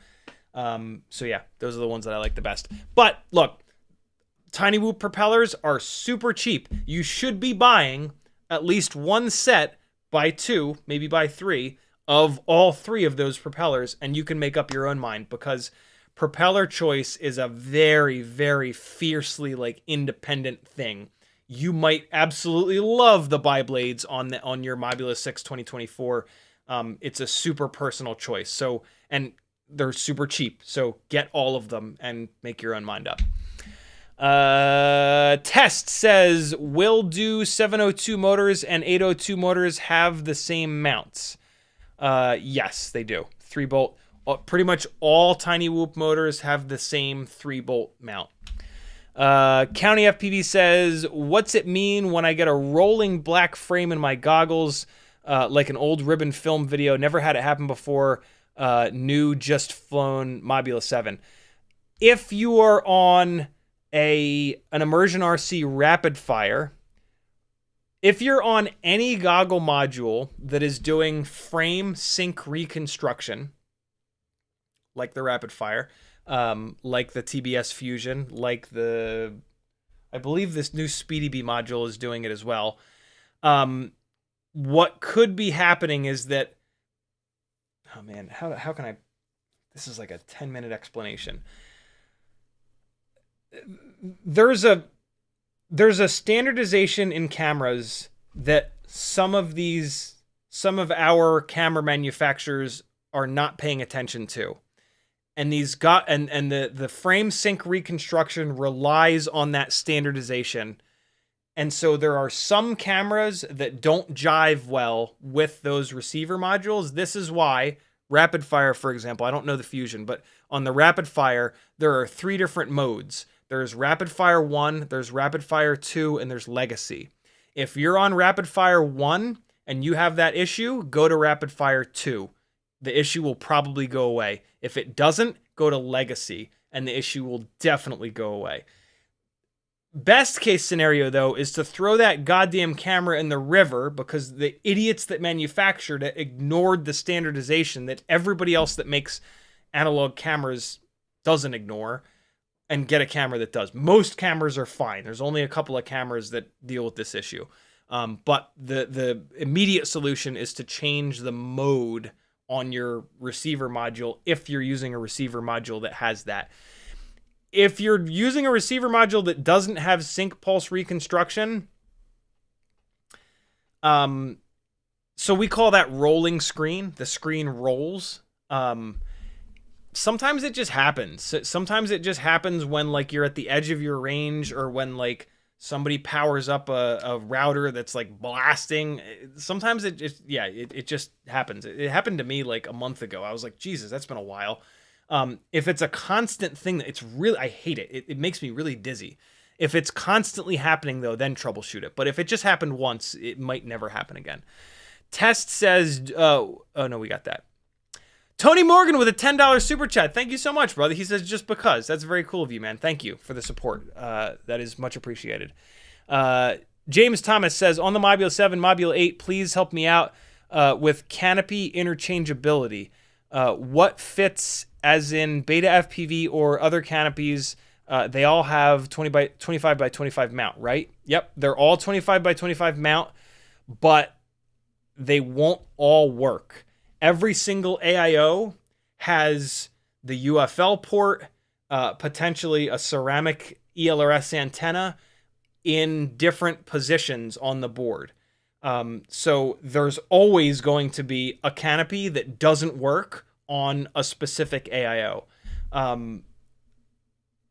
So yeah, those are the ones that I like the best. But look, TinyWhoop propellers are super cheap. You should be buying at least one set, buy 2, maybe buy 3, of all 3 of those propellers, and you can make up your own mind, because propeller choice is a very, very fiercely like independent thing. You might absolutely love the bi-blades on your Mobula 6 2024. It's a super personal choice. So, and they're super cheap. So get all of them and make your own mind up. Test says, will do 702 motors and 802 motors have the same mounts? Yes, they do. 3-bolt. Pretty much all TinyWhoop motors have the same 3-bolt mount. County FPV says, what's it mean when I get a rolling black frame in my goggles, like an old ribbon film video? Never had it happen before. New, just flown Mobula 7. If you are on an immersion RC rapid fire, if you're on any goggle module that is doing frame sync reconstruction, like the rapid fire, like the TBS Fusion, like I believe this new Speedy Bee module is doing it as well. What could be happening is that, oh man, how can I, this is like a 10-minute explanation. There's a standardization in cameras that some of our camera manufacturers are not paying attention to. And the frame sync reconstruction relies on that standardization. And so there are some cameras that don't jive well with those receiver modules. This is why rapid fire, for example, I don't know the Fusion, but on the rapid fire, there are 3 different modes. There's rapid fire 1, there's rapid fire 2, and there's legacy. If you're on rapid fire 1 and you have that issue, go to rapid fire 2. The issue will probably go away. If it doesn't, go to legacy, and the issue will definitely go away. Best case scenario, though, is to throw that goddamn camera in the river, because the idiots that manufactured it ignored the standardization that everybody else that makes analog cameras doesn't ignore. and get a camera that does. Most cameras are fine. There's only a couple of cameras that deal with this issue. But the immediate solution is to change the mode on your receiver module if you're using a receiver module that has that. If you're using a receiver module that doesn't have sync pulse reconstruction, so we call that rolling screen. The screen rolls. Sometimes it just happens. Sometimes it just happens when like you're at the edge of your range, or when like somebody powers up a router that's like blasting. Sometimes it just happens. It happened to me like a month ago. I was like, Jesus, that's been a while. If it's a constant thing, it's really, I hate it. It makes me really dizzy. If it's constantly happening though, then troubleshoot it. But if it just happened once, it might never happen again. Test says, oh no, we got that. Tony Morgan with a $10 super chat. Thank you so much, brother. He says, just because. That's very cool of you, man. Thank you for the support. That is much appreciated. James Thomas says, on the Mobula 7, Mobula 8, please help me out with canopy interchangeability. What fits, as in Beta FPV or other canopies? They all have 25 by 25 mount, right? Yep, they're all 25 by 25 mount, but they won't all work. Every single AIO has the UFL port, potentially a ceramic ELRS antenna in different positions on the board. So there's always going to be a canopy that doesn't work on a specific AIO.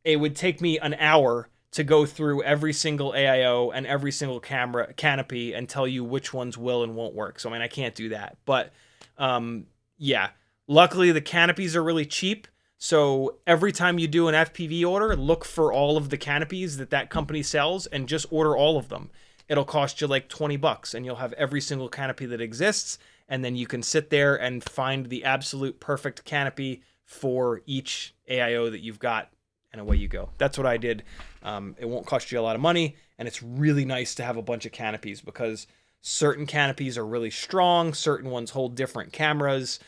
It would take me an hour to go through every single AIO and every single canopy and tell you which ones will and won't work. So, I mean, I can't do that. But, yeah, luckily the canopies are really cheap. So every time you do an FPV order, look for all of the canopies that company sells and just order all of them. It'll cost you like $20 and you'll have every single canopy that exists. And then you can sit there and find the absolute perfect canopy for each AIO that you've got, and away you go. That's what I did. It won't cost you a lot of money, and it's really nice to have a bunch of canopies because certain canopies are really strong, certain ones hold different cameras,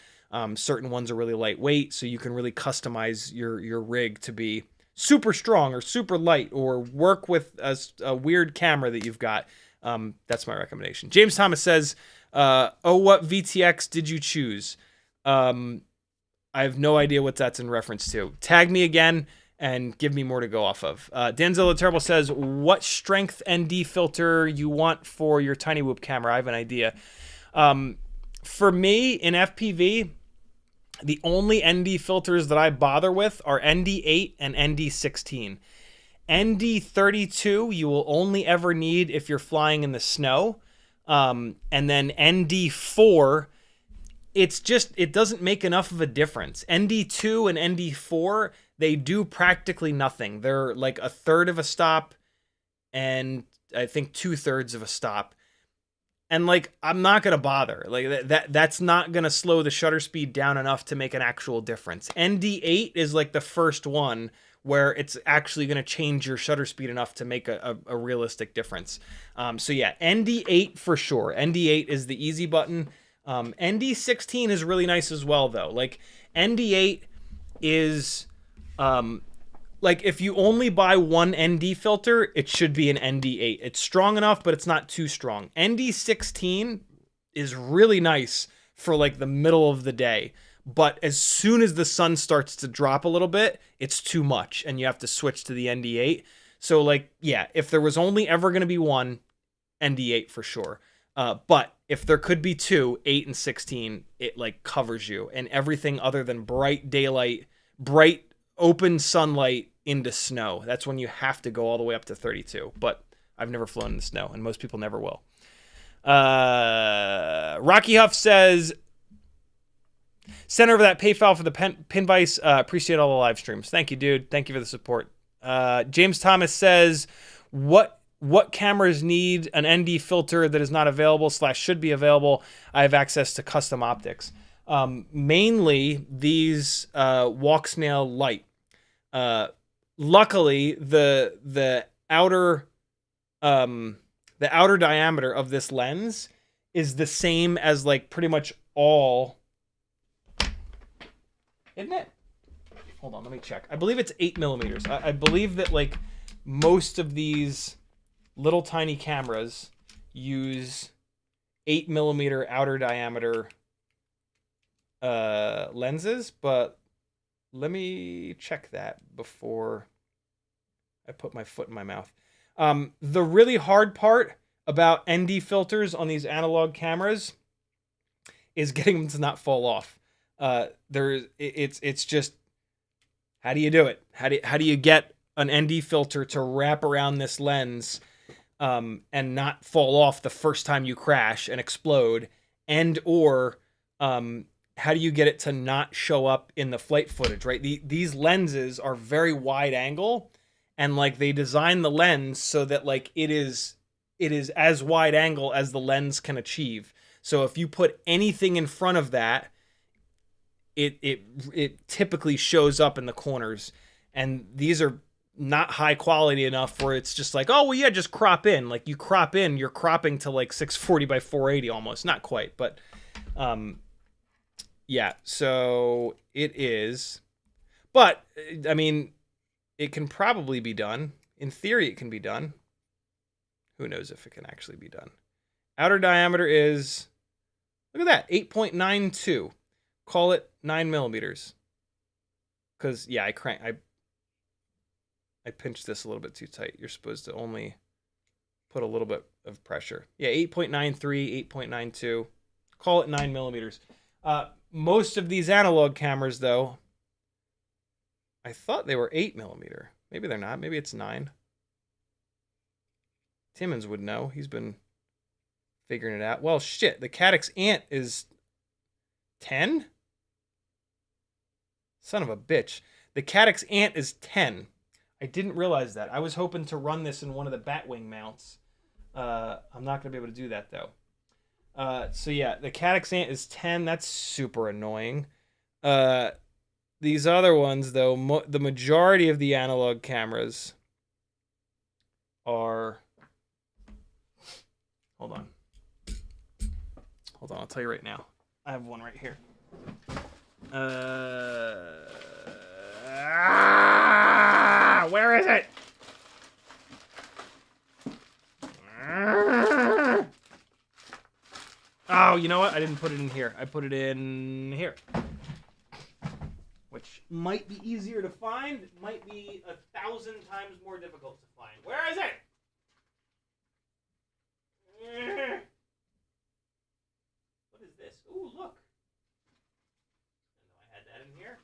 certain ones are really lightweight, so you can really customize your rig to be super strong or super light, or work with a weird camera that you've got. That's my recommendation. James Thomas says, oh, what VTX did you choose? I have no idea what that's in reference to. Tag me again and give me more to go off of. Danzilla Terrible says, what strength ND filter you want for your TinyWhoop camera? I have an idea. For me, in FPV, the only ND filters that I bother with are ND8 and ND16. ND32 you will only ever need if you're flying in the snow. And then ND4, it doesn't make enough of a difference. ND2 and ND4, they do practically nothing. They're like a third of a stop and I think 2/3 of a stop. And like, I'm not going to bother. Like that's not going to slow the shutter speed down enough to make an actual difference. ND8 is like the first one where it's actually going to change your shutter speed enough to make a realistic difference. So yeah, ND8 for sure. ND8 is the easy button. ND16 is really nice as well though. Like ND8 is, like if you only buy one ND filter, it should be an ND8. It's strong enough, but it's not too strong. ND16 is really nice for like the middle of the day. But as soon as the sun starts to drop a little bit, it's too much and you have to switch to the ND8. So like, yeah, if there was only ever going to be one, ND8 for sure. But if there could be two, 8 and 16, it like covers you, and everything other than bright daylight, bright open sunlight into snow. That's when you have to go all the way up to 32. But I've never flown in the snow, and most people never will. Rocky Huff says, send over that pay file for the pin vise. Appreciate all the live streams. Thank you, dude. Thank you for the support. James Thomas says, what cameras need an ND filter that is not available / should be available? I have access to custom optics. Mainly these Walksnail Lite. Luckily, the outer diameter of this lens is the same as like pretty much all, isn't it? hold on, let me check. I believe it's 8mm. I believe that like most of these little tiny cameras use 8mm outer diameter lenses, but let me check that before I put my foot in my mouth. The really hard part about ND filters on these analog cameras is getting them to not fall off. It's just, how do you do it? How do you get an ND filter to wrap around this lens and not fall off the first time you crash and explode? And or how do you get it to not show up in the flight footage, right? These lenses are very wide angle, and like they design the lens so that like it is as wide angle as the lens can achieve. So if you put anything in front of that, it typically shows up in the corners. And these are not high quality enough where it's just like, oh well, yeah, just crop in. Like you crop in, you're cropping to like 640 by 480 almost, not quite, but yeah. So it is, but I mean, it can probably be done. In theory, it can be done. Who knows if it can actually be done? Outer diameter is, look at that, 8.92. Call it 9mm. Because yeah, I pinched this a little bit too tight. You're supposed to only put a little bit of pressure. Yeah, 8.93, 8.92. Call it 9mm. Most of these analog cameras, though, I thought they were 8mm. Maybe they're not. Maybe it's 9. Timmons would know. He's been figuring it out. Well, shit. The Caddx Ant is 10? Son of a bitch. The Caddx Ant is 10. I didn't realize that. I was hoping to run this in one of the batwing mounts. I'm not going to be able to do that, though. So, yeah, the Caddx Ant is 10. That's super annoying. These other ones, though, the majority of the analog cameras are... Hold on. Hold on, I'll tell you right now. I have one right here. Where is it? Oh, you know what? I didn't put it in here. I put it in here. Which might be easier to find. Might be 1,000 times more difficult to find. Where is it? What is this? Ooh, look. I know I had that in here.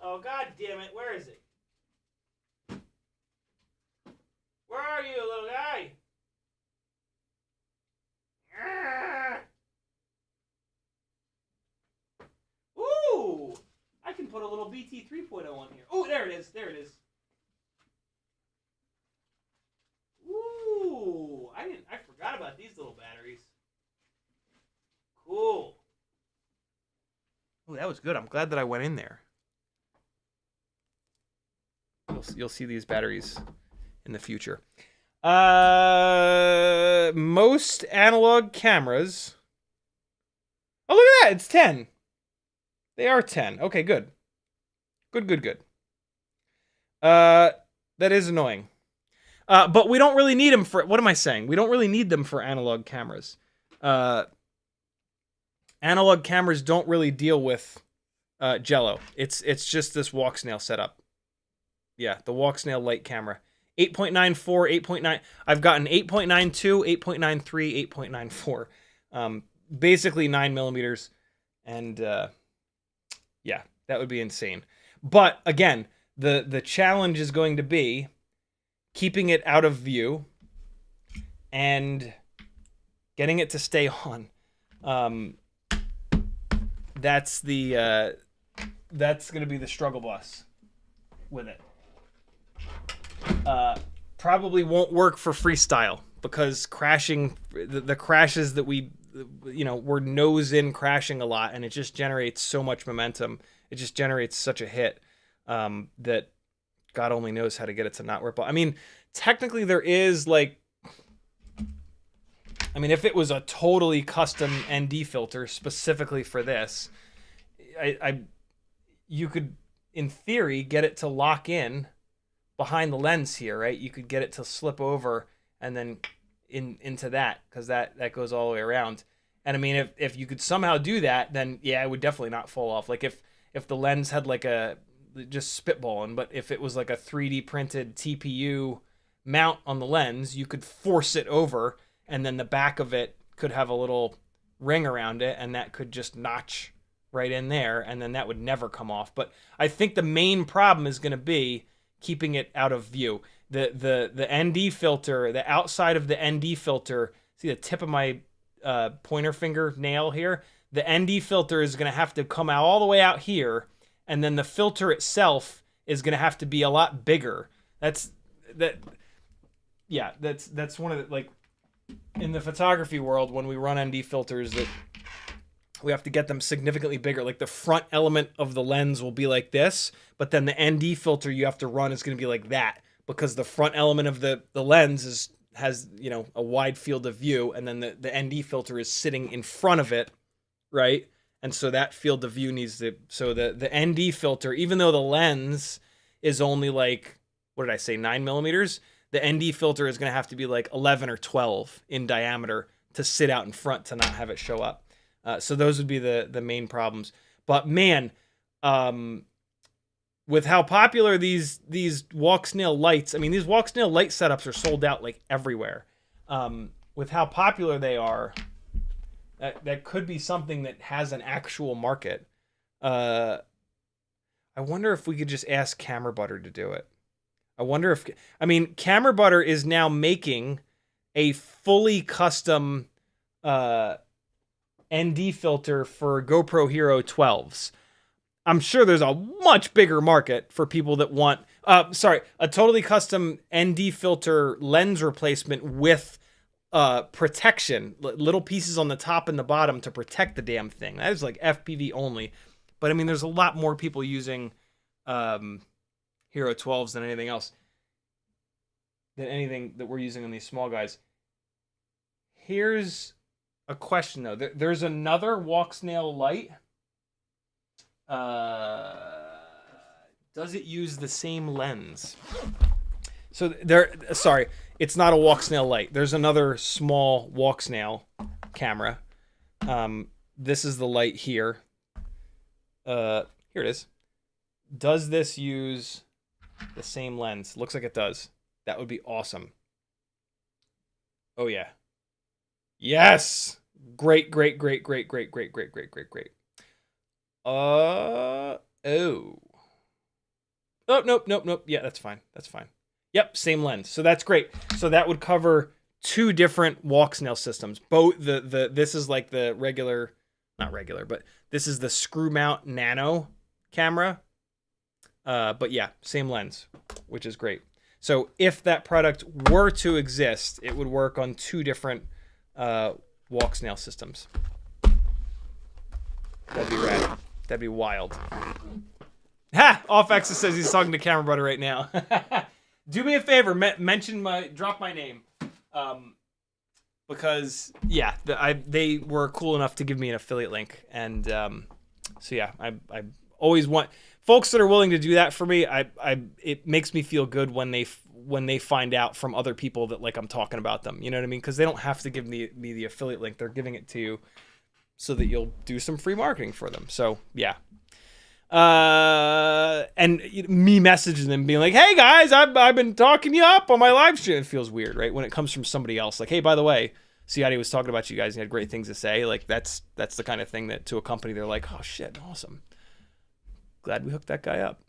Oh, god damn it. Where is it? Where are you, little guy? Ooh! I can put a little BT 3.0 on here. Oh, there it is. There it is. Ooh! I forgot about these little batteries. Cool. Oh, that was good. I'm glad that I went in there. You'll see these batteries in the future. Most analog cameras. Oh, look at that. It's 10. They are 10. Okay, good. Good. That is annoying. But we don't really need them for... What am I saying? We don't really need them for analog cameras. Analog cameras don't really deal with Jello. It's just this walk snail setup. Yeah, the walk snail light camera. 8.94, 8.9. I've gotten 8.92, 8.93, 8.94. Basically 9mm. And yeah, that would be insane. But again, the challenge is going to be keeping it out of view and getting it to stay on. That's going to be the struggle bus with it. Probably won't work for freestyle because crashing, the crashes that we're nose in crashing a lot, and it just generates so much momentum. It just generates such a hit that God only knows how to get it to not work. But I mean, technically there is if it was a totally custom ND filter specifically for this, you could in theory, get it to lock in behind the lens here, right? You could get it to slip over and then into that, because that goes all the way around. And I mean, if you could somehow do that, then yeah, it would definitely not fall off. Like if the lens had like a, just spitballing, but if it was like a 3D printed TPU mount on the lens, you could force it over, and then the back of it could have a little ring around it, and that could just notch right in there, and then that would never come off. But I think the main problem is going to be keeping it out of view. The ND filter, the outside of the ND filter, see the tip of my pointer finger nail here? The ND filter is going to have to come out all the way out here, and then the filter itself is going to have to be a lot bigger. That's one of the, like, in the photography world, when we run ND filters, that we have to get them significantly bigger. Like the front element of the lens will be like this, but then the ND filter you have to run is going to be like that, because the front element of the lens has, you know, a wide field of view, and then the ND filter is sitting in front of it, right? And so that field of view needs to, so the ND filter, even though the lens is only like, what did I say, 9 millimeters, the ND filter is going to have to be like 11 or 12 in diameter to sit out in front to not have it show up. So those would be the main problems. But man, with how popular these walk snail lights, I mean, these walk snail light setups are sold out like everywhere. With how popular they are, that could be something that has an actual market. I wonder if we could just ask Camera Butter to do it. I wonder if, I mean, Camera Butter is now making a fully custom ND filter for GoPro Hero 12s. I'm sure there's a much bigger market for people that want, a totally custom ND filter lens replacement with protection, little pieces on the top and the bottom to protect the damn thing. That is like FPV only. But I mean, there's a lot more people using Hero 12s than anything else, than anything that we're using on these small guys. Here's a question though. There's another walk snail light. Does it use the same lens? So it's not a walk snail light. There's another small walk snail camera. This is the light here. Here it is. Does this use the same lens? Looks like it does. That would be awesome. Oh yeah. Yes. Great. Oh. Oh, nope. Yeah, that's fine. Yep, same lens. So that's great. So that would cover two different walk snail systems. Both this is like the regular, not regular, but this is the screw mount nano camera. But yeah, same lens, which is great. So if that product were to exist, it would work on two different walk snail systems. That'd be rad. That'd be wild. Ha! Off Access says he's talking to Camera Butter right now. Do me a favor, drop my name, because yeah, they were cool enough to give me an affiliate link, and so yeah, I always want folks that are willing to do that for me. It makes me feel good when they find out from other people that like I'm talking about them. You know what I mean? Because they don't have to give me the affiliate link; they're giving it to you so that you'll do some free marketing for them. So yeah. And me messaging them being like, hey guys, I've been talking you up on my live stream. It feels weird, right? When it comes from somebody else, like, hey, by the way, Ciotti was talking about you guys and had great things to say. Like that's the kind of thing that to a company, they're like, oh shit, awesome. Glad we hooked that guy up.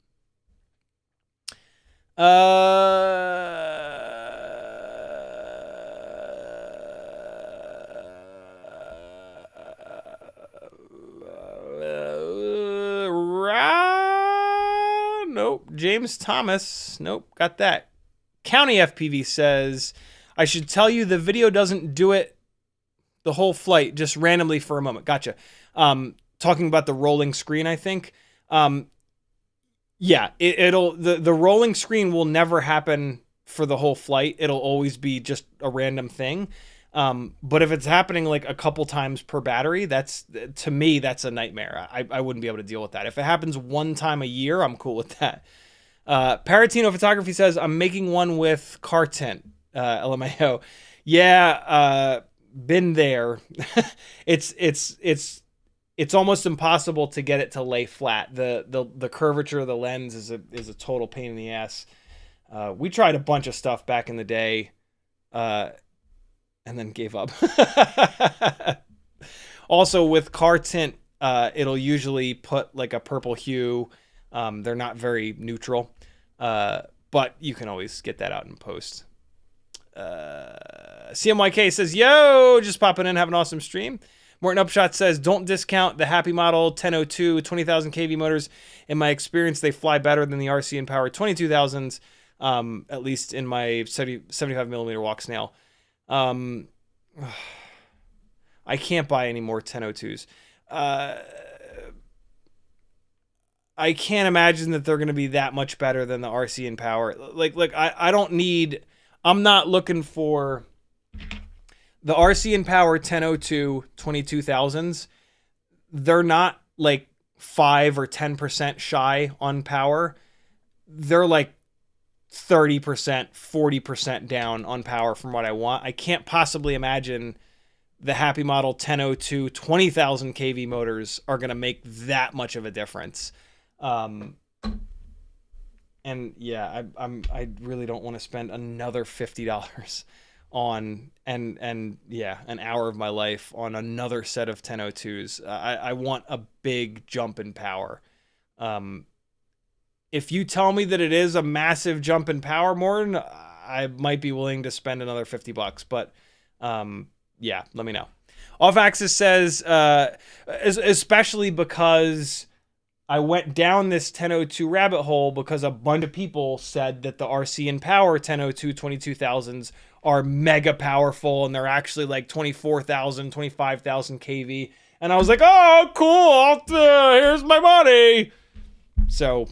Nope. James Thomas. Nope. Got that. County FPV says, I should tell you the video doesn't do it the whole flight, just randomly for a moment. Gotcha. Talking about the rolling screen, I think. Yeah, the rolling screen will never happen for the whole flight. It'll always be just a random thing. But if it's happening like a couple times per battery, to me, that's a nightmare. I wouldn't be able to deal with that. If it happens one time a year, I'm cool with that. Paratino Photography says, I'm making one with car tint, LMAO. Yeah, been there. It's almost impossible to get it to lay flat. The curvature of the lens is a total pain in the ass. We tried a bunch of stuff back in the day, and then gave up. Also, with car tint, it'll usually put like a purple hue. They're not very neutral, but you can always get that out in post. CMYK says, yo, just popping in, have an awesome stream. Morton Upshot says, don't discount the Happymodel 1002 20,000 kV motors. In my experience, they fly better than the RC and Power 22,000s, at least in my 75 millimeter walk snail. I can't buy any more 1002s. I can't imagine that they're going to be that much better than the RC and Power. I'm not looking for the RC and Power 1002 22,000s. They're not like 5 or 10% shy on power. They're like 30%, 40% down on power from what I want. I can't possibly imagine the Happymodel 1002 20,000 kV motors are going to make that much of a difference. And yeah, I really don't want to spend another $50 on and yeah, an hour of my life on another set of 1002s. I want a big jump in power. If you tell me that it is a massive jump in power, Morton, I might be willing to spend another $50, but yeah, let me know. Off Axis says, especially because I went down this 1002 rabbit hole because a bunch of people said that the RC and Power 1002 22,000s are mega powerful and they're actually like 24,000, 25,000 kV. And I was like, oh, cool. Here's my money. So,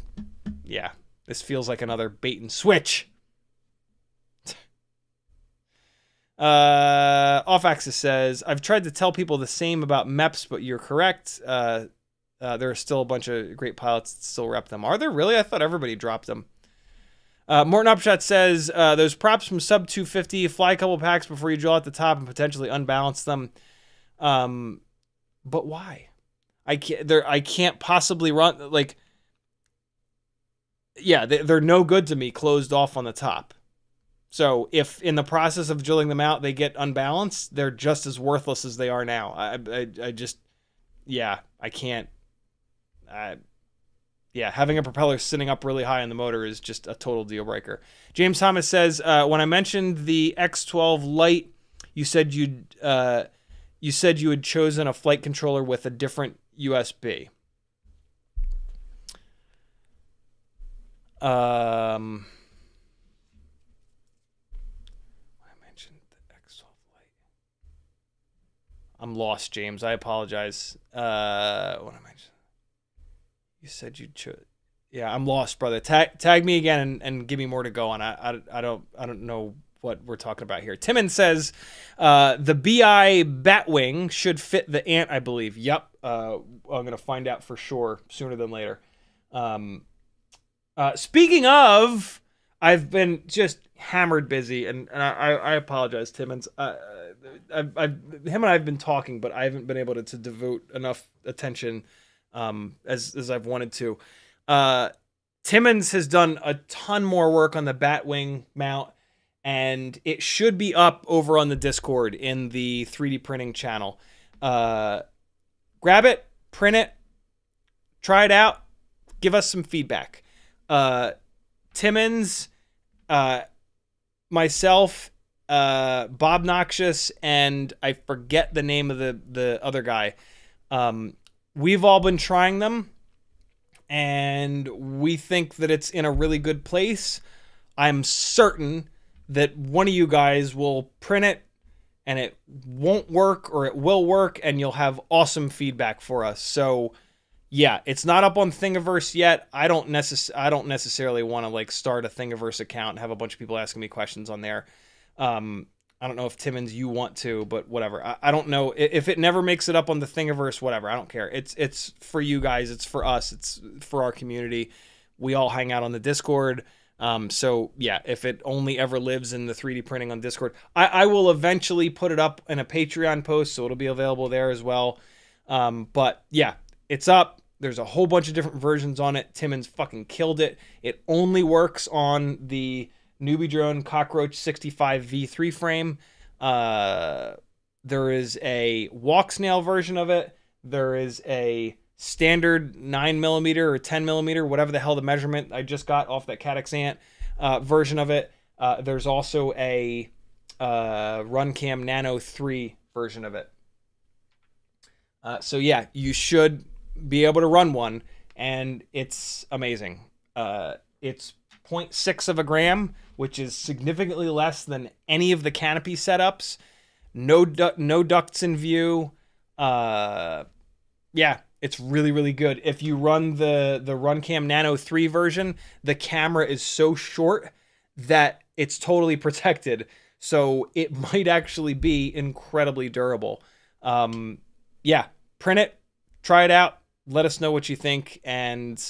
yeah, this feels like another bait and switch. Off Axis says, I've tried to tell people the same about MEPS, but you're correct. There are still a bunch of great pilots that still rep them. Are there really? I thought everybody dropped them. Morton Upshot says, those props from sub 250, fly a couple packs before you draw at the top and potentially unbalance them. But why? I can't possibly run, like, yeah, they're no good to me closed off on the top. So if in the process of drilling them out, they get unbalanced, they're just as worthless as they are now. I just, yeah, I can't. Yeah, having a propeller sitting up really high on the motor is just a total deal breaker. James Thomas says, when I mentioned the X12 Lite, you said you had chosen a flight controller with a different USB. I mentioned the X12 Lite. I'm lost, James. I apologize. What I mentioned. You said you chose. Yeah, I'm lost, brother. Tag me again and give me more to go on. I don't know what we're talking about here. Timon says the BI Batwing should fit the Ant, I believe. Yep. I'm gonna find out for sure sooner than later. Speaking of, I've been just hammered busy, and I apologize, Timmons. Him and I have been talking, but I haven't been able to devote enough attention as I've wanted to. Timmons has done a ton more work on the Batwing mount, and it should be up over on the Discord in the 3D printing channel. Grab it, print it, try it out, give us some feedback. Timmons, myself, Bob Noxious, and I forget the name of the other guy. We've all been trying them, and we think that it's in a really good place. I'm certain that one of you guys will print it, and it won't work, or it will work, and you'll have awesome feedback for us. So, yeah, it's not up on Thingiverse yet. I don't necessarily want to like start a Thingiverse account and have a bunch of people asking me questions on there. I don't know if Timmons you want to, but whatever. I don't know if it never makes it up on the Thingiverse, whatever. I don't care. It's for you guys. It's for us. It's for our community. We all hang out on the Discord. So yeah, if it only ever lives in the 3D printing on Discord, I will eventually put it up in a Patreon post, so it'll be available there as well. But yeah, it's up. There's a whole bunch of different versions on it. Timmons fucking killed it. It only works on the Newbie Drone Cockroach 65 V3 frame. There is a walk snail version of it. There is a standard 9mm or 10mm, whatever the hell the measurement I just got off that CatXant version of it. There's also a Runcam Nano 3 version of it. So yeah, you should be able to run one, and it's amazing. It's 0.6 of a gram, which is significantly less than any of the canopy setups. No ducts in view. Yeah, it's really, really good. If you run the Runcam Nano 3 version, the camera is so short that it's totally protected. So it might actually be incredibly durable. Yeah, print it, try it out, let us know what you think, and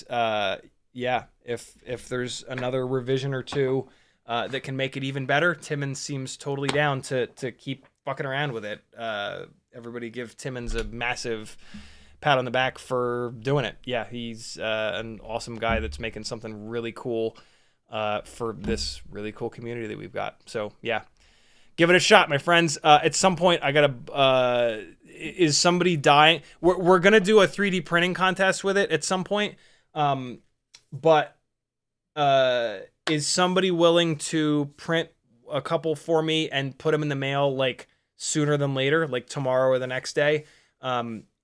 yeah, if there's another revision or two that can make it even better, Timmons seems totally down to keep fucking around with it. Everybody give Timmons a massive pat on the back for doing it. Yeah, he's an awesome guy that's making something really cool for this really cool community that we've got. So yeah, give it a shot, my friends. At some point, I gotta. Is somebody dying? We're gonna do a 3D printing contest with it at some point. But is somebody willing to print a couple for me and put them in the mail like sooner than later, like tomorrow or the next day?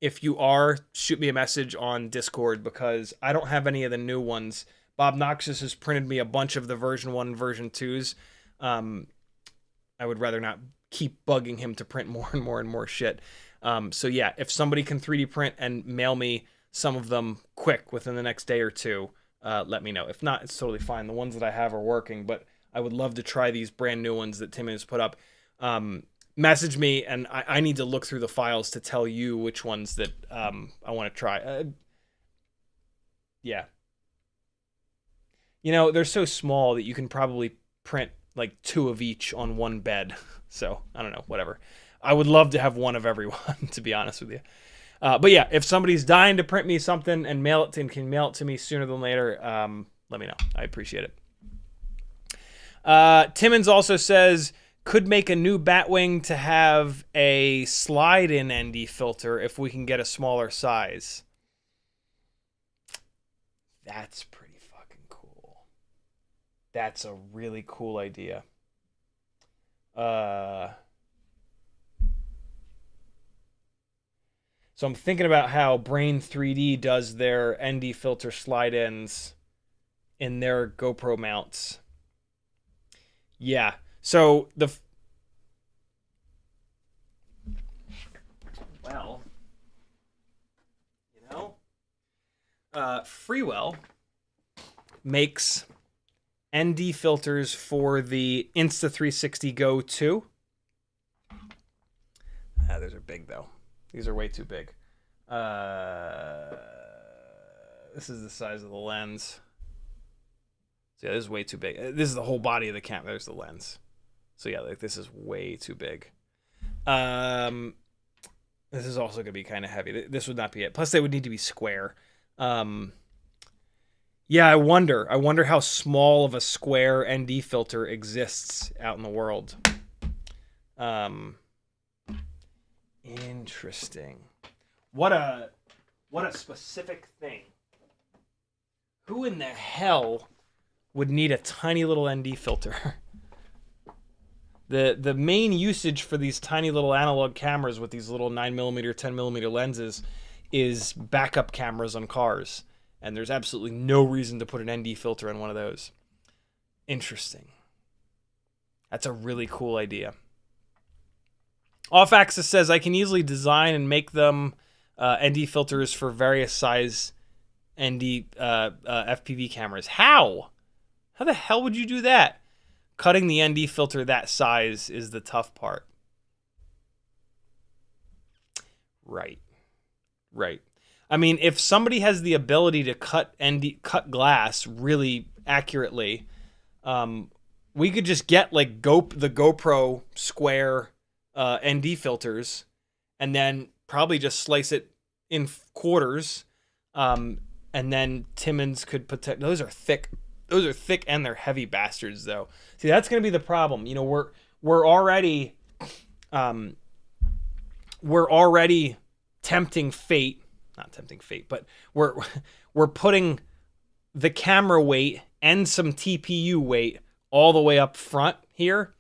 If you are, shoot me a message on Discord, because I don't have any of the new ones. Bob Noxious has printed me a bunch of the version 1 and version 2s. I would rather not keep bugging him to print more and more and more shit. So yeah, if somebody can 3D print and mail me some of them quick within the next day or two, let me know. If not, it's totally fine. The ones that I have are working, but I would love to try these brand new ones that Tim has put up. Message me, and I need to look through the files to tell you which ones that I want to try. Yeah. You know, they're so small that you can probably print like 2 of each on one bed. So, I don't know, whatever. I would love to have one of every one, to be honest with you. But yeah, if somebody's dying to print me something and can mail it to me sooner than later, let me know. I appreciate it. Timmons also says, could make a new batwing to have a slide-in ND filter if we can get a smaller size. That's pretty fucking cool. That's a really cool idea. So I'm thinking about how Brain 3D does their ND filter slide-ins in their GoPro mounts. Yeah. So well, you know, Freewell makes ND filters for the Insta360 Go 2. Those are big though. These are way too big. This is the size of the lens. So yeah, this is way too big. This is the whole body of the camera. There's the lens. So yeah, like this is way too big. This is also going to be kind of heavy. This would not be it. Plus, they would need to be square. Yeah, I wonder how small of a square ND filter exists out in the world. Interesting. What a specific thing. Who in the hell would need a tiny little ND filter? The main usage for these tiny little analog cameras with these little 9mm, 10mm lenses is backup cameras on cars. And there's absolutely no reason to put an ND filter on one of those. Interesting. That's a really cool idea. Off-Axis says, I can easily design and make them ND filters for various size ND FPV cameras. How? How the hell would you do that? cutting the ND filter that size is the tough part. Right. I mean, if somebody has the ability to cut glass really accurately, we could just get like the GoPro square ND filters, and then probably just slice it in quarters, and then Timmons could protect. Those are thick and they're heavy bastards, though. See, that's gonna be the problem. You know, we're already tempting fate. Not tempting fate, but we're putting the camera weight and some TPU weight all the way up front here,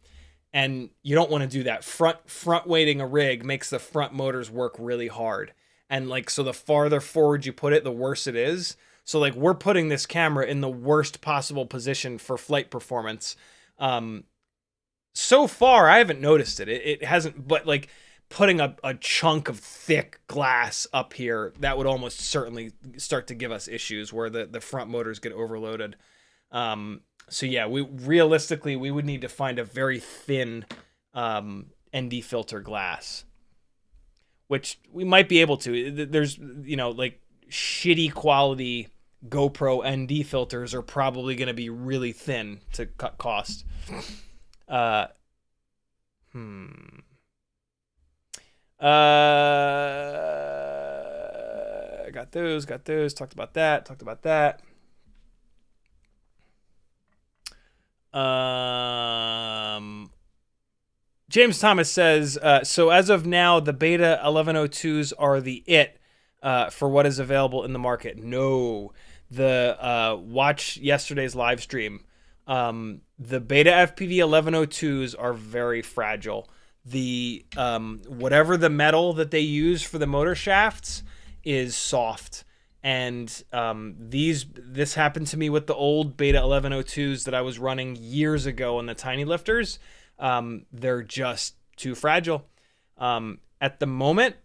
and you don't want to do that. Front weighting a rig makes the front motors work really hard, and like, so the farther forward you put it, the worse it is. So like, we're putting this camera in the worst possible position for flight performance. So far I haven't noticed it. It hasn't, but like, putting a chunk of thick glass up here, that would almost certainly start to give us issues where the front motors get overloaded. So yeah, realistically we would need to find a very thin ND filter glass, which we might be able to. There's, you know, like, shitty quality GoPro ND filters are probably going to be really thin to cut cost. Got those. Talked about that. James Thomas says, so as of now, the beta 1102s are the for what is available in the market. No, watch yesterday's live stream. The beta FPV 1102s are very fragile. The whatever the metal that they use for the motor shafts is soft, and this happened to me with the old beta 1102s that I was running years ago on the tiny lifters. They're just too fragile. At the moment,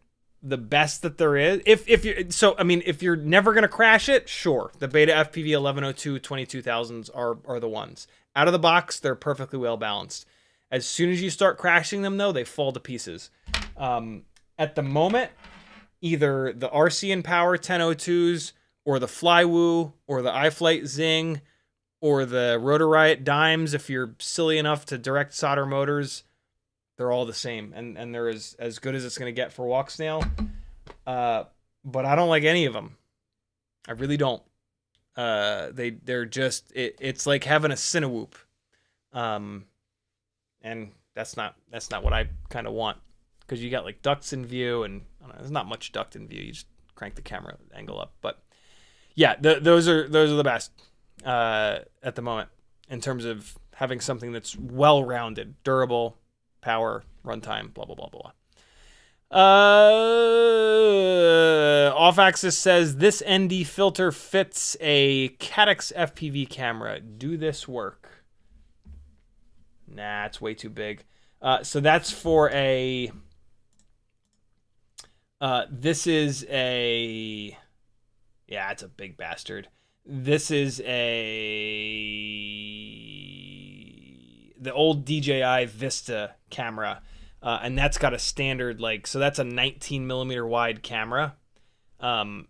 the best that there is, if you're never gonna crash it, sure, the beta FPV 1102 22,000s are the ones. Out of the box, they're perfectly well balanced. As soon as you start crashing them, though, they fall to pieces. At the moment, either the RC & Power 1002s, or the Flywoo, or the iFlight Zing, or the Rotor Riot Dimes, if you're silly enough to direct solder motors, they're all the same. And they're as good as it's going to get for walk snail. But I don't like any of them. I really don't. They're just, it's like having a CiottiWhoop. And that's not what I kind of want, because you got like ducts in view, and I don't know, there's not much duct in view. You just crank the camera angle up. But yeah, those are the best at the moment in terms of having something that's well-rounded, durable, power, runtime, blah blah blah blah. Off Axis says this ND filter fits a Caddx FPV camera. Do this work? Nah, it's way too big. So that's for a... this is a... Yeah, it's a big bastard. This is the old DJI Vista camera. And that's got a standard, like... So that's a 19 millimeter wide camera. And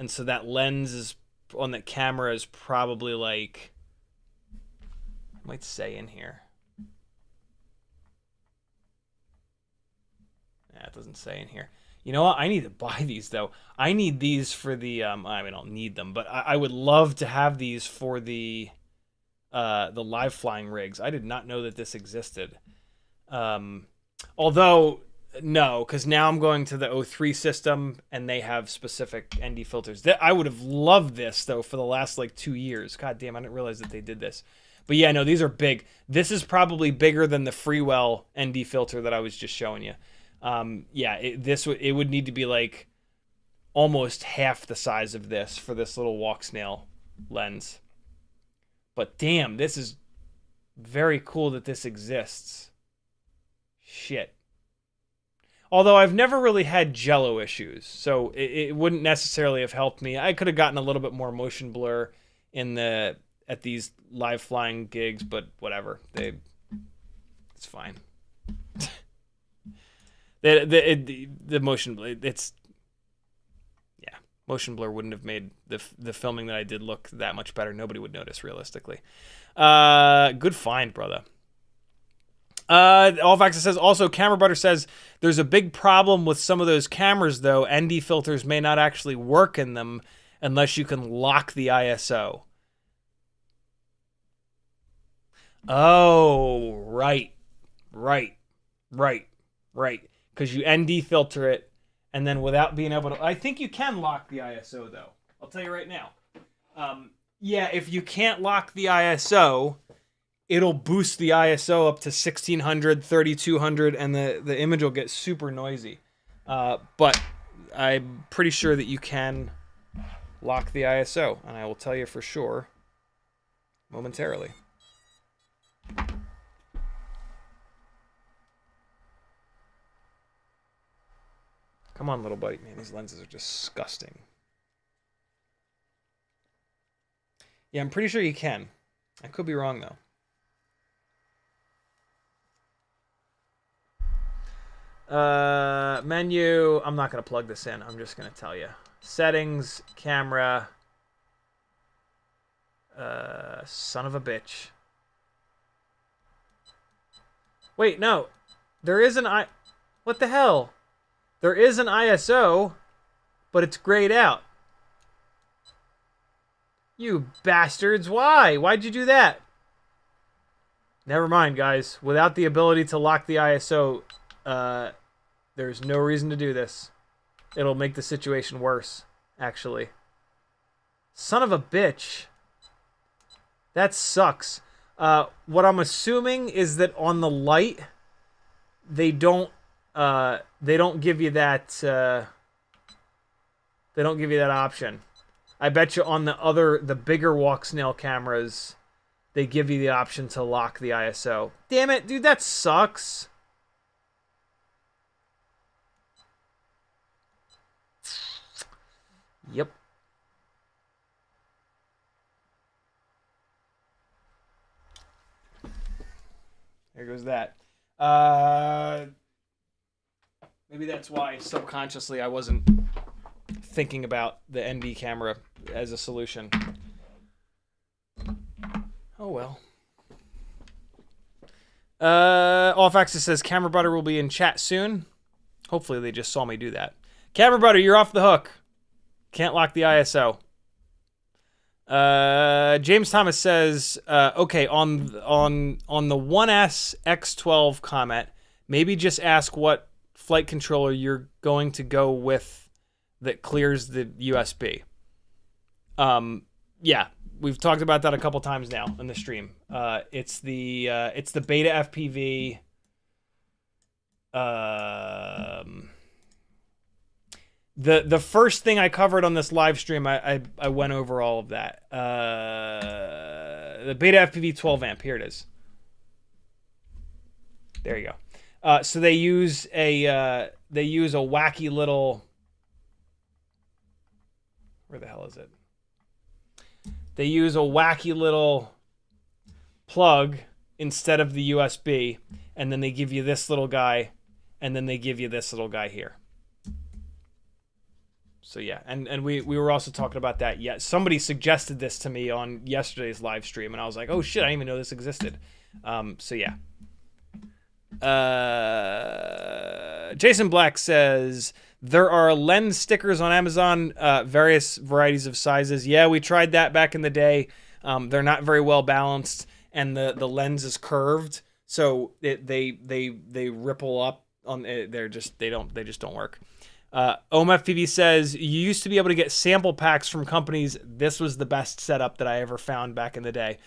so that lens is on the camera is probably like... I might say in here. It doesn't say in here. You know what? I need to buy these, though. I need these for the... I mean, I don't need them, but I would love to have these for the live flying rigs. I did not know that this existed. Although, no, because now I'm going to the O3 system, and they have specific ND filters. I would have loved this, though, for the last, like, 2 years. God damn, I didn't realize that they did this. But yeah, no, these are big. This is probably bigger than the Freewell ND filter that I was just showing you. Yeah, it would need to be like almost half the size of this for this little walk snail lens. But damn, this is very cool that this exists. Shit. Although I've never really had Jello issues, so it wouldn't necessarily have helped me. I could have gotten a little bit more motion blur in the at these live flying gigs, but whatever. It's fine. the motion, it's, yeah, motion blur wouldn't have made the filming that I did look that much better. Nobody would notice realistically. Good find, brother. Allfax says also, Camera Butter says there's a big problem with some of those cameras though. ND filters may not actually work in them unless you can lock the ISO. Oh, right. Because you ND filter it, and then without being able to... I think you can lock the ISO, though. I'll tell you right now. Yeah, if you can't lock the ISO, it'll boost the ISO up to 1600, 3200, and the image will get super noisy. But I'm pretty sure that you can lock the ISO, and I will tell you for sure momentarily. Come on, little buddy. Man, these lenses are disgusting. Yeah, I'm pretty sure you can. I could be wrong, though. Menu. I'm not going to plug this in. I'm just going to tell you. Settings, camera. Son of a bitch. Wait, no. There is an What the hell? There is an ISO, but it's grayed out. You bastards. Why? Why'd you do that? Never mind, guys. Without the ability to lock the ISO, there's no reason to do this. It'll make the situation worse, actually. Son of a bitch. That sucks. What I'm assuming is that on the Lite, they don't give you that. They don't give you that option. I bet you on the bigger walk snail cameras, they give you the option to lock the ISO. Damn it, dude, that sucks. Yep. There goes that. Maybe that's why subconsciously I wasn't thinking about the ND camera as a solution. Oh well. Allfaxes says Camera Butter will be in chat soon. Hopefully they just saw me do that. Camera Butter, you're off the hook. Can't lock the ISO. James Thomas says, okay, on the 1S X12 comment, maybe just ask what flight controller you're going to go with that clears the USB. Yeah, we've talked about that a couple times now in the stream. It's the Beta FPV. The first thing I covered on this live stream, I went over all of that. The Beta FPV 12 amp. Here it is. There you go. So they use a wacky little. Where the hell is it? They use a wacky little plug instead of the USB, and then they give you this little guy, and then they give you this little guy here. So yeah, and we were also talking about that. Yeah, somebody suggested this to me on yesterday's live stream, and I was like, oh shit, I didn't even know this existed. So yeah. Jason Black says there are lens stickers on Amazon, various varieties of sizes. Yeah, we tried that back in the day. They're not very well balanced, and the lens is curved, so they ripple up on. They just don't work. OMFPV says, you used to be able to get sample packs from companies. This was the best setup that I ever found back in the day.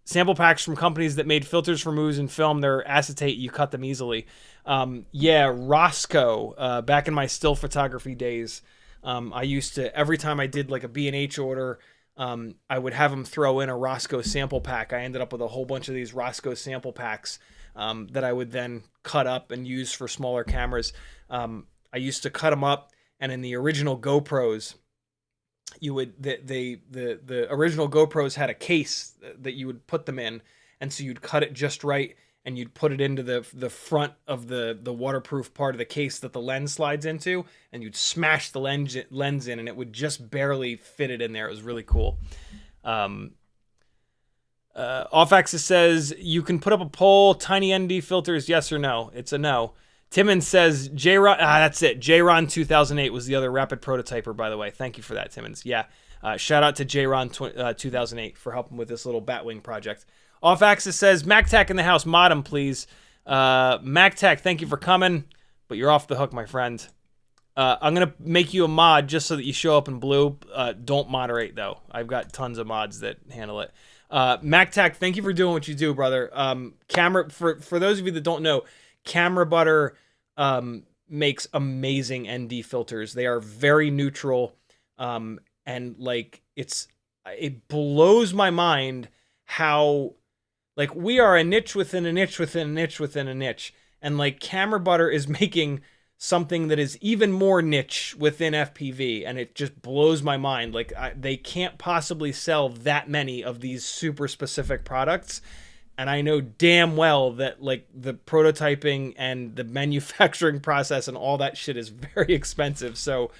Sample packs from companies that made filters for moves and film. They're acetate. You cut them easily. Yeah, Roscoe, back in my still photography days, I used to, every time I did like a B&H order, I would have them throw in a Roscoe sample pack. I ended up with a whole bunch of these Roscoe sample packs that I would then cut up and use for smaller cameras. I used to cut them up, and in the original GoPros, you would the original GoPros had a case that you would put them in, and so you'd cut it just right, and you'd put it into the front of the waterproof part of the case that the lens slides into, and you'd smash the lens in, and it would just barely fit it in there. It was really cool. Off Axis says, you can put up a poll, tiny ND filters, yes or no? It's a no. Timmons says, J-Ron, that's it. J-Ron 2008 was the other rapid prototyper, by the way. Thank you for that, Timmons. Yeah. Shout out to J-Ron 2008 for helping with this little batwing project. Off Axis says, MacTac in the house, mod him, please. MacTac, thank you for coming, but you're off the hook, my friend. I'm going to make you a mod just so that you show up in blue. Don't moderate, though. I've got tons of mods that handle it. MacTac, thank you for doing what you do, brother. Camera, for those of you that don't know, Camera Butter makes amazing ND filters. They are very neutral, and like it blows my mind how like we are a niche within a niche within a niche within a niche, and like Camera Butter is making something that is even more niche within FPV, and it just blows my mind. Like they can't possibly sell that many of these super specific products. And I know damn well that like the prototyping and the manufacturing process and all that shit is very expensive. So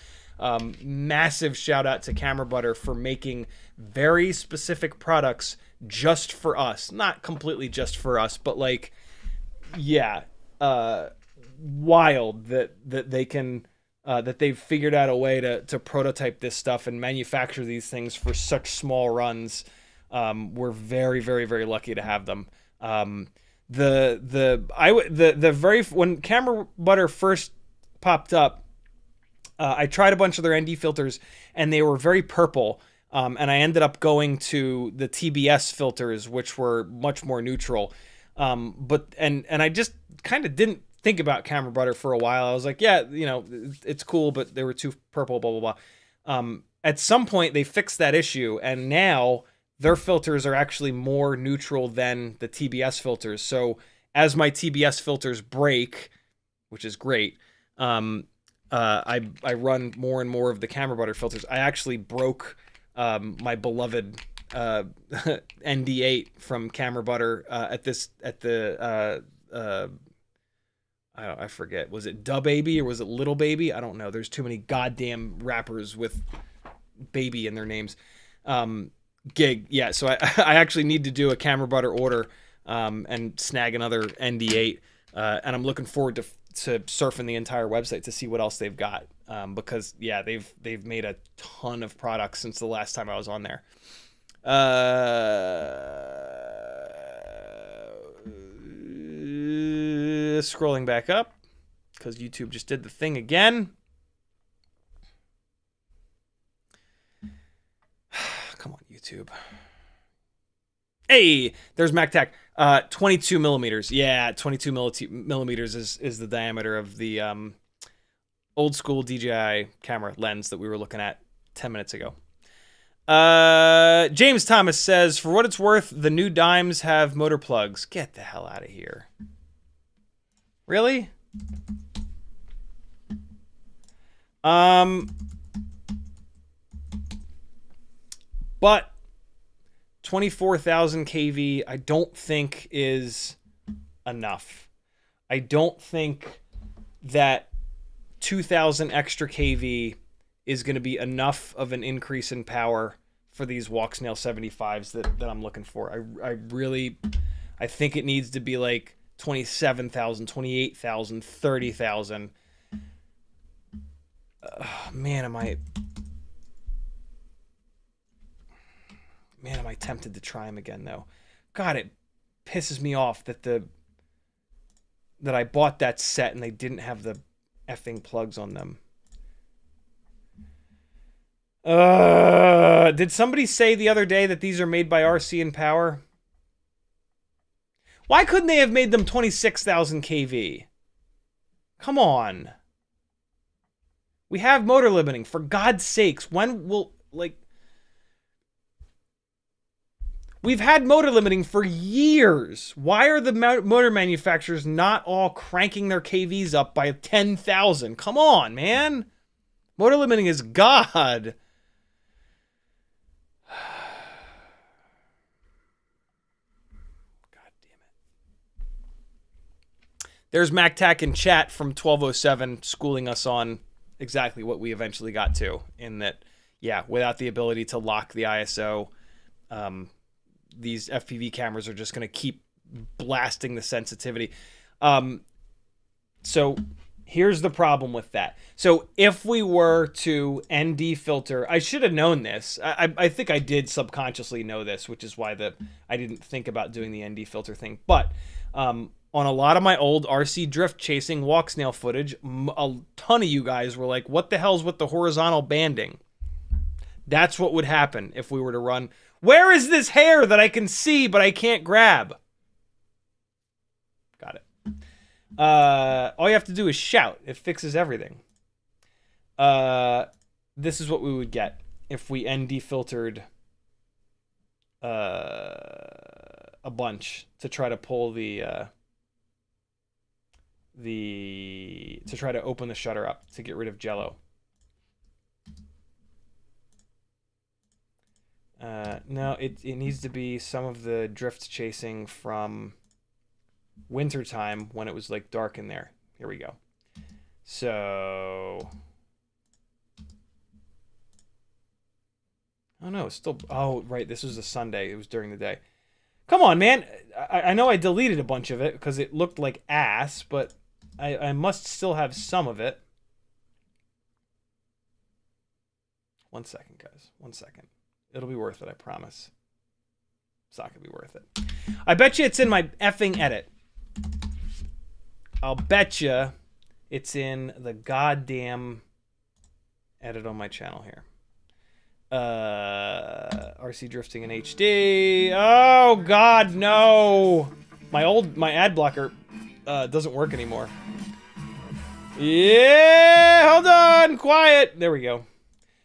massive shout out to Camera Butter for making very specific products just for us. Not completely just for us, but like, yeah, wild that they can, that they've figured out a way to prototype this stuff and manufacture these things for such small runs. We're very, very, very lucky to have them. When Camera Butter first popped up, I tried a bunch of their ND filters and they were very purple. And I ended up going to the TBS filters, which were much more neutral. But I just kind of didn't think about Camera Butter for a while. I was like, yeah, you know, it's cool, but they were too purple, blah, blah, blah. At some point they fixed that issue, and now their filters are actually more neutral than the TBS filters. So as my TBS filters break, which is great, I run more and more of the Camera Butter filters. I actually broke my beloved ND8 from Camera Butter I forget. Was it Da Baby or was it Little Baby? I don't know. There's too many goddamn rappers with baby in their names. Gig. Yeah, so I actually need to do a Camera Butter order and snag another ND8. And I'm looking forward to surfing the entire website to see what else they've got. Because yeah, they've made a ton of products since the last time I was on there. Scrolling back up because YouTube just did the thing again. Come on, YouTube. Hey, there's MacTac. 22 millimeters. Yeah, 22 millimeters is the diameter of the old school DJI camera lens that we were looking at 10 minutes ago. James Thomas says, for what it's worth, the new dimes have motor plugs. Get the hell out of here. Really? But 24,000 kV I don't think is enough. I don't think that 2,000 extra kV is going to be enough of an increase in power for these Walksnail 75s that I'm looking for. I think it needs to be like 27,000, 28,000, 30,000. Man, am I tempted to try them again though. God, it pisses me off that I bought that set and they didn't have the effing plugs on them. Did somebody say the other day that these are made by RC and Power? Why couldn't they have made them 26,000 kV? Come on. We have motor limiting, for God's sakes. When will, like... We've had motor limiting for years. Why are the motor manufacturers not all cranking their KVs up by 10,000? Come on, man. Motor limiting is God. There's MacTac in chat from 1207 schooling us on exactly what we eventually got to, in that, yeah, without the ability to lock the ISO, these FPV cameras are just going to keep blasting the sensitivity. So here's the problem with that. So if we were to ND filter, I should have known this. I think I did subconsciously know this, which is why I didn't think about doing the ND filter thing. But on a lot of my old RC drift chasing walk snail footage, a ton of you guys were like, what the hell's with the horizontal banding? That's what would happen if we were to run. Where is this hair that I can see but I can't grab? Got it. All you have to do is shout. It fixes everything. This is what we would get if we ND filtered a bunch to try to pull to try to open the shutter up to get rid of Jello. No, it needs to be some of the drift chasing from wintertime when it was like dark in there. Here we go. So, oh no, it's still, oh right, this was a Sunday. It was during the day. Come on, man. I know I deleted a bunch of it because it looked like ass, but I must still have some of it. 1 second, guys. 1 second. It'll be worth it, I promise. It's not going to be worth it. I bet you it's in my effing edit. I'll bet you it's in the goddamn edit on my channel here. RC drifting in HD. Oh, God, no. My ad blocker doesn't work anymore. Yeah, hold on. Quiet. There we go.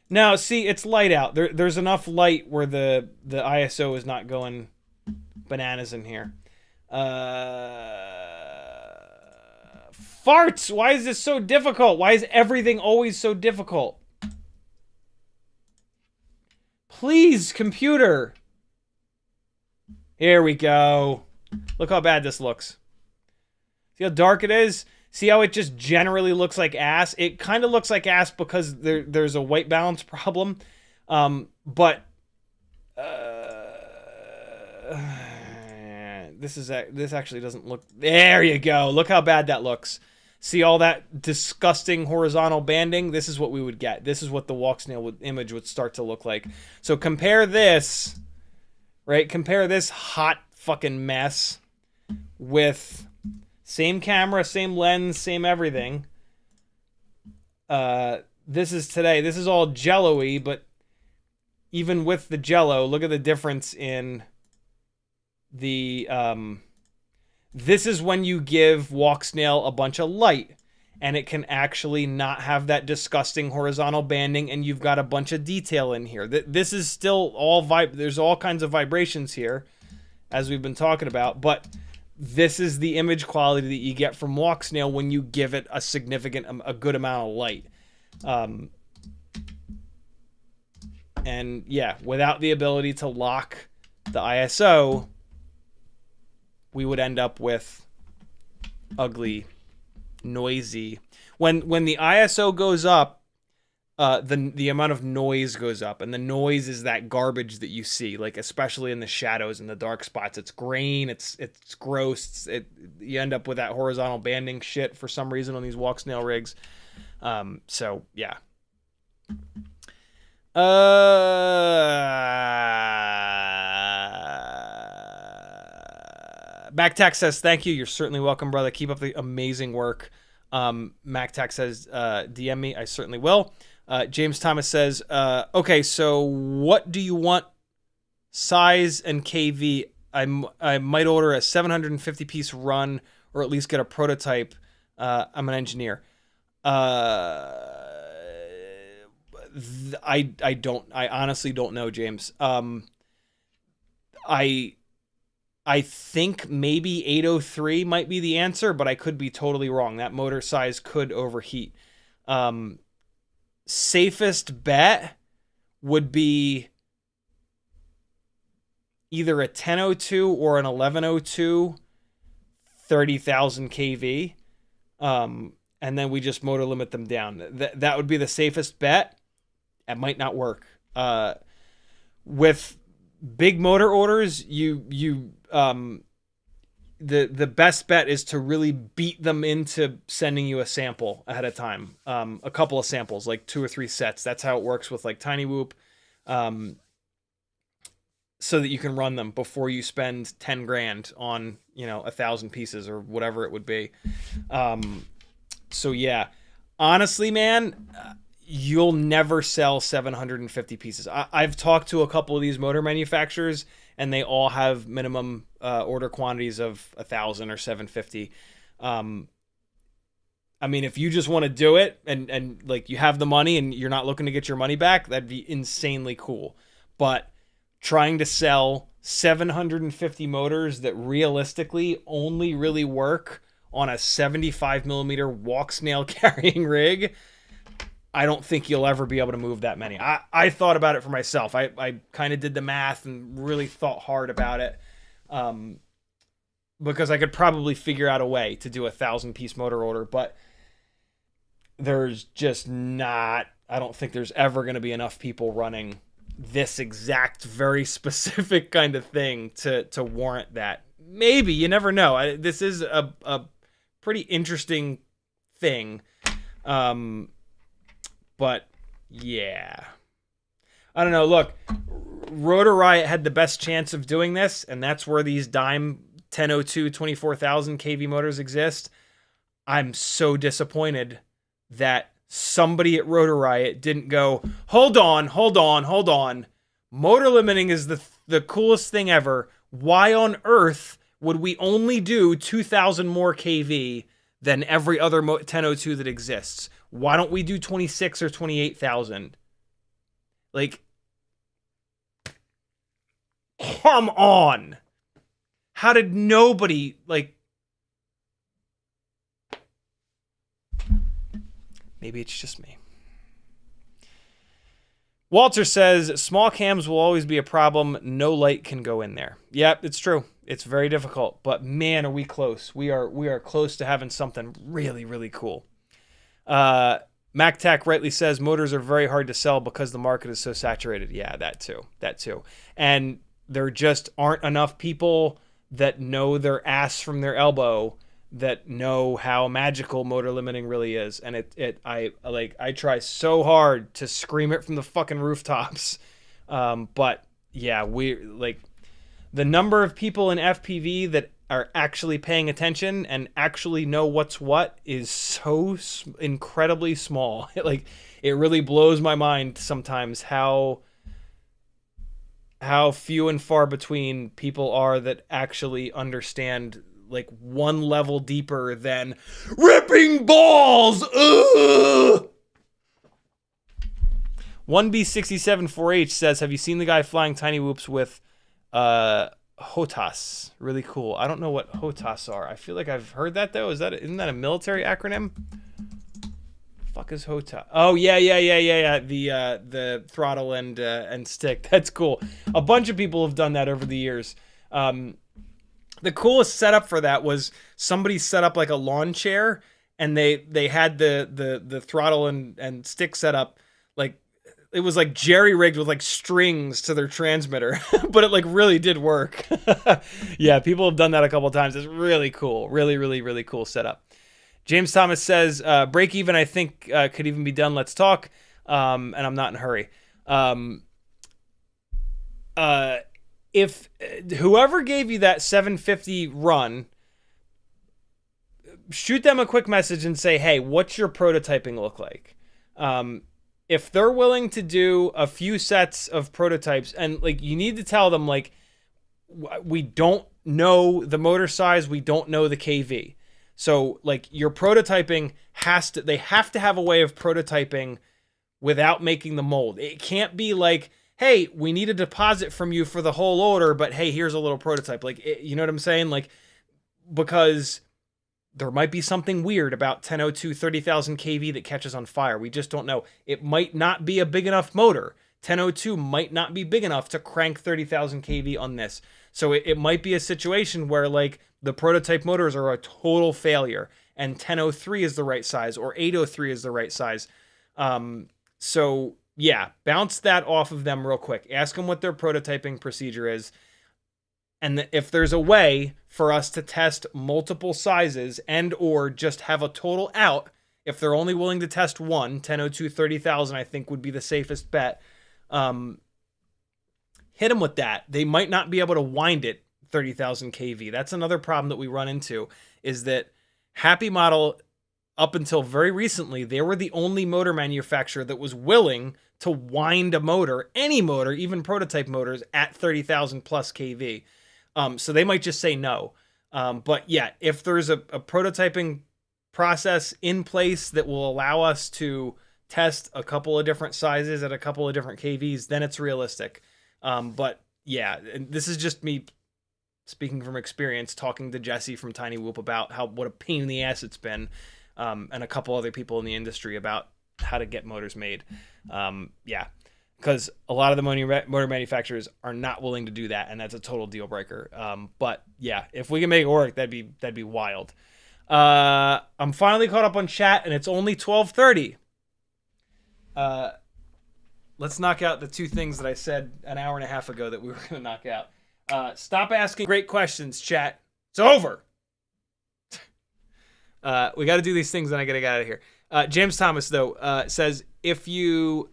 Now, see, it's light out. There's enough light where the ISO is not going bananas in here. Farts! Why is this so difficult? Why is everything always so difficult? Please, computer. Here we go. Look how bad this looks. See how dark it is? See how it just generally looks like ass? It kind of looks like ass because there's a white balance problem. But this actually doesn't look... There you go. Look how bad that looks. See all that disgusting horizontal banding? This is what we would get. This is what the walk snail image would start to look like. So compare this, right? Compare this hot fucking mess with... Same camera, same lens, same everything. This is today. This is all Jello-y, but even with the Jello, look at the difference in the... this is when you give walk snail a bunch of light, and it can actually not have that disgusting horizontal banding, and you've got a bunch of detail in here. This is still all there's all kinds of vibrations here, as we've been talking about, but... This is the image quality that you get from walk snail when you give it a good amount of light. And yeah, without the ability to lock the ISO, we would end up with ugly, noisy. When the ISO goes up, the amount of noise goes up, and the noise is that garbage that you see, like especially in the shadows and the dark spots. It's grain, it's gross. You end up with that horizontal banding shit for some reason on these walk snail rigs. So yeah. MacTac says thank you. You're certainly welcome, brother. Keep up the amazing work. MacTac says DM me. I certainly will. James Thomas says, okay, so what do you want size and KV? I might order a 750 piece run, or at least get a prototype. I'm an engineer. I honestly don't know, James. I think maybe 803 might be the answer, but I could be totally wrong. That motor size could overheat. Safest bet would be either a 1002 or an 1102 30,000 kV. And then we just motor limit them down. That would be the safest bet. It might not work. With big motor orders, the best bet is to really beat them into sending you a sample ahead of time. A couple of samples, like 2 or 3 sets. That's how it works with like TinyWhoop. So that you can run them before you spend 10 grand on, 1,000 pieces or whatever it would be. So yeah, honestly, man, you'll never sell 750 pieces. I've talked to a couple of these motor manufacturers, and they all have minimum order quantities of 1,000 or 750. I mean, if you just want to do it and like you have the money and you're not looking to get your money back, that'd be insanely cool. But trying to sell 750 motors that realistically only really work on a 75 millimeter walk snail carrying rig, I don't think you'll ever be able to move that many. I thought about it for myself. I kind of did the math and really thought hard about it, because I could probably figure out a way to do a 1,000-piece motor order, but there's just not, I don't think there's ever going to be enough people running this exact, very specific kind of thing to warrant that. Maybe, you never know. This is a pretty interesting thing. But yeah, I don't know. Look, Rotor Riot had the best chance of doing this, and that's where these dime 1002 24,000 kV motors exist. I'm so disappointed that somebody at Rotor Riot didn't go, hold on. Motor limiting is the coolest thing ever. Why on earth would we only do 2,000 more kV than every other 1002 that exists? Why don't we do 26 or 28,000? Like, come on. How did nobody, like, maybe it's just me. Walter says, small cams will always be a problem. No light can go in there. Yep, it's true. It's very difficult, but man, are we close. We are close to having something really, really cool. MacTac rightly says motors are very hard to sell because the market is so saturated. Yeah, that too. And there just aren't enough people that know their ass from their elbow that know how magical motor limiting really is. And I try so hard to scream it from the fucking rooftops. But yeah, the number of people in FPV that are actually paying attention and actually know what's what is so incredibly small. It really blows my mind sometimes how few and far between people are that actually understand like one level deeper than ripping balls. Ugh! 1B674H says, have you seen the guy flying TinyWhoops with HOTAS? Really cool. I don't know what HOTAS are. I feel like I've heard that though. Isn't that a military acronym? Fuck is HOTAS? Oh yeah. The throttle and stick. That's cool. A bunch of people have done that over the years. The coolest setup for that was somebody set up like a lawn chair, and they had the throttle and stick set up like it was like jerry rigged with like strings to their transmitter, but it like really did work. Yeah, people have done that a couple of times. It's really cool. Really, really, really cool setup. James Thomas says, break even, I think, could even be done. Let's talk. And I'm not in a hurry. If whoever gave you that 750 run, shoot them a quick message and say, hey, what's your prototyping look like? If they're willing to do a few sets of prototypes, and like you need to tell them, like, we don't know the motor size, we don't know the KV. So like your prototyping they have to have a way of prototyping without making the mold. It can't be like, hey, we need a deposit from you for the whole order, but hey, here's a little prototype. Like, you know what I'm saying? Like, because there might be something weird about 1002 30,000 kV that catches on fire. We just don't know. It might not be a big enough motor. 1002 might not be big enough to crank 30,000 kV on this. So it might be a situation where like the prototype motors are a total failure and 1003 is the right size or 803 is the right size. So yeah, bounce that off of them real quick. Ask them what their prototyping procedure is. And if there's a way for us to test multiple sizes and or just have a total out, if they're only willing to test one, 1002 30,000 I think would be the safest bet. Hit them with that. They might not be able to wind it 30,000 kV. That's another problem that we run into, is that Happymodel, up until very recently, they were the only motor manufacturer that was willing to wind a motor, any motor, even prototype motors, at 30,000 plus kV. So they might just say no. But yeah, if there's a prototyping process in place that will allow us to test a couple of different sizes at a couple of different kVs, then it's realistic. But yeah, this is just me speaking from experience, talking to Jesse from TinyWhoop about what a pain in the ass it's been, and a couple other people in the industry about how to get motors made. Yeah, because a lot of the motor manufacturers are not willing to do that, and that's a total deal breaker. But yeah, if we can make it work, that'd be wild. I'm finally caught up on chat, and it's only 12:30. Let's knock out the two things that I said an hour and a half ago that we were going to knock out. Stop asking great questions, chat. It's over. We got to do these things, and I got to get out of here. James Thomas, though, says, if you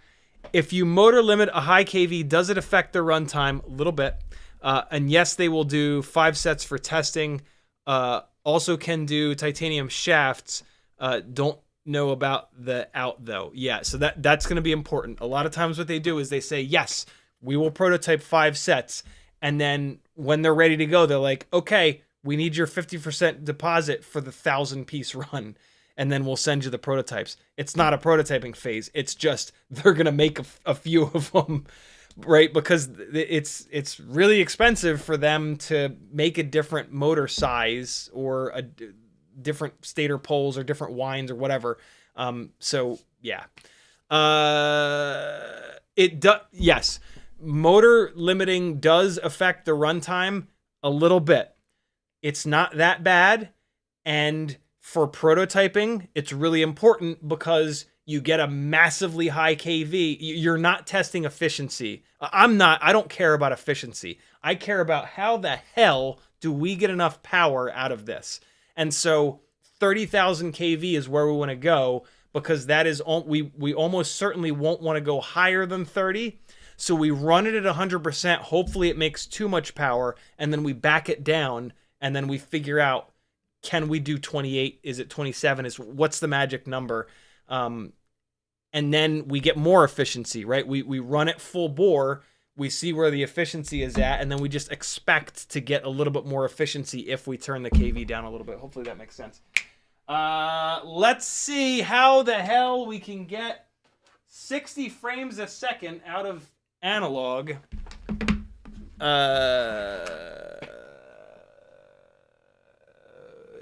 motor limit a high KV, does it affect the runtime? A little bit. And yes, they will do 5 sets for testing. Also can do titanium shafts. Don't know about the out, though. Yeah, so that's going to be important. A lot of times what they do is they say, yes, we will prototype 5 sets. And then when they're ready to go, they're like, okay, we need your 50% deposit for the 1,000-piece run. And then we'll send you the prototypes. It's not a prototyping phase. It's just they're going to make a few of them, right? Because it's really expensive for them to make a different motor size or a different stator poles or different winds or whatever. So yeah, yes, motor limiting does affect the runtime a little bit. It's not that bad, and for prototyping, it's really important because you get a massively high KV. You're not testing efficiency. I don't care about efficiency. I care about how the hell do we get enough power out of this. And so 30,000 kV is where we want to go, because that is we almost certainly won't want to go higher than 30. So we run it at 100%. Hopefully it makes too much power, and then we back it down, and then we figure out, can we do 28? Is it 27? What's the magic number? And then we get more efficiency, right? We run it full bore. We see where the efficiency is at, and then we just expect to get a little bit more efficiency if we turn the KV down a little bit. Hopefully that makes sense. Let's see how the hell we can get 60 frames a second out of analog.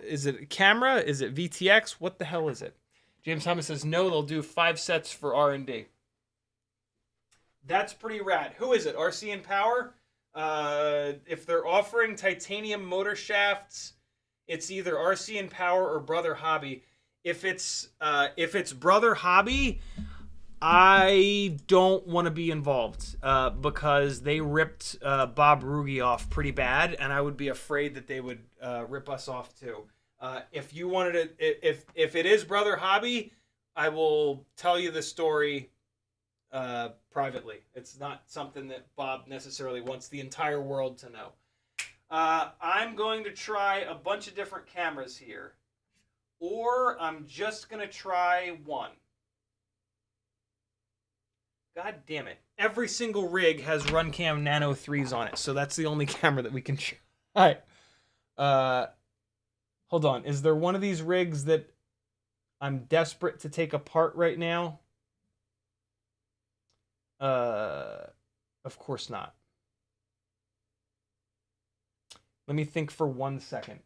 Is it a camera? Is it VTX? What the hell is it? James Thomas says, no, they'll do 5 sets for R&D. That's pretty rad. Who is it? RC and Power? If they're offering titanium motor shafts, it's either RC and Power or Brother Hobby. If it's Brother Hobby, I don't want to be involved because they ripped Bob Ruge off pretty bad, and I would be afraid that they would rip us off too. If you wanted to, if it is Brother Hobby, I will tell you the story privately. It's not something that Bob necessarily wants the entire world to know. I'm going to try a bunch of different cameras here, or I'm just going to try one. God damn it. Every single rig has RunCam Nano 3s on it, so that's the only camera that we can try. Hold on. Is there one of these rigs that I'm desperate to take apart right now? Of course not. Let me think for 1 second.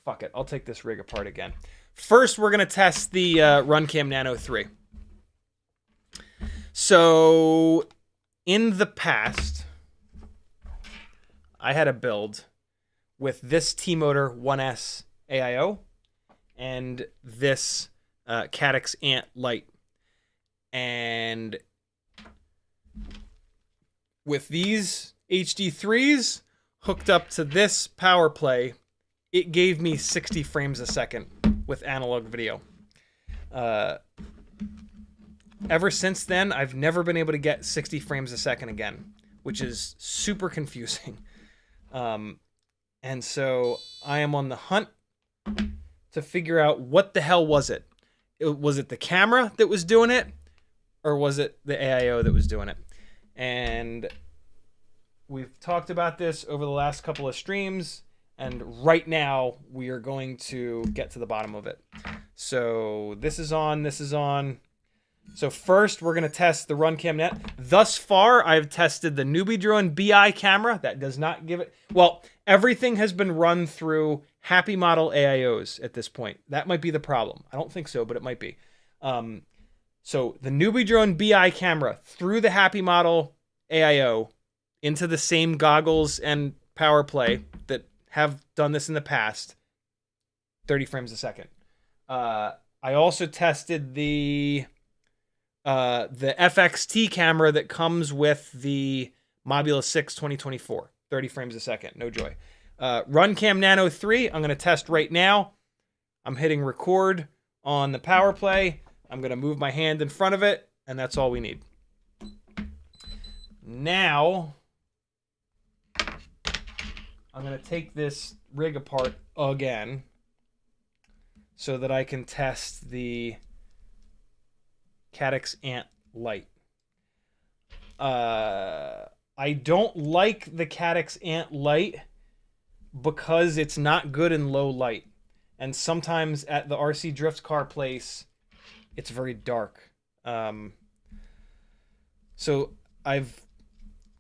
Fuck it. I'll take this rig apart again. first we're going to test the RunCam Nano 3. So in the past, I had a build with this T-Motor 1S AIO and this Caddx Ant Lite. And with these HD3s hooked up to this power play, it gave me 60 frames a second with analog video. Ever since then, I've never been able to get 60 frames a second again, which is super confusing. And so I am on the hunt to figure out what the hell was it. Was it the camera that was doing it, or was it the AIO that was doing it? And we've talked about this over the last couple of streams, and right now we are going to get to the bottom of it. So this is on, this is on. So first we're going to test the RunCam Net. Thus far, I've tested the Newbie Drone BI camera. That does not give it... Well, everything has been run through Happymodel AIOs at this point. That might be the problem. I don't think so, but it might be. So the Newbie Drone BI camera through the Happymodel AIO into the same goggles and power play that have done this in the past, 30 frames a second. I also tested the FXT camera that comes with the Mobula 6 2024, 30 frames a second, no joy. RunCam Nano 3, I'm going to test right now. I'm hitting record on the power play. I'm going to move my hand in front of it, and that's all we need. Now, I'm going to take this rig apart again so that I can test the Caddx Ant Lite. I don't like the Caddx Ant Lite because it's not good in low light. And sometimes at the RC drift car place, it's very dark. So I've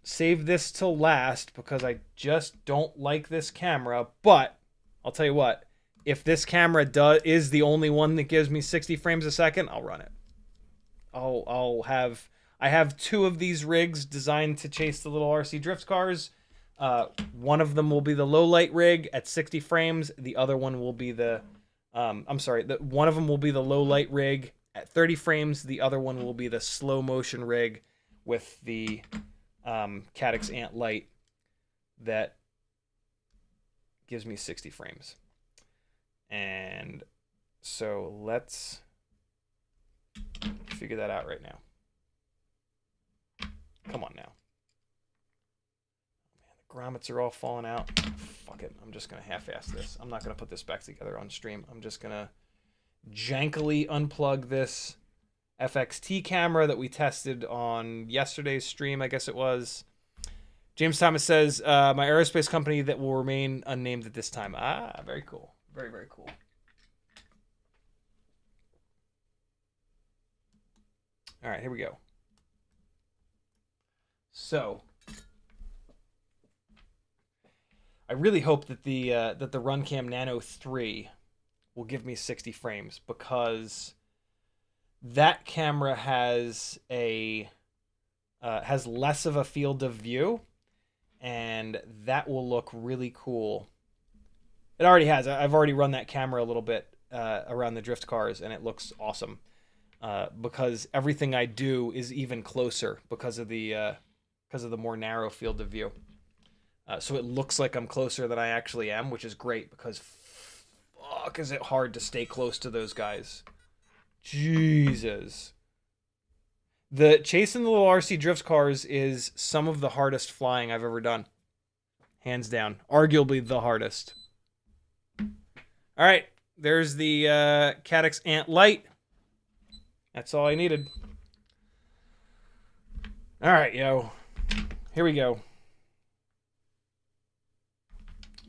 saved this till last because I just don't like this camera. But I'll tell you what, if this camera is the only one that gives me 60 frames a second, I'll run it. I have two of these rigs designed to chase the little RC drift cars. One of them will be the low light rig at 60 frames. The other one will be the, one of them will be the low light rig at 30 frames. The other one will be the slow motion rig with the Caddx Ant Lite that gives me 60 frames. And so let's figure that out right now. Come on now. Man, the grommets are all falling out. Fuck it. I'm just going to half-ass this. I'm not going to put this back together on stream. I'm just going to jankily unplug this FXT camera that we tested on yesterday's stream, I guess it was. James Thomas says, my aerospace company that will remain unnamed at this time. Ah, very cool. Very, very cool. All right, here we go. So, I really hope that the RunCam Nano 3 will give me 60 frames because that camera has less of a field of view, and that will look really cool. It already has. I've already run that camera a little bit around the drift cars, and it looks awesome. Because everything I do is even closer because of the more narrow field of view. So it looks like I'm closer than I actually am, which is great because fuck is it hard to stay close to those guys. Jesus. The chasing the little RC drift cars is some of the hardest flying I've ever done. Hands down. Arguably the hardest. All right. There's the Caddx Ant Lite. That's all I needed. All right, yo. Here we go.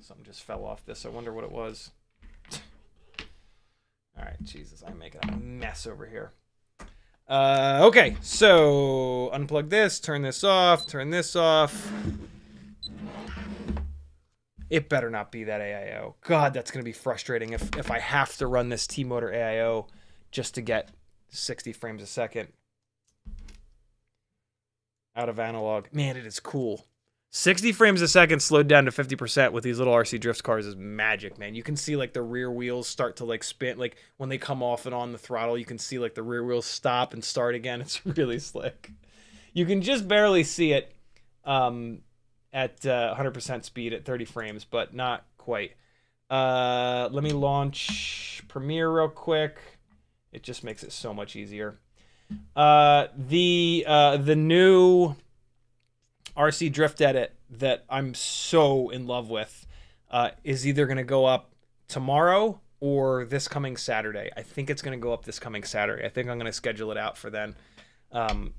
Something just fell off this. I wonder what it was. All right, Jesus. I'm making a mess over here. Okay, so unplug this, turn this off, turn this off. It better not be that AIO. God, that's going to be frustrating if I have to run this T-Motor AIO just to get 60 frames a second out of analog. Man, it is cool. 60 frames a second slowed down to 50% with these little RC drift cars is magic, man. You can see like the rear wheels start to like spin, like when they come off and on the throttle, you can see like the rear wheels stop and start again. It's really slick. You can just barely see it at 100% speed at 30 frames, but not quite. Let me launch Premiere real quick. It just makes it so much easier. The new RC Drift Edit that I'm so in love with is either going to go up tomorrow or this coming Saturday. I think it's going to go up this coming Saturday. I think I'm going to schedule it out for then.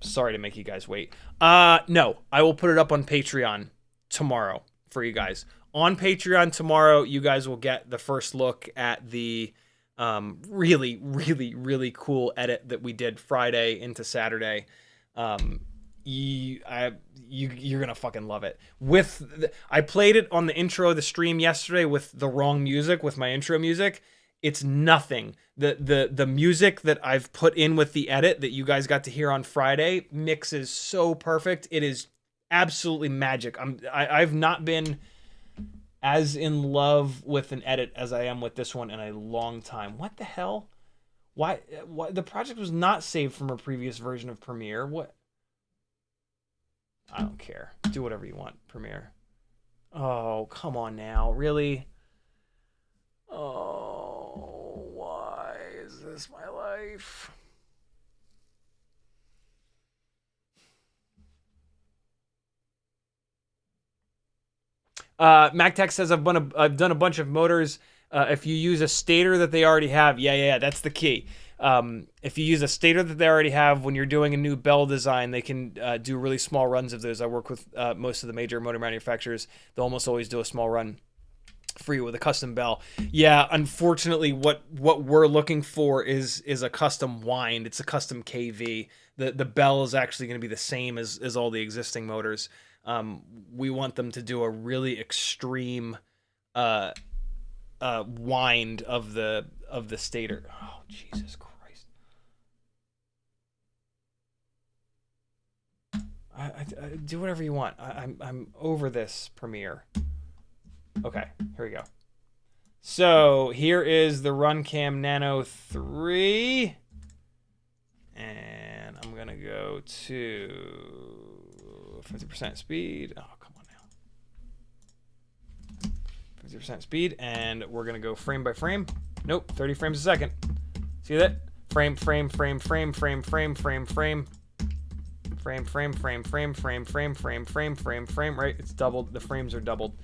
Sorry to make you guys wait. No, I will put it up on Patreon tomorrow for you guys. On Patreon tomorrow, you guys will get the first look at the really, really, really cool edit that we did Friday into Saturday. You're gonna fucking love it. I played it on the intro of the stream yesterday with the wrong music, with my intro music. It's nothing. The music that I've put in with the edit that you guys got to hear on Friday mixes so perfect. It is absolutely magic. I've not been as in love with an edit as I am with this one in a long time. What the hell? Why the project was not saved from a previous version of Premiere? What? I don't care. Do whatever you want, Premiere. Oh, come on now. Really? Oh, why is this my life? MacTech says I've done a bunch of motors. If you use a stator that they already have, yeah, that's the key. If you use a stator that they already have, when you're doing a new bell design, they can do really small runs of those. I work with most of the major motor manufacturers. They'll almost always do a small run for you with a custom bell. Yeah, unfortunately, what we're looking for is a custom wind. It's a custom KV. The bell is actually going to be the same as all the existing motors. We want them to do a really extreme wind of the stator. Oh, Jesus Christ. I do whatever you want. I'm over this Premiere. Okay, here we go. So here is the Runcam Nano 3. And I'm going to go to 50% speed. Oh, come on now. 50% speed. And we're going to go frame by frame. Nope, 30 frames a second. See that? Frame, frame, frame, frame, frame, frame, frame, frame. Frame, frame, frame, frame, frame, frame, frame, frame, frame, frame, right? It's doubled. The frames are doubled.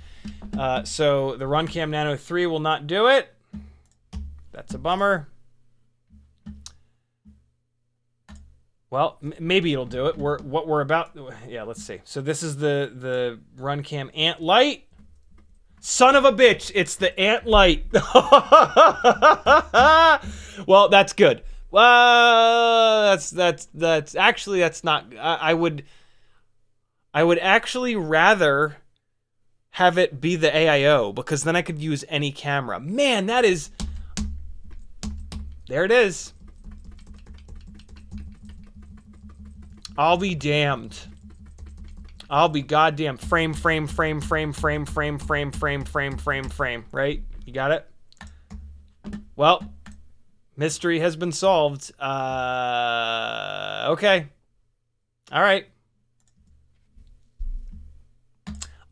So the Runcam Nano 3 will not do it. That's a bummer. Well, maybe it'll do it. What we're about. Yeah, let's see. So this is the Runcam Ant Lite. Son of a bitch! It's the Ant Lite. Well, that's good. That's actually that's not. I would actually rather have it be the AIO, because then I could use any camera. Man, that is. There it is. I'll be damned. I'll be goddamn. Frame, frame, frame, frame, frame, frame, frame, frame, frame, frame, frame. Right? You got it? Well, mystery has been solved. Okay. All right.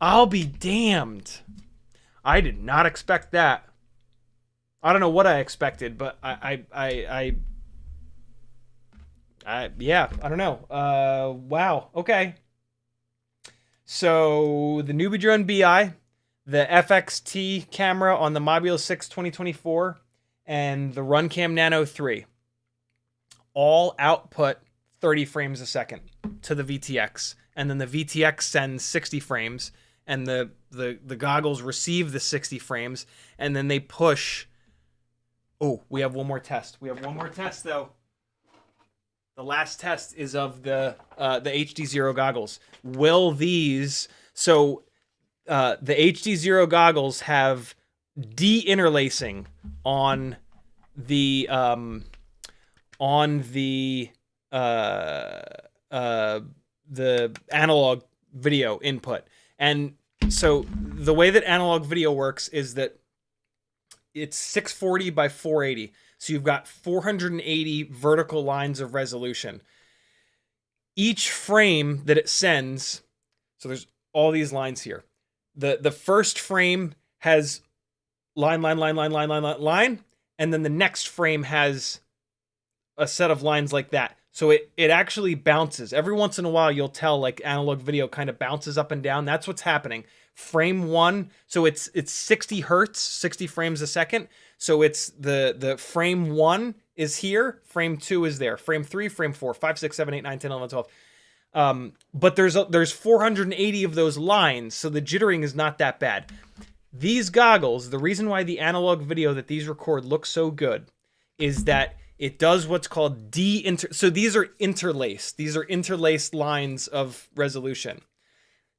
I'll be damned. I did not expect that. I don't know what I expected, but yeah, I don't know. Wow. Okay. So the Newbie Drone BI, the FXT camera on the Mobula 6 2024, and the Runcam Nano 3 all output 30 frames a second to the VTX. And then the VTX sends 60 frames, and the goggles receive the 60 frames, and then they push. Oh, we have one more test. We have one more test, though. The last test is of the HD0 goggles. Will these... So the HD0 goggles have de-interlacing on the analog video input. And so the way that analog video works is that it's 640 by 480. So you've got 480 vertical lines of resolution. Each frame that it sends, so there's all these lines here. The first frame has line, and then the next frame has a set of lines like that. So it actually bounces. Every once in a while, you'll tell like analog video kind of bounces up and down. That's what's happening. Frame one, so it's 60 hertz, 60 frames a second. So it's the frame one is here, frame two is there, frame three, frame four, 5, 6, 7, 8, 9, 10, 11, 12. But there's 480 of those lines, so the jittering is not that bad. These goggles, the reason why the analog video that these record looks so good is that it does what's called so these are interlaced. These are interlaced lines of resolution.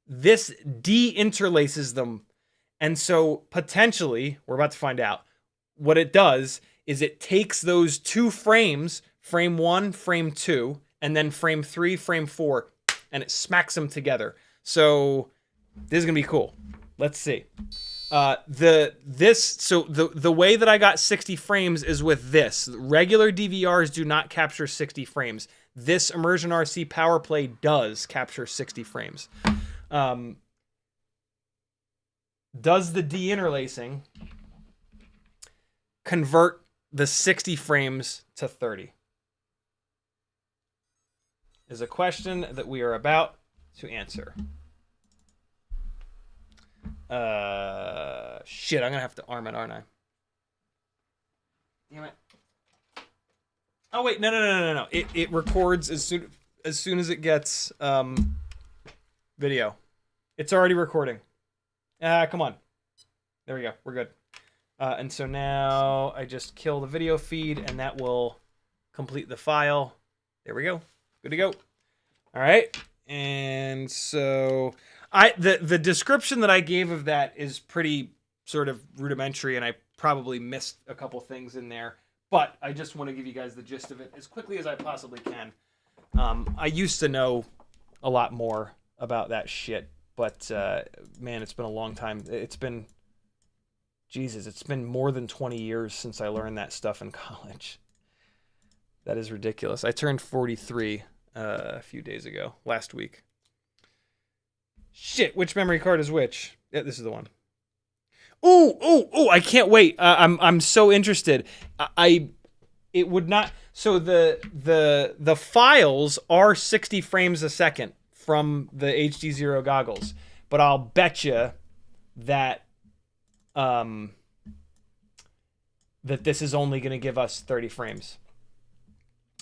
This de-interlaces them. And so potentially, we're about to find out, what it does is it takes those two frames, frame one, frame two, and then frame three, frame four, and it smacks them together. So this is gonna be cool. Let's see. The way that I got 60 frames is with this. Regular DVRs do not capture 60 frames. This Immersion RC Power Play does capture 60 frames. Does the de-interlacing convert the 60 frames to 30? Is a question that we are about to answer. Shit, I'm gonna have to arm it, aren't I? Damn it. Oh wait, no. It records as soon as it gets video. It's already recording. Come on. There we go. We're good. And so now I just kill the video feed, and that will complete the file. There we go. Good to go. All right. And so the description that I gave of that is pretty sort of rudimentary, and I probably missed a couple things in there, but I just want to give you guys the gist of it as quickly as I possibly can. I used to know a lot more about that shit, but man, it's been a long time. It's been more than 20 years since I learned that stuff in college. That is ridiculous. I turned 43 a few days ago, last week. Shit, which memory card is which? Yeah, this is the one. Ooh, I can't wait. I'm so interested. It would not. So the files are 60 frames a second from the HD0 goggles, but I'll bet you that that this is only going to give us 30 frames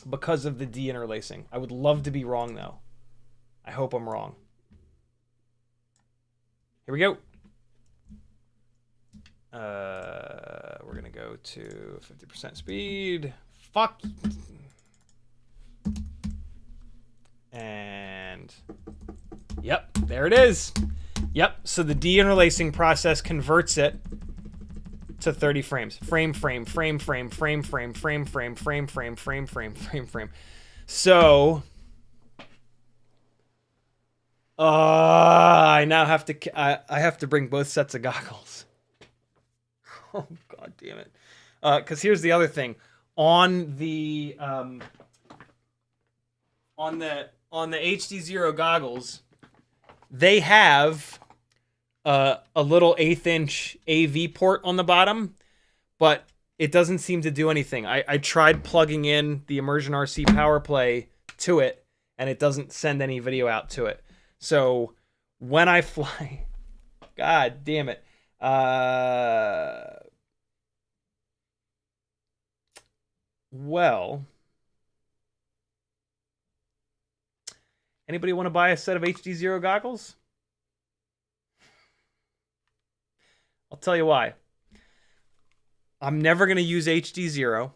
because of the de-interlacing. I would love to be wrong though. I hope I'm wrong. Here we go. We're gonna go to 50% speed. Fuck. And yep, there it is. Yep. So the de-interlacing process converts it to 30 frames. Frame. So I now have to I have to bring both sets of goggles. Oh god damn it. Cuz here's the other thing. On the HD0 goggles, they have a little 1/8 inch AV port on the bottom, but it doesn't seem to do anything. I tried plugging in the Immersion RC Power Play to it, and it doesn't send any video out to it. So when I fly, god damn it. Well, anybody want to buy a set of HD0 goggles? I'll tell you why. I'm never going to use HD0.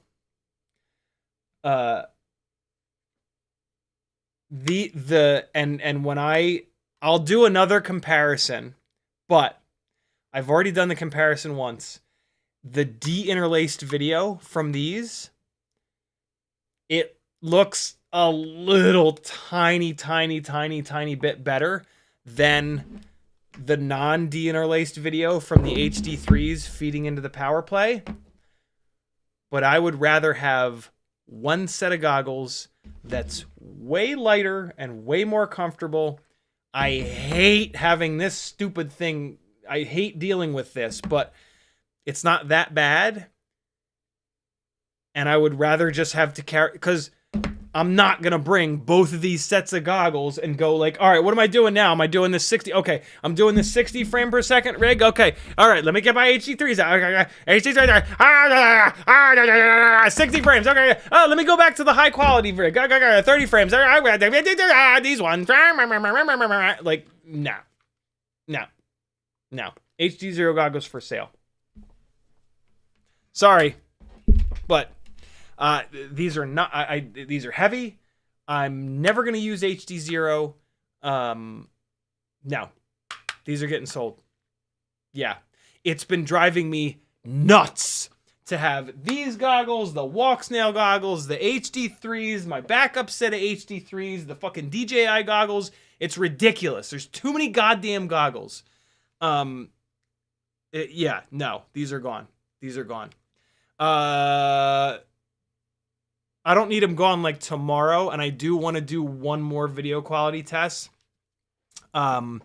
And when I'll do another comparison, But I've already done the comparison once. The de-interlaced video from these, it looks a little tiny bit better than the non-de-interlaced video from the HD3s feeding into the power play. But I would rather have one set of goggles that's way lighter and way more comfortable. I hate having this stupid thing. I hate dealing with this, but it's not that bad. And I would rather just have to carry, because I'm not going to bring both of these sets of goggles and go like, all right, what am I doing now? Am I doing this 60? Okay, I'm doing this 60 frame per second rig. Okay, all right, let me get my HD3s out. Okay, HD3s, 60 frames. Okay, oh, let me go back to the high quality rig. 30 frames. These ones. Like, no. HD0 goggles for sale. Sorry, but these are not. These are heavy. I'm never gonna use HD0. No, these are getting sold. Yeah, it's been driving me nuts to have these goggles, the walk snail goggles, the HD3s, my backup set of HD3s, the fucking DJI goggles. It's ridiculous. There's too many goddamn goggles. Yeah, no, these are gone. These are gone. I don't need them gone like tomorrow, and I do want to do one more video quality test. For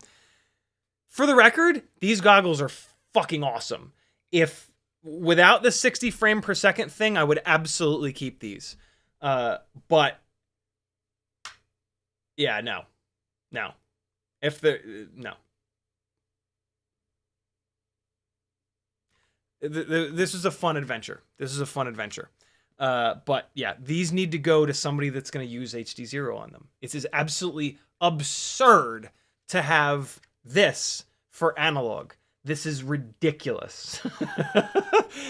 the record, these goggles are fucking awesome. If without the 60 frame per second thing, I would absolutely keep these. But yeah, no. If the no. This is a fun adventure. But yeah, these need to go to somebody that's going to use HD0 on them. It is absolutely absurd to have this for analog. This is ridiculous.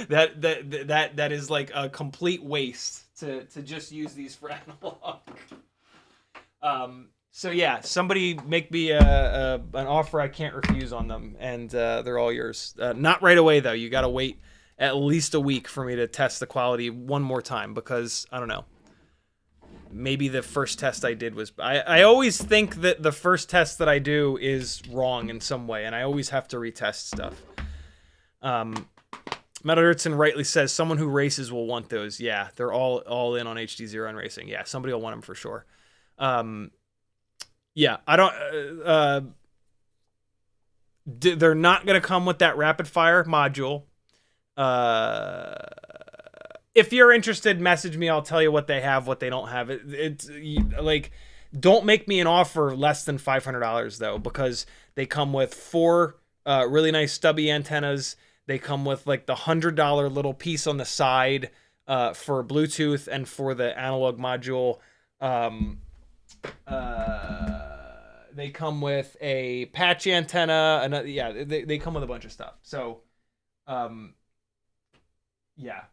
that is like a complete waste to just use these for analog. So yeah, somebody make me an offer I can't refuse on them, and they're all yours. Not right away though. You got to wait at least a week for me to test the quality one more time, because I don't know. Maybe the first test I did was... I always think that the first test that I do is wrong in some way, and I always have to retest stuff. Meta rightly says someone who races will want those. Yeah, they're all in on HD0 and racing. Yeah, somebody will want them for sure. Yeah, I don't... they're not going to come with that rapid fire module. If you're interested, message me. I'll tell you what they have, what they don't have. It's like, don't make me an offer less than $500 though, because they come with 4 really nice stubby antennas. They come with like the $100 little piece on the side for Bluetooth and for the analog module. They come with a patch antenna. Another, yeah, they come with a bunch of stuff. So, yeah.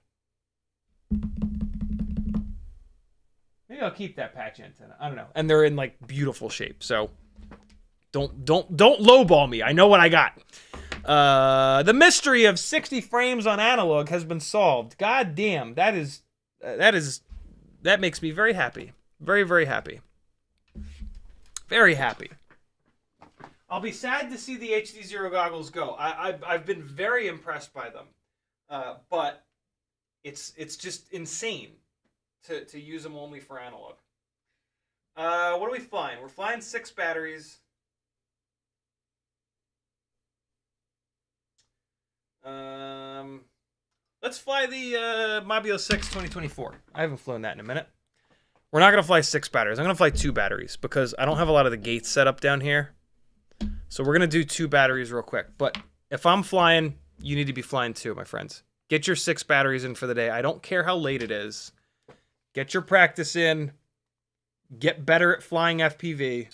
Maybe I'll keep that patch antenna. I don't know. And they're in like beautiful shape. So don't lowball me. I know what I got. The mystery of 60 frames on analog has been solved. God damn, that makes me very happy. Very, very happy. Very happy. I'll be sad to see the HD0 goggles go. I've been very impressed by them. But it's just insane to use them only for analog. What are we flying? We're flying 6 batteries. Let's fly the Mobula 6 2024. I haven't flown that in a minute. We're not going to fly 6 batteries. I'm going to fly 2 batteries because I don't have a lot of the gates set up down here. So we're going to do 2 batteries real quick. But if I'm flying, you need to be flying too, my friends. Get your 6 batteries in for the day. I don't care how late it is. Get your practice in. Get better at flying FPV.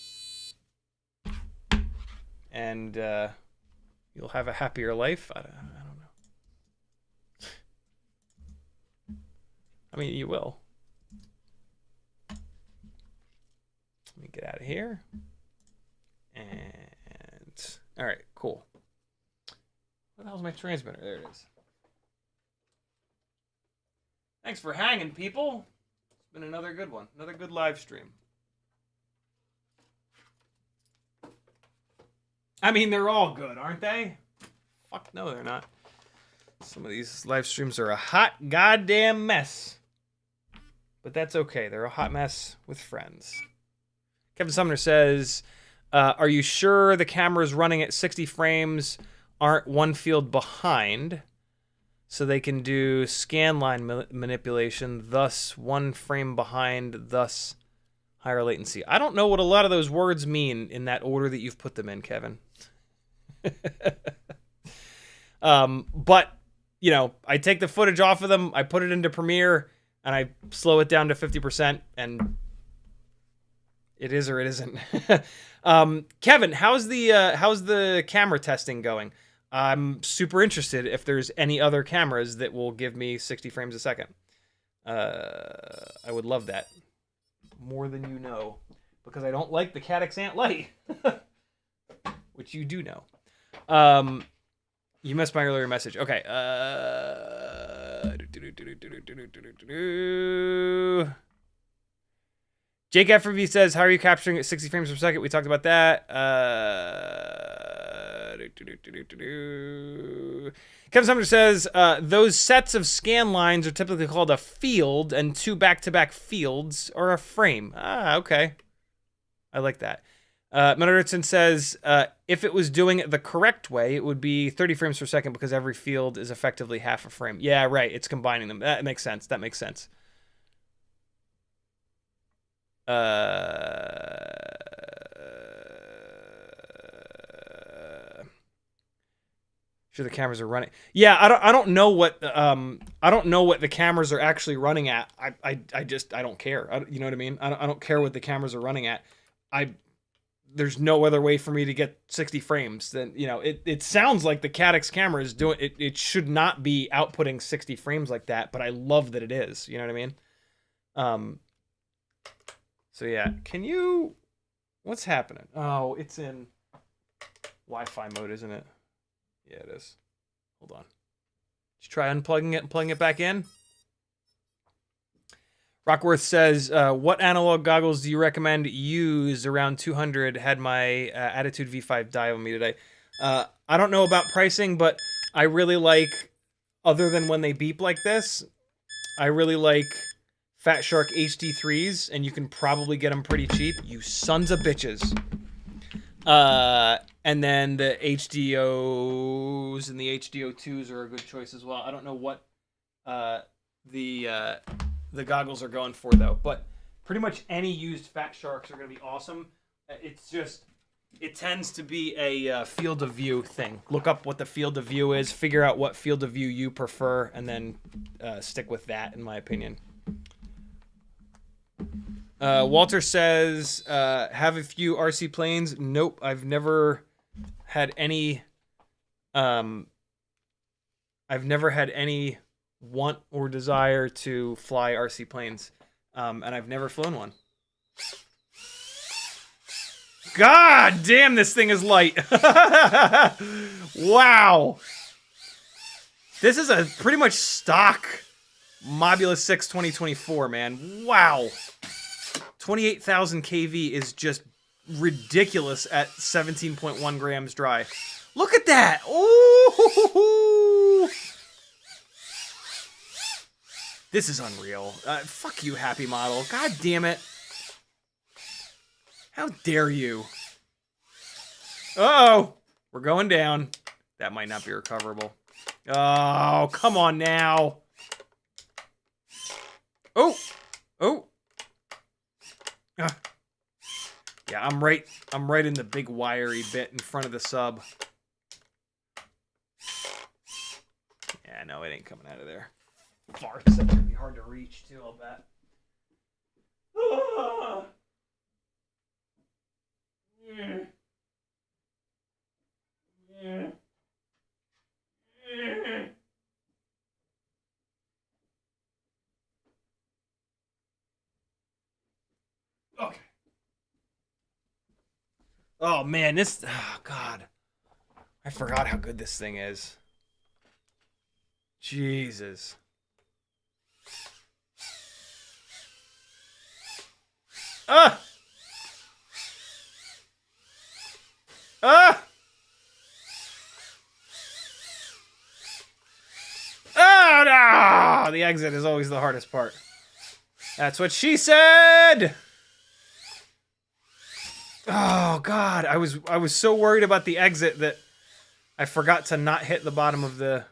And you'll have a happier life. I don't know. I mean, you will. Let me get out of here. And all right, cool. Where the hell's my transmitter? There it is. Thanks for hanging, people. It's been another good one. Another good live stream. I mean, they're all good, aren't they? Fuck no, they're not. Some of these live streams are a hot goddamn mess. But that's okay. They're a hot mess with friends. Kevin Sumner says, are you sure the cameras running at 60 frames aren't one field behind so they can do scan line manipulation, thus one frame behind, thus higher latency? I don't know what a lot of those words mean in that order that you've put them in, Kevin. But, you know, I take the footage off of them, I put it into Premiere, and I slow it down to 50%, and it is or it isn't. Kevin, how's the camera testing going? I'm super interested if there's any other cameras that will give me 60 frames a second. I would love that. More than you know. Because I don't like the Caddx Ant Lite. Which you do know. You missed my earlier message. Okay. Jake FPV says, how are you capturing at 60 frames per second? We talked about that. Kevin Sumner says, those sets of scan lines are typically called a field, and two back-to-back fields are a frame. Ah, okay. I like that. Menardson says, if it was doing it the correct way, it would be 30 frames per second because every field is effectively half a frame. Yeah, right. It's combining them. That makes sense. That makes sense. Sure the cameras are running. Yeah, I don't know what the cameras are actually running at. I don't care. You know what I mean? I don't care what the cameras are running at. There's no other way for me to get 60 frames than, you know, it sounds like the Caddx camera is doing it. It should not be outputting 60 frames like that, but I love that it is. You know what I mean? So yeah, what's happening? Oh, it's in Wi-Fi mode, isn't it? Yeah, it is. Hold on. Did you try unplugging it and plugging it back in? Rockworth says, what analog goggles do you recommend use around 200? Had my Attitude V5 die on me today. I don't know about pricing, but I really like, other than when they beep like this, I really like Fat Shark HD3s, and you can probably get them pretty cheap. You sons of bitches. And then the HDOs and the HDO2s are a good choice as well. I don't know what the goggles are going for, though. But pretty much any used Fat Sharks are going to be awesome. It's just, it tends to be a field of view thing. Look up what the field of view is, figure out what field of view you prefer, and then stick with that, in my opinion. Walter says, have a few RC planes. Nope, I've never had any want or desire to fly RC planes. And I've never flown one. God damn, this thing is light. Wow. This is a pretty much stock Mobula 6 2024, man. Wow. 28,000 kV is just ridiculous at 17.1 grams dry. Look at that. Ooh. This is unreal. Fuck you, Happymodel. God damn it. How dare you? Uh-oh. We're going down. That might not be recoverable. Oh, come on now. Oh. Oh. Yeah, I'm right in the big wiry bit in front of the sub. Yeah, no, it ain't coming out of there. Farts, that's gonna be hard to reach too, I'll bet. Okay. Oh man, oh God. I forgot how good this thing is. Jesus. Ah! Ah! Oh, no! The exit is always the hardest part. That's what she said! Oh, God. I was so worried about the exit that I forgot to not hit the bottom of the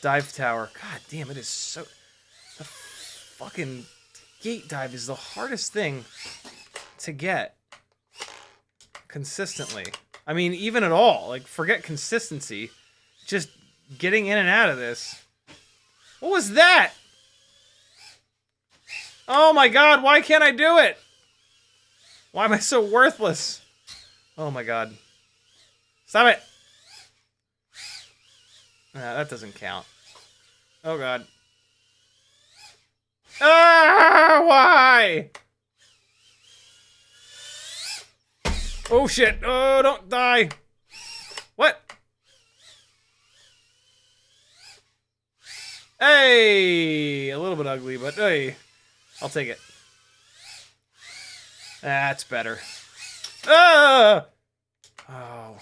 dive tower. God damn, it is so... The fucking gate dive is the hardest thing to get consistently. I mean, even at all. Like, forget consistency. Just getting in and out of this. What was that? Oh my God, why can't I do it? Why am I so worthless? Oh my God. Stop it. Nah, that doesn't count. Oh God. Ah, why? Oh shit. Oh, don't die. What? Hey, a little bit ugly, but hey, I'll take it. That's better. Ah! Oh,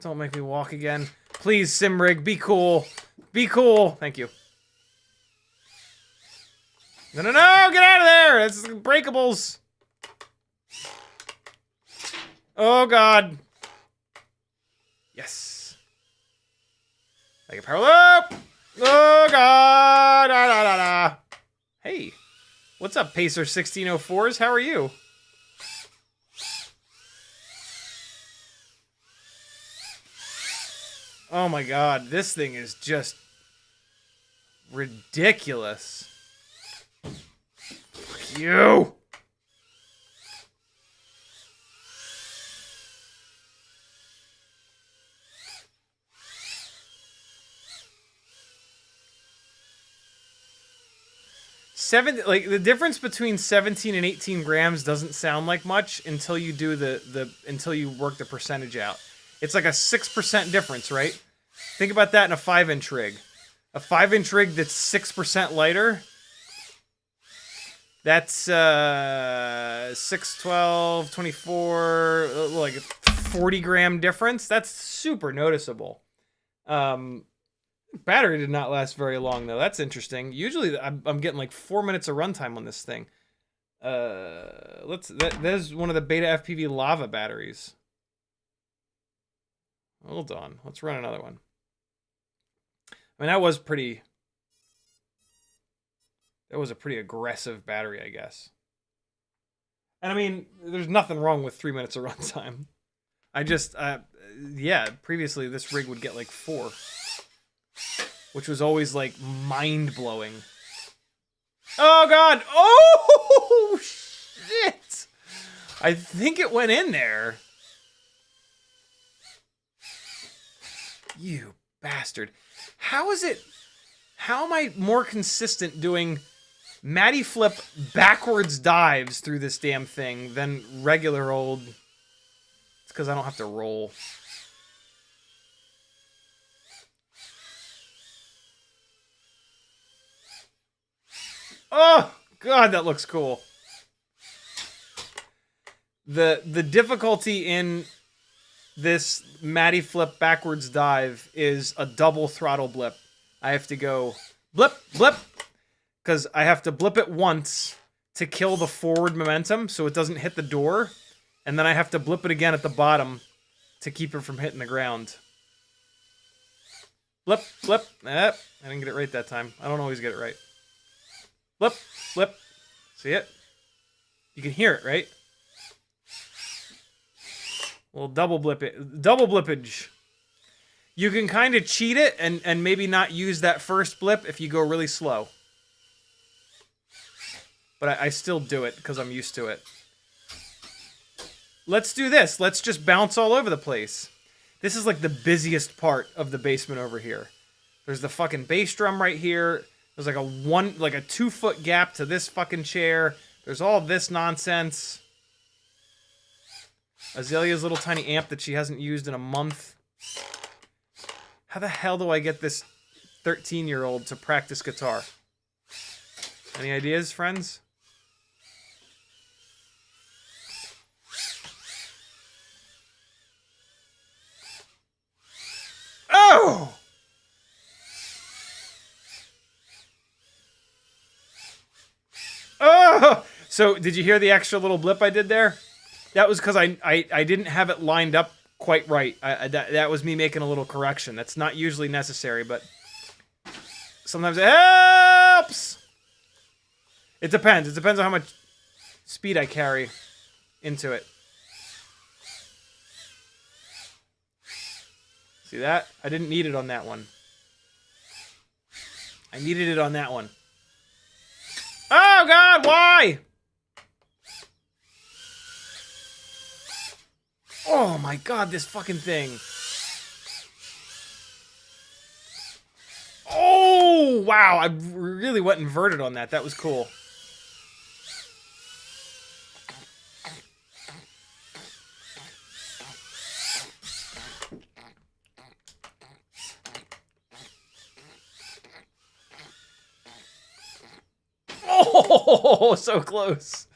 don't make me walk again. Please, Simrig, be cool. Be cool. Thank you. No, no, no! Get out of there! It's breakables. Oh, God. Yes. I can power up. Oh, God. Da, da, da, da. Hey. What's up, Pacer 1604s? How are you? Oh, my God. This thing is just ridiculous. Fuck you. Like the difference between 17 and 18 grams doesn't sound like much until you do until you work the percentage out. It's like a 6% difference, right? Think about that in a 5-inch rig. A 5-inch rig that's 6% lighter. That's 6, 12, 24, like a 40 gram difference. That's super noticeable. Battery did not last very long, though. That's interesting. Usually, I'm getting like 4 minutes of runtime on this thing. There's one of the Beta FPV lava batteries. Hold on. Let's run another one. I mean, that was a pretty aggressive battery, I guess. And I mean, there's nothing wrong with 3 minutes of runtime. I just, yeah, previously this rig would get like 4. Which was always, like, mind-blowing. Oh, God! Oh, shit! I think it went in there. You bastard. How am I more consistent doing Matty Flip backwards dives through this damn thing than regular old... It's because I don't have to roll. Oh, God, that looks cool. The difficulty in this Matty Flip backwards dive is a double throttle blip. I have to go blip, blip, because I have to blip it once to kill the forward momentum so it doesn't hit the door, and then I have to blip it again at the bottom to keep it from hitting the ground. Blip, blip. I didn't get it right that time. I don't always get it right. Flip, flip. See it? You can hear it, right? Well, double blippage. You can kind of cheat it and maybe not use that first blip if you go really slow. But I still do it because I'm used to it. Let's do this. Let's just bounce all over the place. This is like the busiest part of the basement over here. There's the fucking bass drum right here. There's like a 2-foot gap to this fucking chair. There's all this nonsense. Azalea's little tiny amp that she hasn't used in a month. How the hell do I get this 13-year-old to practice guitar. Any ideas, friends? Oh! Oh! So, did you hear the extra little blip I did there? That was because I didn't have it lined up quite right. That was me making a little correction. That's not usually necessary, but sometimes it helps! It depends. It depends on how much speed I carry into it. See that? I didn't need it on that one. I needed it on that one. Oh, God, why? Oh, my God, this fucking thing. Oh, wow, I really went inverted on that. That was cool. Oh, so close.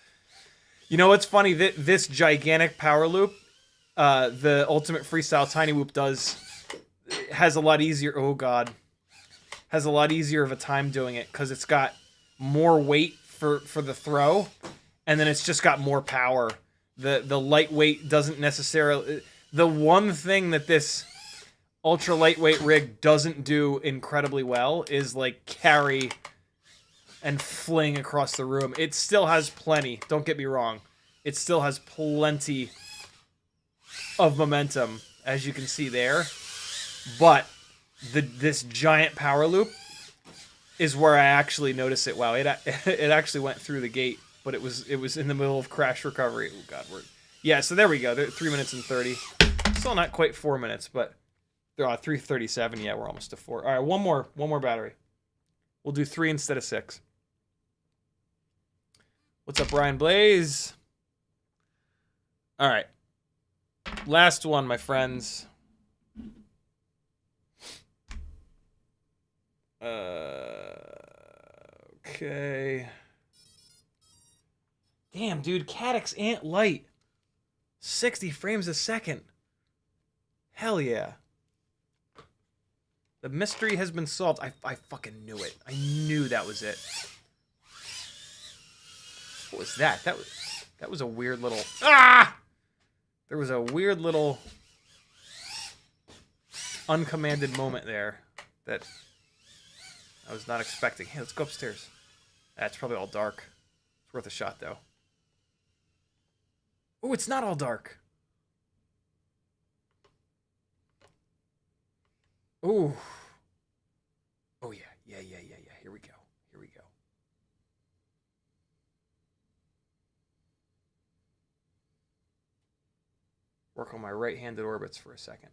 You know what's funny? This gigantic power loop, the ultimate freestyle TinyWhoop has a lot easier. Oh God, has a lot easier of a time doing it because it's got more weight for the throw, and then it's just got more power. The lightweight doesn't necessarily. The one thing that this ultra lightweight rig doesn't do incredibly well is like carry and fling across the room. It still has plenty, don't get me wrong. It still has plenty of momentum, as you can see there. But this giant power loop is where I actually notice it. Wow, it actually went through the gate, but it was in the middle of crash recovery. Oh God, yeah. So there we go. 3 minutes and 30. Still not quite 4 minutes, but they're 3:37. Yeah, we're almost to 4. All right, one more battery. We'll do 3 instead of 6. What's up, Ryan Blaze? All right. Last one, my friends. Okay. Damn, dude. Caddx Ant Lite. 60 frames a second. Hell yeah. The mystery has been solved. I fucking knew it. I knew that was it. What was that? That was a weird little... Ah! There was a weird little uncommanded moment there that I was not expecting. Hey, let's go upstairs. That's probably all dark. It's worth a shot, though. Oh, it's not all dark. Ooh. Oh, yeah. Yeah. Here we go. Work on my right-handed orbits for a second.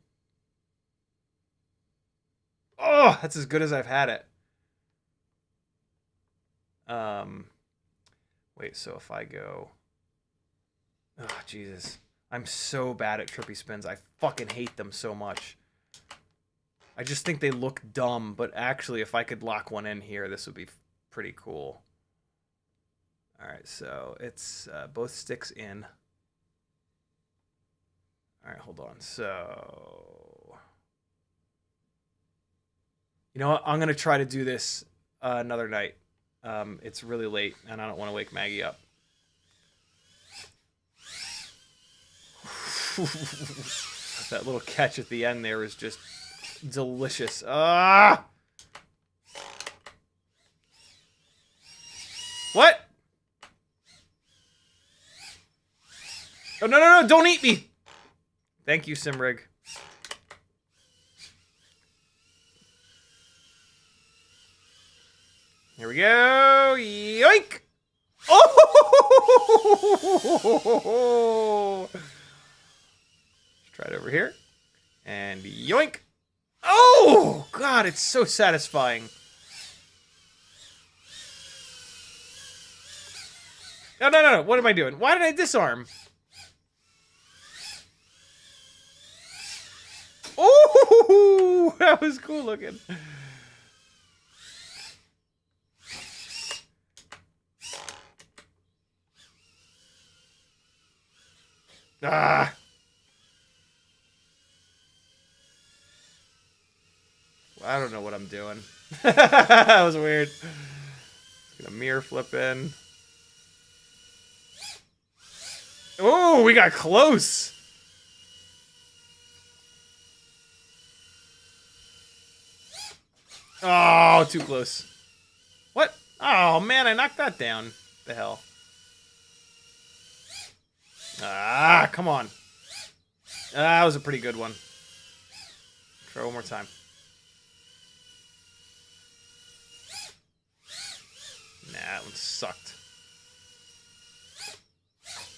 Oh, that's as good as I've had it. Wait, so if I go... Oh, Jesus. I'm so bad at trippy spins. I fucking hate them so much. I just think they look dumb, but actually, if I could lock one in here, this would be pretty cool. All right, so it's both sticks in. All right, hold on. So, you know what? I'm going to try to do this another night. It's really late, and I don't want to wake Maggie up. That little catch at the end there is just delicious. Ah! What? Oh, no, don't eat me! Thank you, Simrig. Here we go. Yoink! Oh! Let's try it over here. And yoink! Oh! God, it's so satisfying. No. What am I doing? Why did I disarm? Oh! That was cool looking. Ah. I don't know what I'm doing. That was weird. Gonna mirror flip in. Oh, we got close. Oh, too close. What? Oh, man, I knocked that down. The hell? Ah, come on. That was a pretty good one. Try one more time. Nah, that one sucked.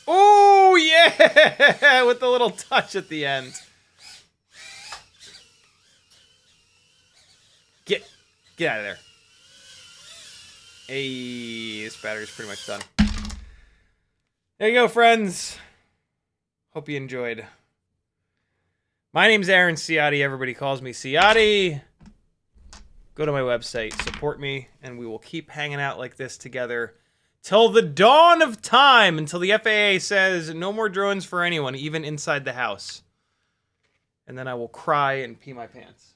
Oh, yeah! With the little touch at the end. Get out of there. Hey, this battery's pretty much done. There you go, friends. Hope you enjoyed. My name's Aaron Ciotti. Everybody calls me Ciotti. Go to my website, support me, and we will keep hanging out like this together till the dawn of time, until the FAA says no more drones for anyone, even inside the house. And then I will cry and pee my pants.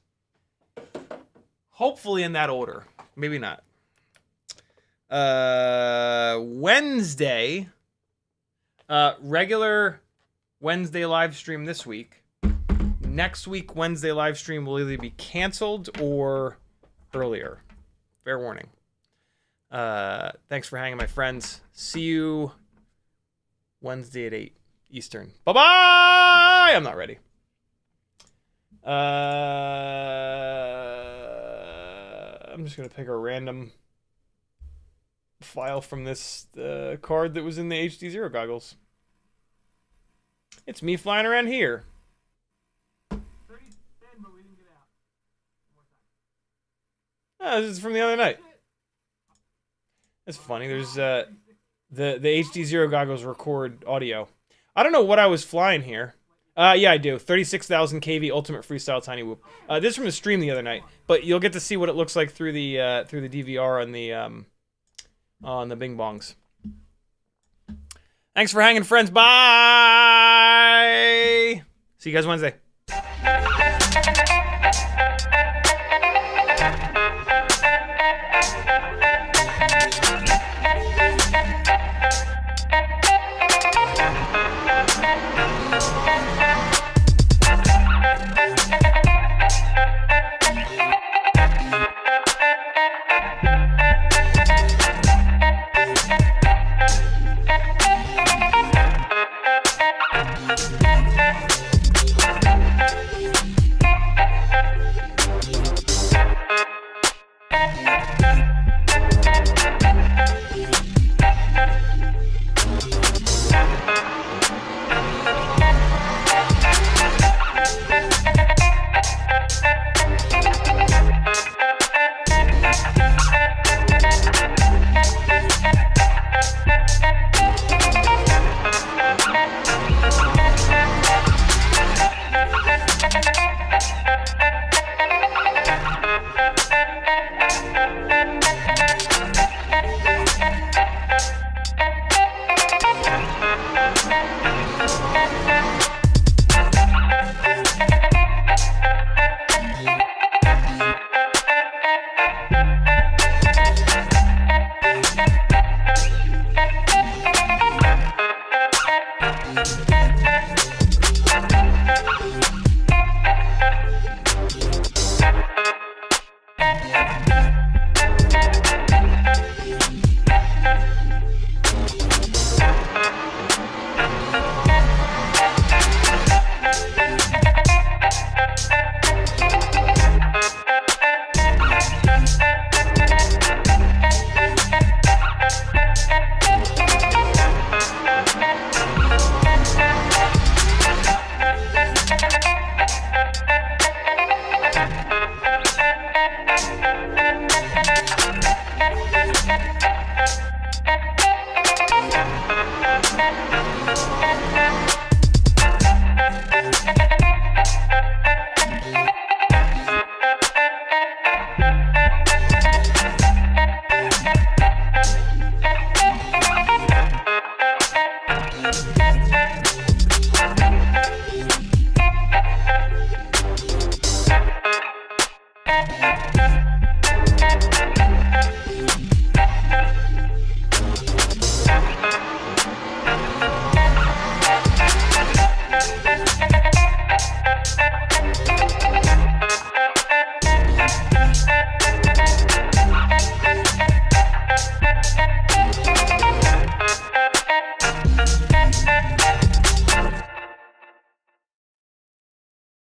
Hopefully in that order. Maybe not. Wednesday. Regular Wednesday live stream this week. Next week, Wednesday live stream will either be canceled or earlier. Fair warning. Thanks for hanging, my friends. See you Wednesday at 8 Eastern. Bye-bye! I'm not ready. I'm just going to pick a random file from this card that was in the HD0 goggles. It's me flying around here. 30 but we didn't get out. Oh, this is from the other night. That's funny. There's the HD0 goggles record audio. I don't know what I was flying here. Yeah, I do. 36,000 kV Ultimate Freestyle TinyWhoop. This is from the stream the other night, but you'll get to see what it looks like through the DVR on the Bing Bongs. Thanks for hanging, friends. Bye. See you guys Wednesday.